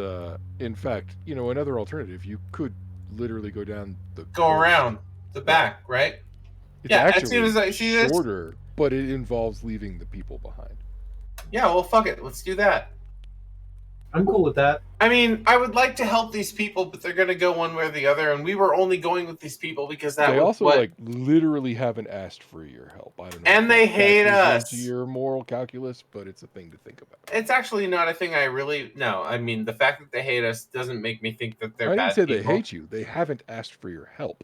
in fact, another alternative. You could literally go down go around the back, right? It's yeah. actually As soon as I see shorter, but it involves leaving the people behind. Yeah. Well, fuck it. Let's do that. I'm cool with that. I mean, I would like to help these people, but they're going to go one way or the other, and we were only going with these people because that they was also what... literally haven't asked for your help. I don't know. And they hate us. Into your moral calculus, but it's a thing to think about. It's actually not a thing I really... No, I mean, the fact that they hate us doesn't make me think that they're bad people. I didn't say they hate you. They haven't asked for your help.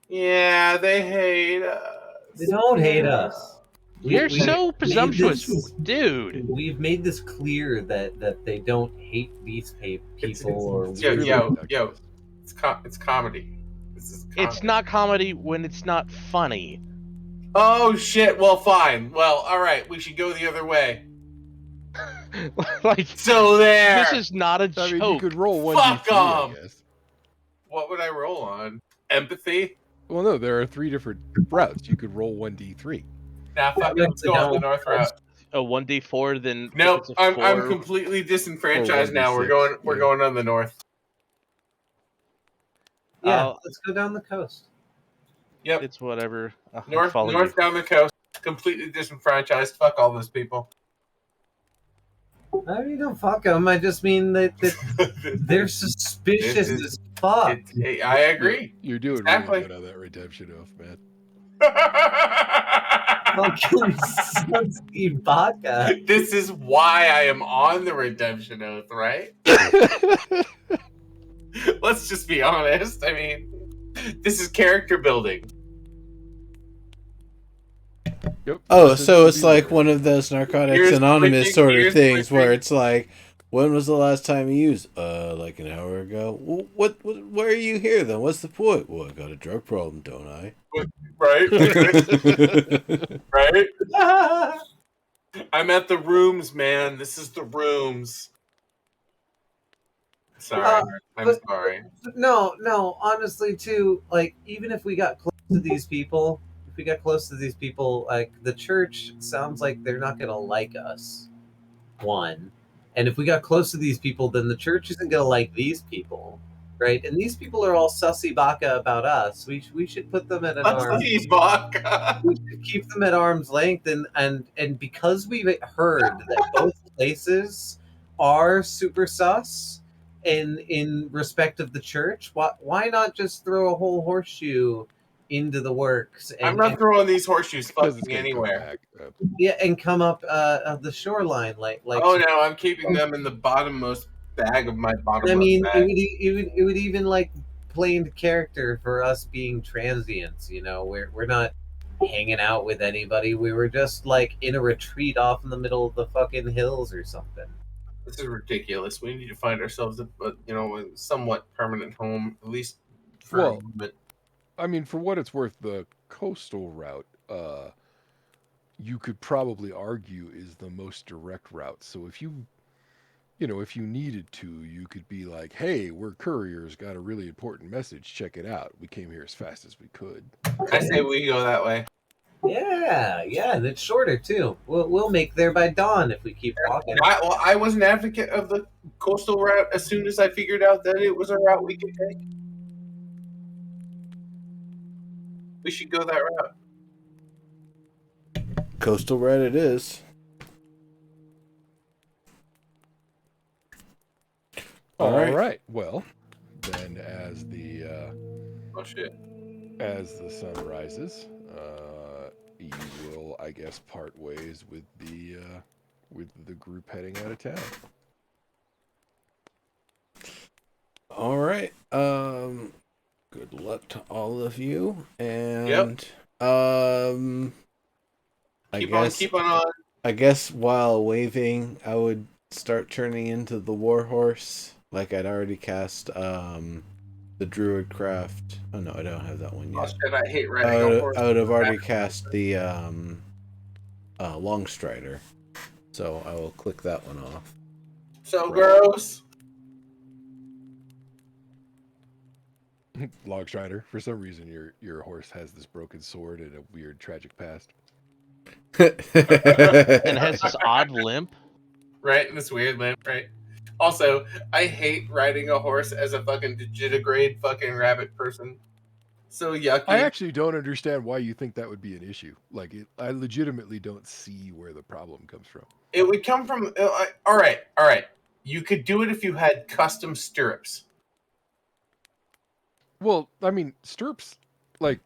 Yeah, they hate us. They don't hate us. You're we so made presumptuous, this- dude. We've made this clear that they don't hate these people or It's Yo, really yo, ridiculous. it's comedy. This is comedy. It's not comedy when it's not funny. Oh shit! Well, fine. Well, all right. We should go the other way. Like, So there. this is not a I joke. mean, you could roll one Fuck d3, I 'em. guess. What would I roll on? Empathy. Well, no, there are 3 different routes. You could roll 1d3. Nah, fuck it. Let's go on the north route. A 1d4, then Nope, if it's a I'm 4, completely disenfranchised Or now. We're 1d6, going on the north. Yeah, I'll- let's go down the coast. Yep, it's whatever. I'll north follow north you. down the coast. Completely disenfranchised. Fuck all those people. I mean, don't fuck them. I just mean that they're suspicious This is- as fuck. I agree. You're doing Exactly. really good on that redemption oath, man. Fucking sunsky vodka. This is why I am on the redemption oath, right? Let's just be honest. I mean, this is character building. Yep. Oh, This is so to it's be like there. one of those Narcotics Here's Anonymous switching, sort of here's things where switching. it's like, when was the last time you used? Like an hour ago. Well, what? Why are you here then? What's the point? Well, I got a drug problem, don't I? Right? Right? I'm at the rooms, man. This is the rooms. Sorry. I'm but- sorry. No, honestly, too, like, even if we got close to these people, like, the church sounds like they're not going to like us, one. And if we got close to these people, then the church isn't going to like these people, right? And these people are all sussy baka about us. We should put them at an arm. Sussy vodka. We should keep them at arm's length, and because we've heard that both places are super sus in respect of the church, why not just throw a whole horseshoe into the works I'm not throwing these horseshoes Because it's fucking gonna come anywhere. back. and come up the shoreline like Oh no, I'm keeping them in the bottommost bag of my bottommost I mean, bag. it would even like play into character for us being transients. You know, we're not hanging out with anybody. We were just like in a retreat off in the middle of the fucking hills or something. This is ridiculous. We need to find ourselves a somewhat permanent home, at least for a Well, moment. I mean, for what it's worth, the coastal route, you could probably argue is the most direct route. So if you needed to, you could be like, hey, we're couriers, got a really important message, check it out. We came here as fast as we could. I say we go that way. Yeah, and it's shorter too. We'll make there by dawn if we keep walking. I was an advocate of the coastal route as soon as I figured out that it was a route we could take. We should go that route. Coastal Red it is. All right. right. Well, then as the Oh shit. as the sun rises, you will, I guess, part ways with the group heading out of town. All right. Good luck to all of you. And Keep on. I guess while waving, I would start turning into the warhorse. Like I'd already cast the druid craft. Oh no, I don't have that one Oh yet. shit, I hate riding a horse. I would have already cast the long strider. So I will click that one off. So gross. Log Strider. For some reason, your horse has this broken sword and a weird tragic past. And it has this odd limp. Right, and this weird limp, right? Also, I hate riding a horse as a fucking digitigrade fucking rabbit person. So yucky. I actually don't understand why you think that would be an issue. Like, I legitimately don't see where the problem comes from. It would come from. All right. You could do it if you had custom stirrups. Well, I mean, stirrups, like,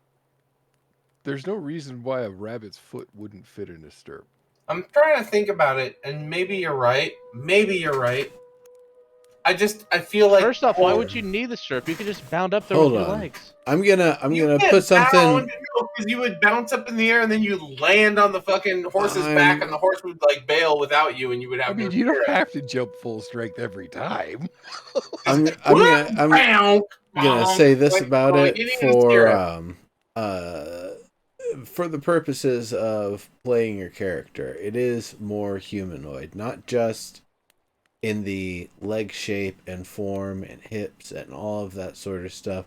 there's no reason why a rabbit's foot wouldn't fit in a stirrup. I feel like First off, why would you need the strip? You could just bound up there Hold with your on. legs. I'm gonna you put something. because you would bounce up in the air and then you land on the fucking horse's back and the horse would like bail without you and you would have. I mean, you don't have to jump full strength every time. I'm gonna say this like, about oh, it you didn't even steer for the purposes of playing your character. It is more humanoid, not just in the leg shape and form and hips and all of that sort of stuff,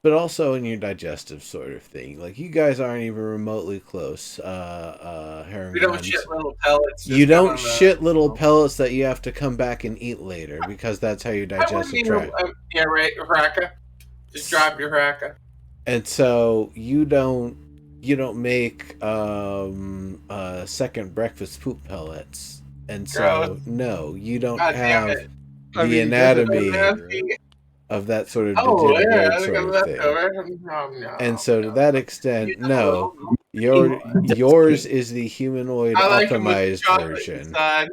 but also in your digestive sort of thing. Like, you guys aren't even remotely close. We don't shit little pellets. You don't shit little pellets that you have to come back and eat later, because that's how your digestive tract. Yeah, right, Haraka. Just drop your Haraka. And so you don't make second breakfast poop pellets. And so Gross. no, you don't God damn have it. the anatomy Nasty. of that sort of Oh yeah, disintegrate sort of thing. No, And so to that extent, no, You yours is the humanoid I like 'em with optimized chocolate version. inside.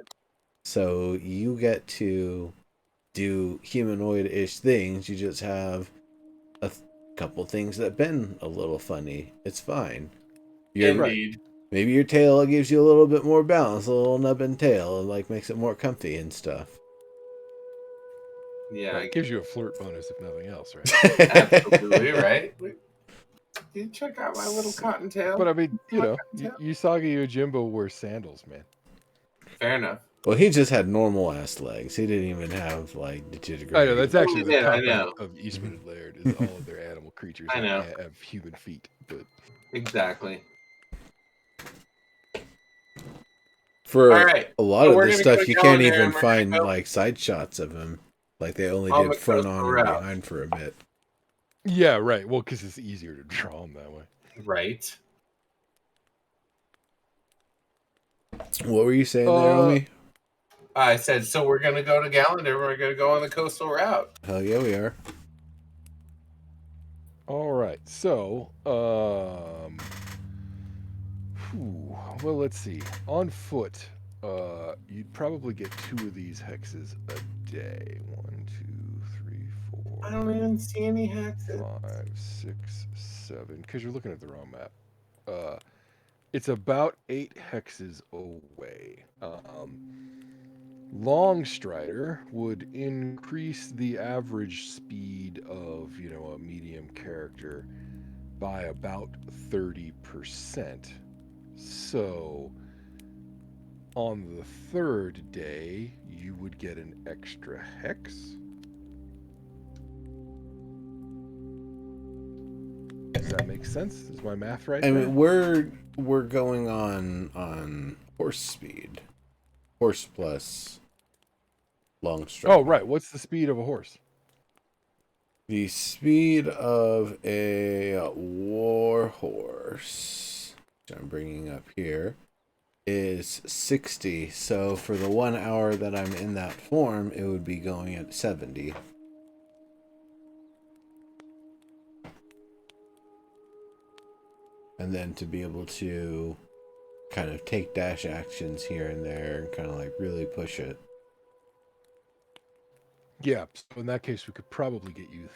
So you get to do humanoid-ish things. You just have a couple things that been a little funny. It's fine. Indeed. Maybe your tail gives you a little bit more balance, a little nubbin tail, and like makes it more comfy and stuff. Yeah, It gives you a flirt bonus if nothing else, right? absolutely right. You check out my little cottontail. But I mean, you know, Usagi Yojimbo wears sandals, man. Fair enough. Well, he just had normal ass legs. He didn't even have like disintegrate. I know that's actually the I cop know. out of Eastman and Laird is all of their animal creatures I know. have human feet. But Exactly. For All right. a lot So of this gonna stuff, go you down can't there even and we're find gonna go like side shots of him. Like they only on did the front coastal on and route. behind for a bit. yeah, right. Well, because it's easier to draw them that way. Right. What were you saying there, Omi? I said, so we're going to go to Gallender. We're going to go on the coastal route. Hell yeah, we are. All right. So, well, let's see. On foot, you'd probably get 2 of these hexes a day. 1, 2, 3, 4. I don't even see any hexes. 5, 6, 7. Because you're looking at the wrong map. It's about 8 hexes away. Longstrider would increase the average speed of, you know, a medium character by about 30%. So on the 3rd day, you would get an extra hex. Does that make sense? Is my math right? I mean, we're going on horse speed. Horse plus long strider. Oh, right. What's the speed of a horse? The speed of a war horse, which I'm bringing up here, is 60. So for the 1 hour that I'm in that form, it would be going at 70. And then to be able to kind of take dash actions here and there and kind of like really push it. Yeah, so in that case, we could probably get you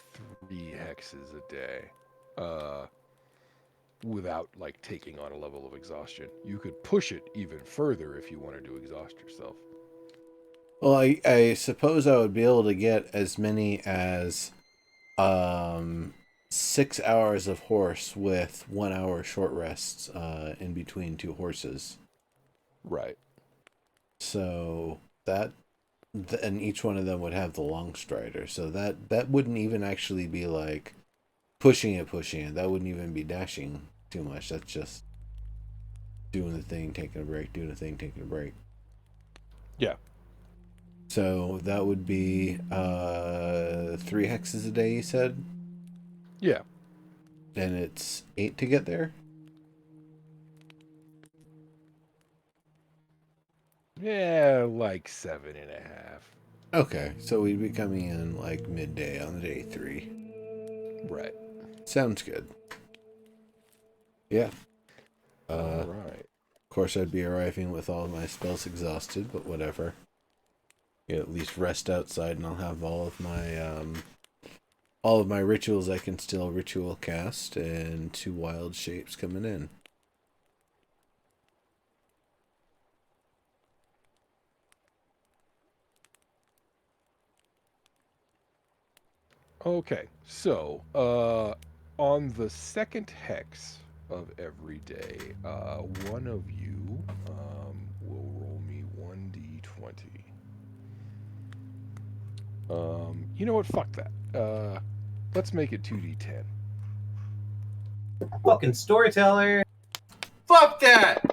3 hexes a day without like taking on a level of exhaustion. You could push it even further if you wanted to exhaust yourself. Well, I suppose I would be able to get as many as 6 hours of horse with 1 hour short rests in between 2 horses. Right. So that, and each one of them would have the long strider. So that wouldn't even actually be like pushing it. That wouldn't even be dashing too much. That's just doing the thing, taking a break, doing the thing, taking a break. Yeah. So that would be 3 hexes a day, you said? Yeah. And it's 8 to get there? Yeah, like 7.5. Okay, so we'd be coming in like midday on day 3. Right. Sounds good. Yeah. Right. Of course, I'd be arriving with all of my spells exhausted, but whatever. at least rest outside, and I'll have all of my rituals I can still ritual cast, and 2 wild shapes coming in. Okay, so on the second hex of every day, one of you will roll me 1d20. You know what? Fuck that. Let's make it 2d10. Fucking storyteller. Fuck that!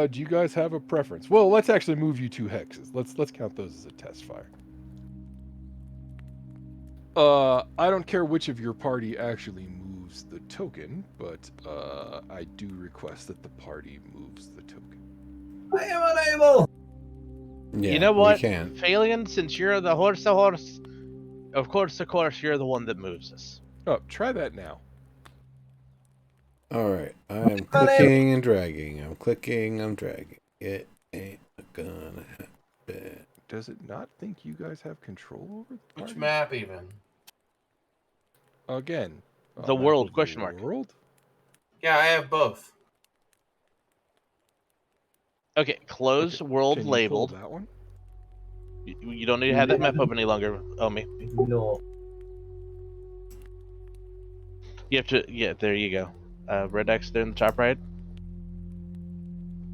Do you guys have a preference? Well, let's actually move you 2 hexes. Let's count those as a test fire. I don't care which of your party actually moves the token, but I do request that the party moves the token. I am unable. Yeah, You know what, we can. Phalion, since you're the horse, of course, you're the one that moves us. Oh, try that now. All right, I'm clicking and dragging. I'm clicking, I'm dragging. It ain't gonna happen. Does it not think you guys have control over the party? Which map even? Again, The map world, of question the mark. world? Yeah, I have both. Okay, close Okay, world can you pull labeled. that one? You don't need to have that map open any longer, Omi. No. You have to, yeah, there you go. Red X there in the top right.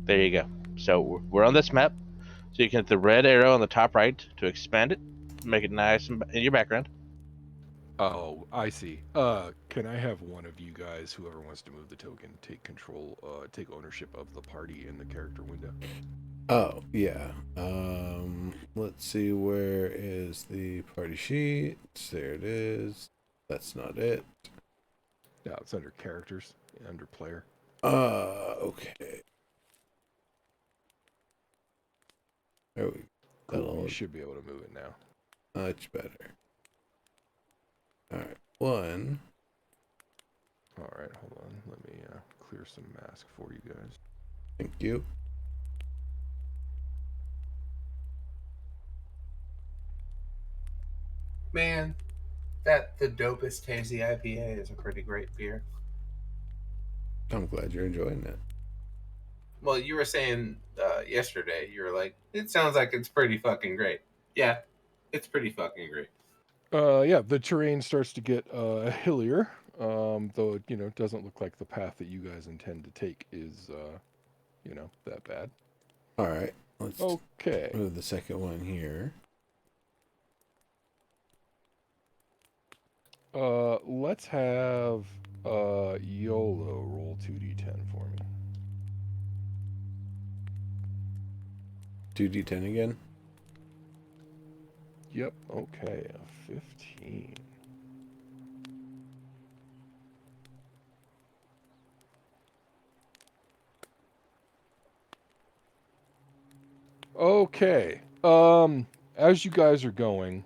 There you go. So we're on this map. So you can hit the red arrow on the top right to expand it, make it nice in your background. Oh, I see. Can I have one of you guys, whoever wants to move the token, take control, take ownership of the party in the character window? Oh, yeah. Let's see, where is the party sheet? There it is. That's not it. No, it's under characters, under player. Okay. There we Cool. go. You should be able to move it now. Much better. Alright, 1. All right, hold on. Let me clear some mask for you guys. Thank you. Man, that the dopest hazy IPA is a pretty great beer. I'm glad you're enjoying it. Well, you were saying yesterday, you were like, it sounds like it's pretty fucking great. Yeah, it's pretty fucking great. Yeah, the terrain starts to get hillier, though it doesn't look like the path that you guys intend to take is that bad. Alright, let's Okay. move the second one here. Let's have YOLO roll 2d10 for me. 2d10 again. Yep. Okay, a 15. Okay. As you guys are going,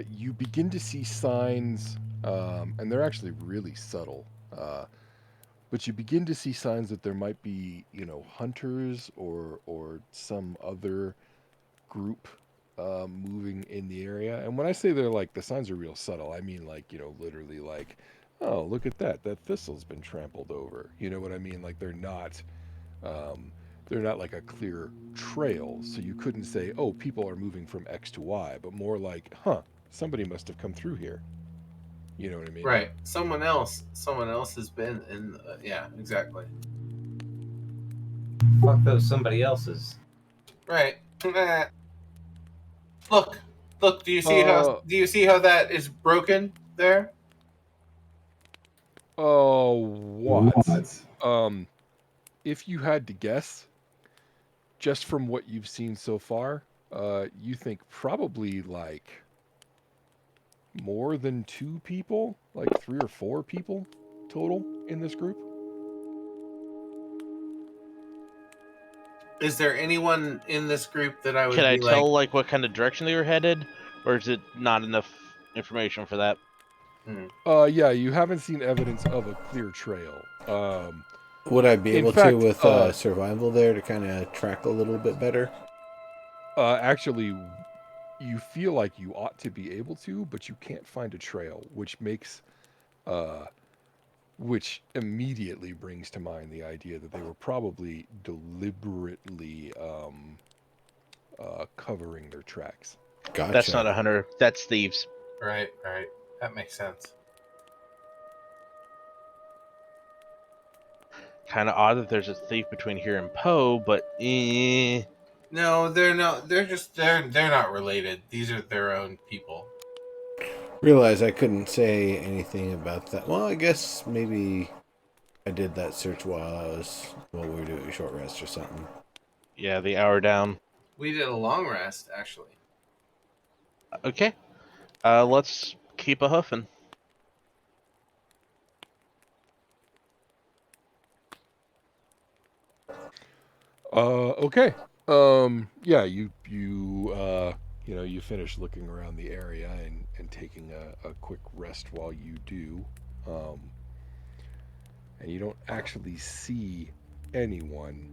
you begin to see signs, and they're actually really subtle. But you begin to see signs that there might be, hunters or some other group moving in the area. And when I say they're like, the signs are real subtle, I mean like, literally like, oh, look at that thistle's been trampled over. You know what I mean? Like they're not like a clear trail, so you couldn't say, oh, people are moving from X to Y, but more like, somebody must have come through here. You know what I mean? Right. Someone else has been in. Yeah, exactly. Fuck those somebody else's. Right. Look. Do you see how that is broken there? Oh, what? If you had to guess, just from what you've seen so far, you think probably like more than 2 people, like 3 or 4 people total in this group. Is there anyone in this group that I would Can I be tell like, what kind of direction they were headed, or is it not enough information for that? Yeah, you haven't seen evidence of a clear trail. Would I be In able fact, to with survival there to kind of track a little bit better? Actually, you feel like you ought to be able to, but you can't find a trail, which immediately brings to mind the idea that they were probably deliberately covering their tracks. Gotcha. That's not a hunter. That's thieves. Right. That makes sense. Kind of odd that there's a thief between here and Poe, but No, they're not. They're not related. These are their own people. Realize I couldn't say anything about that. Well, I guess maybe I did that search while we were doing a short rest or something. yeah, the hour down. We did a long rest, actually. Okay, let's keep a hoofing. Okay. Yeah, you you finish looking around the area and taking a quick rest while you do. And you don't actually see anyone,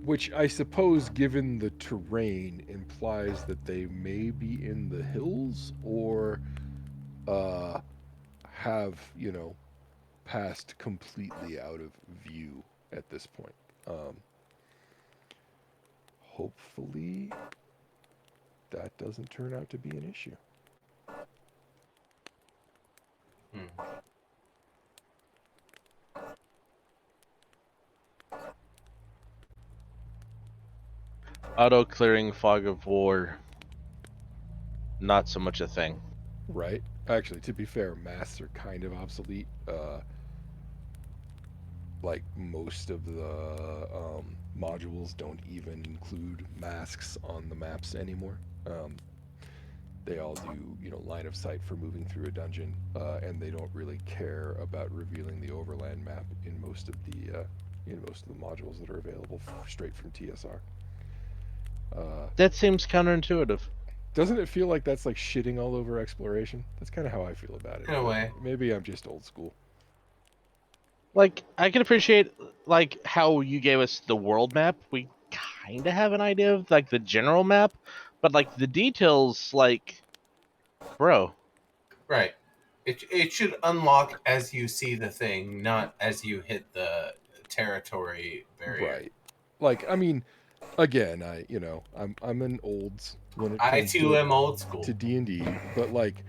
which I suppose, given the terrain, implies that they may be in the hills or have, passed completely out of view at this point. Hopefully, that doesn't turn out to be an issue. Auto clearing fog of war. Not so much a thing. Right. Actually, to be fair, masks are kind of obsolete. Like most of the modules don't even include masks on the maps anymore. They all do, line of sight for moving through a dungeon, and they don't really care about revealing the overland map in most of the modules that are available straight from TSR. That seems counterintuitive. Doesn't it feel like that's like shitting all over exploration? That's kind of how I feel about it. In a way. Maybe I'm just old school. Like, I can appreciate like how you gave us the world map. We kind of have an idea of like the general map, but like the details, like, bro. Right. It should unlock as you see the thing, not as you hit the territory barrier. Right. Like, I mean, again, I'm an olds when it comes I too am old school. to D&D, but like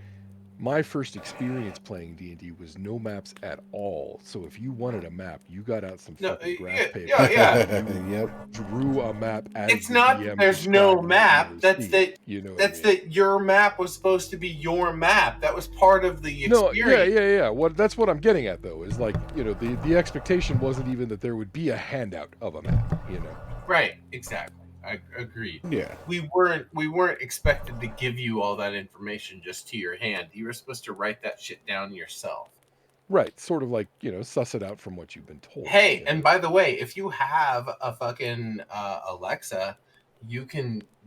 my first experience playing D&D was no maps at all. So if you wanted a map, you got out some fucking graph paper. Yeah. You drew a map as It's the not DM there's no described what map. you were That's seeing. that You know what that's I mean? that your map was supposed to be your map. That was part of the No, experience. yeah. That's what I'm getting at, though, is like, the expectation wasn't even that there would be a handout of a map, Right, exactly. I agree. Yeah. We weren't expected to give you all that information just to your hand. You were supposed to write that shit down yourself. Right, sort of like, suss it out from what you've been told. Hey, and by the way, if you have a fucking Alexa,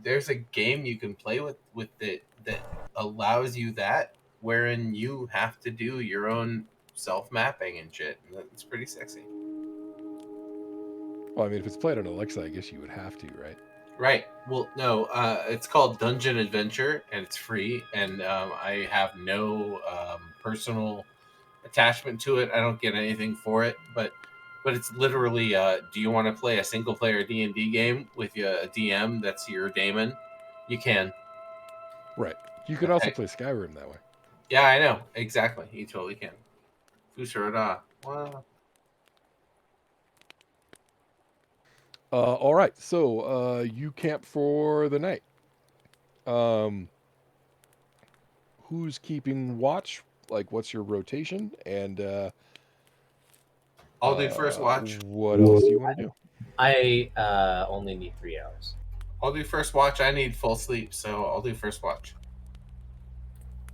there's a game you can play with it that allows you that, wherein you have to do your own self-mapping and shit. And it's pretty sexy. Well, I mean, if it's played on Alexa, I guess you would have to, right? Right. Well, no, it's called Dungeon Adventure, and it's free, and I have no personal attachment to it. I don't get anything for it, but it's literally, do you want to play a single-player D&D game with a DM that's your daemon? You can. Right. You could also play Skyrim that way. Yeah, I know. Exactly. You totally can. Fusarada. Wow. All right, so you camp for the night. Who's keeping watch? Like, what's your rotation? And I'll do first watch. What else do you want to do? I only need 3 hours. I'll do first watch. I need full sleep, so I'll do first watch.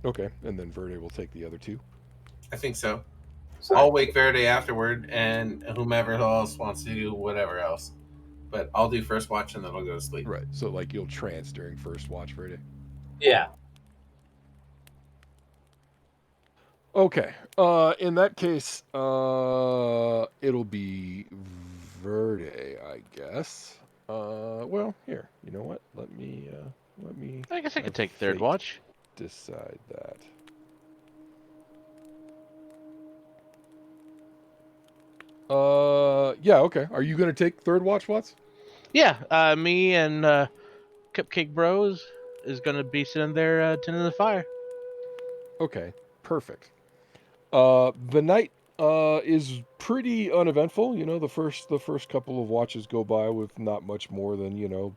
Okay, and then Verde will take the other 2. I think so. I'll wake Verde afterward, and whomever else wants to do whatever else. But I'll do first watch, and then I'll go to sleep. Right, so like you'll trance during first watch, Verde? Yeah. Okay. In that case, it'll be Verde, I guess. Well, here. You know what? Let me I guess I could have take third fate watch. decide that. Yeah, okay. Are you gonna take third watch, Watts? Yeah, me and Cupcake Bros is gonna be sitting there tending the fire. Okay, perfect. The night is pretty uneventful. You know, the first couple of watches go by with not much more than an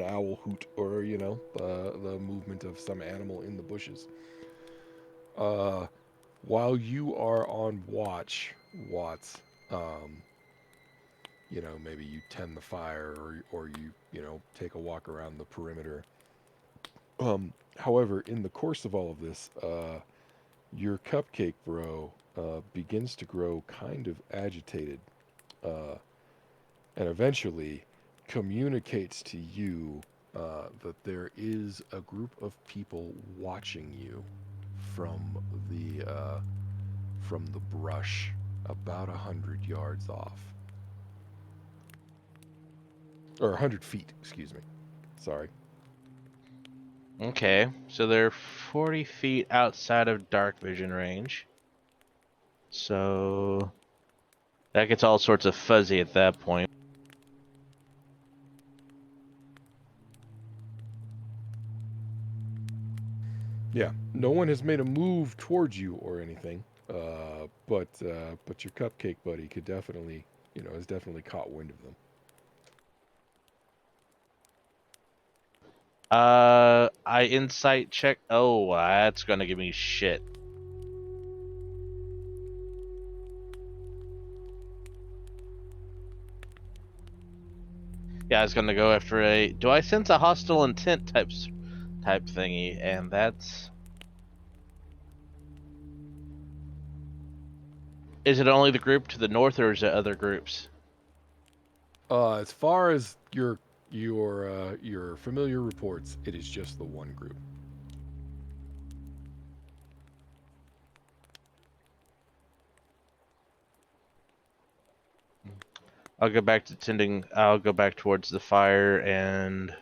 owl hoot or the movement of some animal in the bushes. Uh, while you are on watch, Watts, um, maybe you tend the fire or you take a walk around the perimeter. However, in the course of all of this, your cupcake bro begins to grow kind of agitated, uh, and eventually communicates to you that there is a group of people watching you from the brush about 100 yards off, or 100 feet. Excuse me. Sorry. Okay, so they're 40 feet outside of dark vision range. So that gets all sorts of fuzzy at that point. Yeah, no one has made a move towards you or anything, but your cupcake buddy could definitely, has definitely caught wind of them. I insight check. Oh, that's gonna give me shit. Yeah, I was gonna go after a. Do I sense a hostile intent type thingy? And that's. Is it only the group to the north, or is it other groups? As far as your familiar reports, it is just the one group. I'll go back to tending. I'll go back towards the fire and.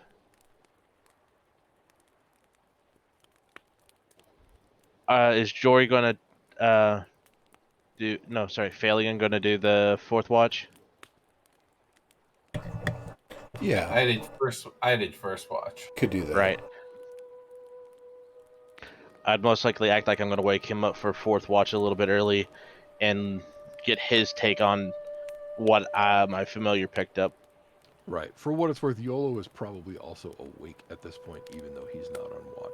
Is Jory gonna do? No, sorry, Phalion gonna do the fourth watch. Yeah, I did first watch. could do that. Right. I'd most likely act like I'm gonna wake him up for fourth watch a little bit early, and get his take on what my familiar picked up. Right. For what it's worth, Yolo is probably also awake at this point, even though he's not on watch.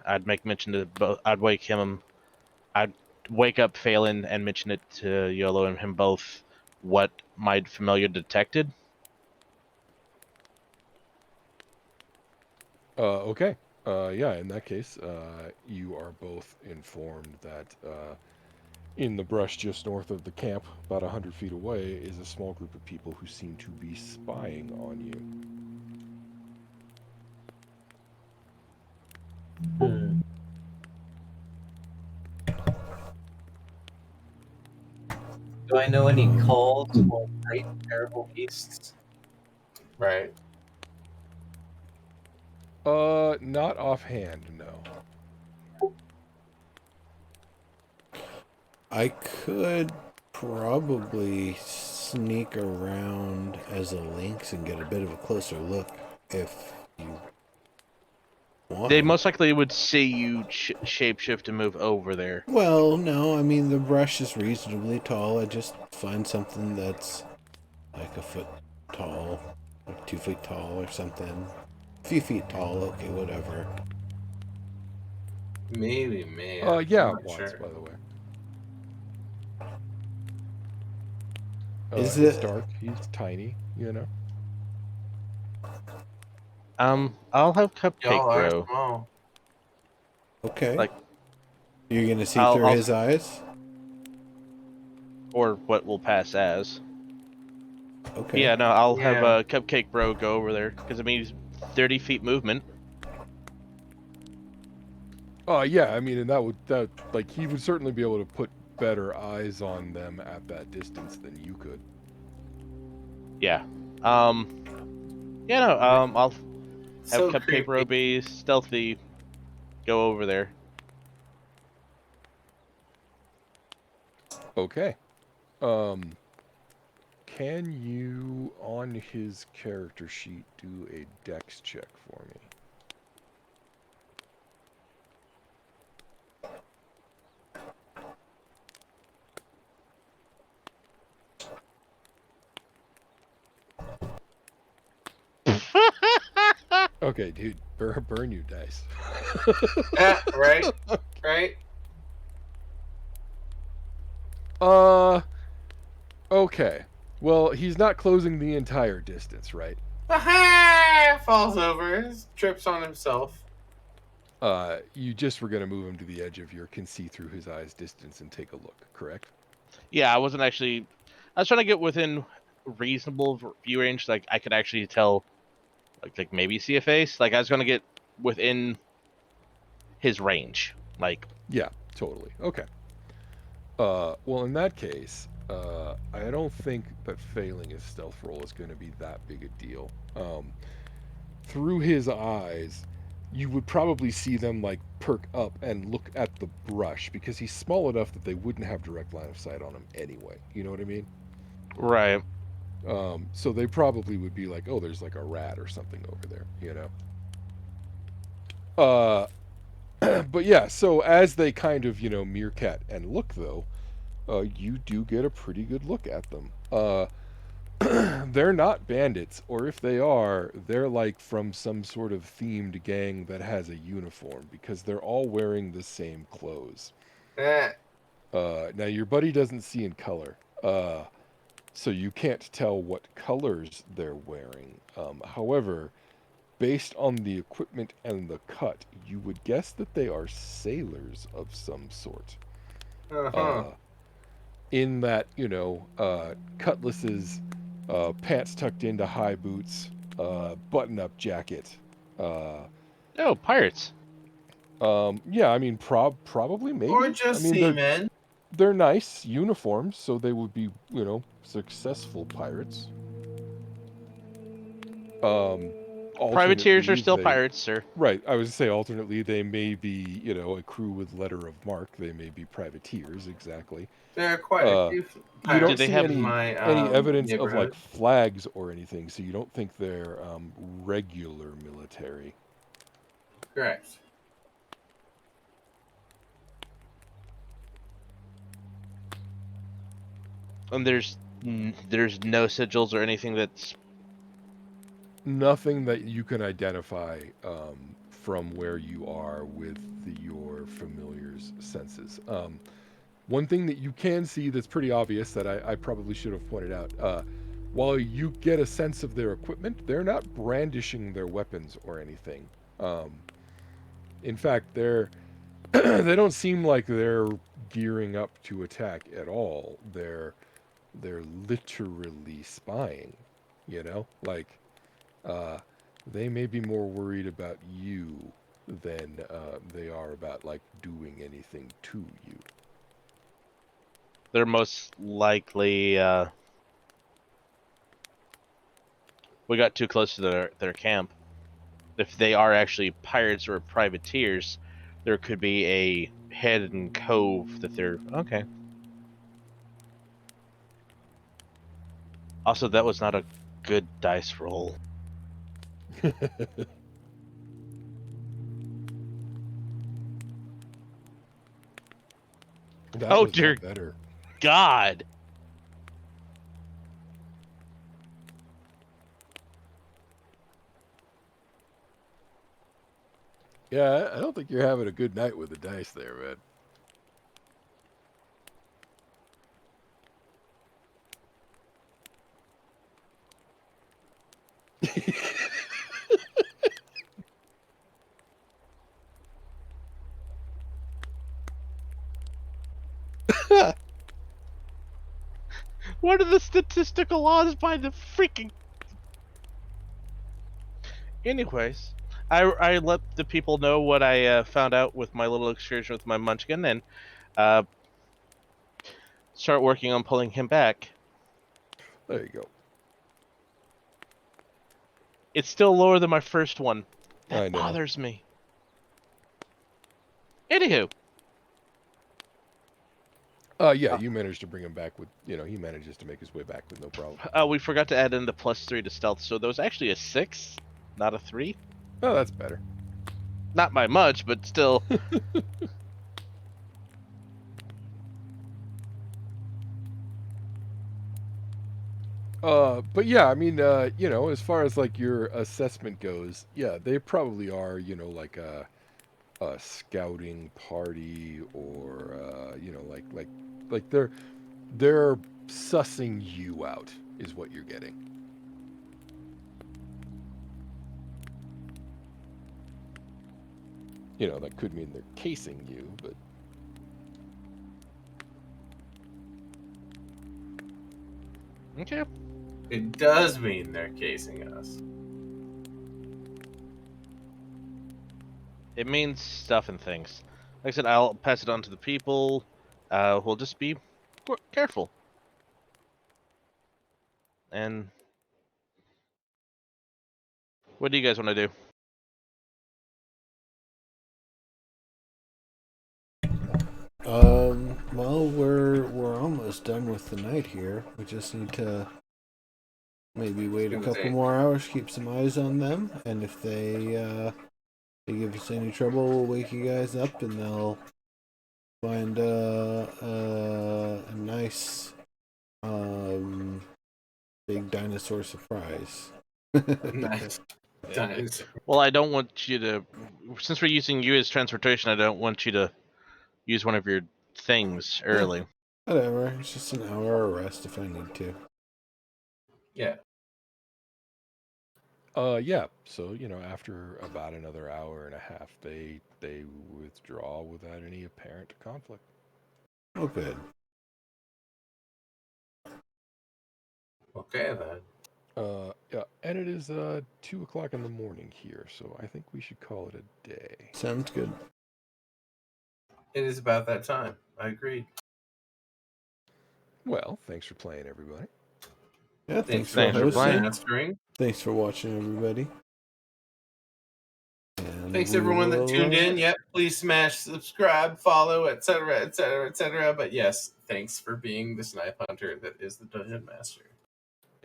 I'd make mention to both. I'd wake him. I'd wake up Phelan and mention it to Yolo and him both what my familiar detected. Okay. Yeah, in that case, you are both informed that in the brush just north of the camp, about 100 feet away, is a small group of people who seem to be spying on you. Hmm. Do I know any calls for great and terrible beasts? Right. Not offhand, no. I could probably sneak around as a lynx and get a bit of a closer look if you want. They most likely would see you shapeshift and move over there. Well, no, I mean the brush is reasonably tall. I just find something that's like a foot tall, like 2 feet tall or something. A few feet tall, okay, whatever. Maybe, man. Yeah, I'm not Watts, sure. by the way. Is He's it- dark. He's tiny, I'll have Cupcake Y'all are Bro. small. Okay. Like, You're gonna see I'll- through I'll- his eyes? or what will pass as. Okay. Yeah, no, I'll have Yeah. Cupcake Bro go over there because it means 30 feet movement. Yeah, I mean, and that like he would certainly be able to put better eyes on them at that distance than you could. Yeah. Yeah, no, I'll have So Cupcake creepy. Roby stealthy go over there. Okay. Can you on his character sheet do a dex check for me? Okay, dude, burn your dice. Yeah, right, right. Okay. Well, he's not closing the entire distance, right? Aha! Falls over, trips on himself. You just were gonna move him to the edge of your can see through his eyes distance and take a look, correct? Yeah, I wasn't actually. I was trying to get within reasonable view range, like I could actually tell, like maybe see a face. Like I was gonna get within his range. Like Yeah, totally. Okay. Well, in that case, I don't think that failing his stealth roll is going to be that big a deal. Through his eyes, you would probably see them like perk up and look at the brush because he's small enough that they wouldn't have direct line of sight on him anyway. You know what I mean? right. So they probably would be like, "Oh, there's like a rat or something over there," you know. But yeah, so as they kind of meerkat and look though, you do get a pretty good look at them. They're not bandits, or if they are, they're like from some sort of themed gang that has a uniform because they're all wearing the same clothes. Eh. Now your buddy doesn't see in color, so you can't tell what colors they're wearing. However, based on the equipment and the cut, you would guess that they are sailors of some sort. Uh-huh. Uh, in that, cutlasses, pants tucked into high boots, button-up jacket. Uh, Oh, pirates. yeah, I mean, probably, Or maybe. I just mean, seamen. they're nice uniforms, so they would be, successful pirates. Privateers are Alternately, still they pirates, sir. right. I would say alternately they may be, a crew with letter of marque. They may be privateers, exactly. There are quite a Uh, few you Do don't pirates they see have? in my any evidence of like neighborhood. flags or anything, so you don't think they're regular military. Correct. And there's no sigils or anything that's. Nothing that you can identify from where you are with your familiar's senses. One thing that you can see that's pretty obvious that I probably should have pointed out. While you get a sense of their equipment, they're not brandishing their weapons or anything. In fact, they don't seem like they're gearing up to attack at all. They're literally spying, like they may be more worried about you than they are about like doing anything to you. They're most likely. We got too close to their camp. If they are actually pirates or privateers, there could be a hidden cove that they're okay. Also, that was not a good dice roll. That Oh was dear not better. God! Yeah, I don't think you're having a good night with the dice there, man. What are the statistical odds by the freaking? Anyways, I let the people know what I found out with my little excursion with my munchkin, and start working on pulling him back. There you go. It's still lower than my first one. I That know. bothers me. Anywho. Yeah, you managed to bring him back with, he manages to make his way back with no problem. We forgot to add in the +3 to stealth, so there was actually a 6, not a 3. Oh, that's better. Not by much, but still. But yeah, I mean, as far as like your assessment goes, yeah, they probably are, like a scouting party, or like they're sussing you out is what you're getting. That could mean they're casing you, but Okay. It does mean they're casing us. It means stuff and things. Like I said, I'll pass it on to the people. We'll just be careful. And what do you guys want to do? Well, we're almost done with the night here. We just need to maybe wait a couple more hours, keep some eyes on them, and if they give us any trouble, we'll wake you guys up, and they'll find a nice big dinosaur surprise. Nice. Dinosaur. Well, I don't want you to. Since we're using you as transportation, I don't want you to use one of your things early. Whatever. It's just an hour of rest if I need to. Yeah. Yeah. So after about another hour and a half, they withdraw without any apparent conflict. Oh, good. Okay then. Yeah, and it is 2:00 in the morning here, so I think we should call it a day. Sounds good. It is about that time. I agree. Well, thanks for playing, everybody. Yeah, thanks for Thanks for playing. hosting. Thanks for watching, everybody. And Thanks everyone that tuned in. Yep, please smash subscribe, follow, etc., etc., etc. But yes, thanks for being the snipe hunter that is the dungeon master.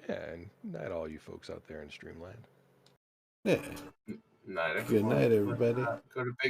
Yeah, and night all you folks out there in Streamland. Yeah. Night, everyone. Good night, everybody. Go to big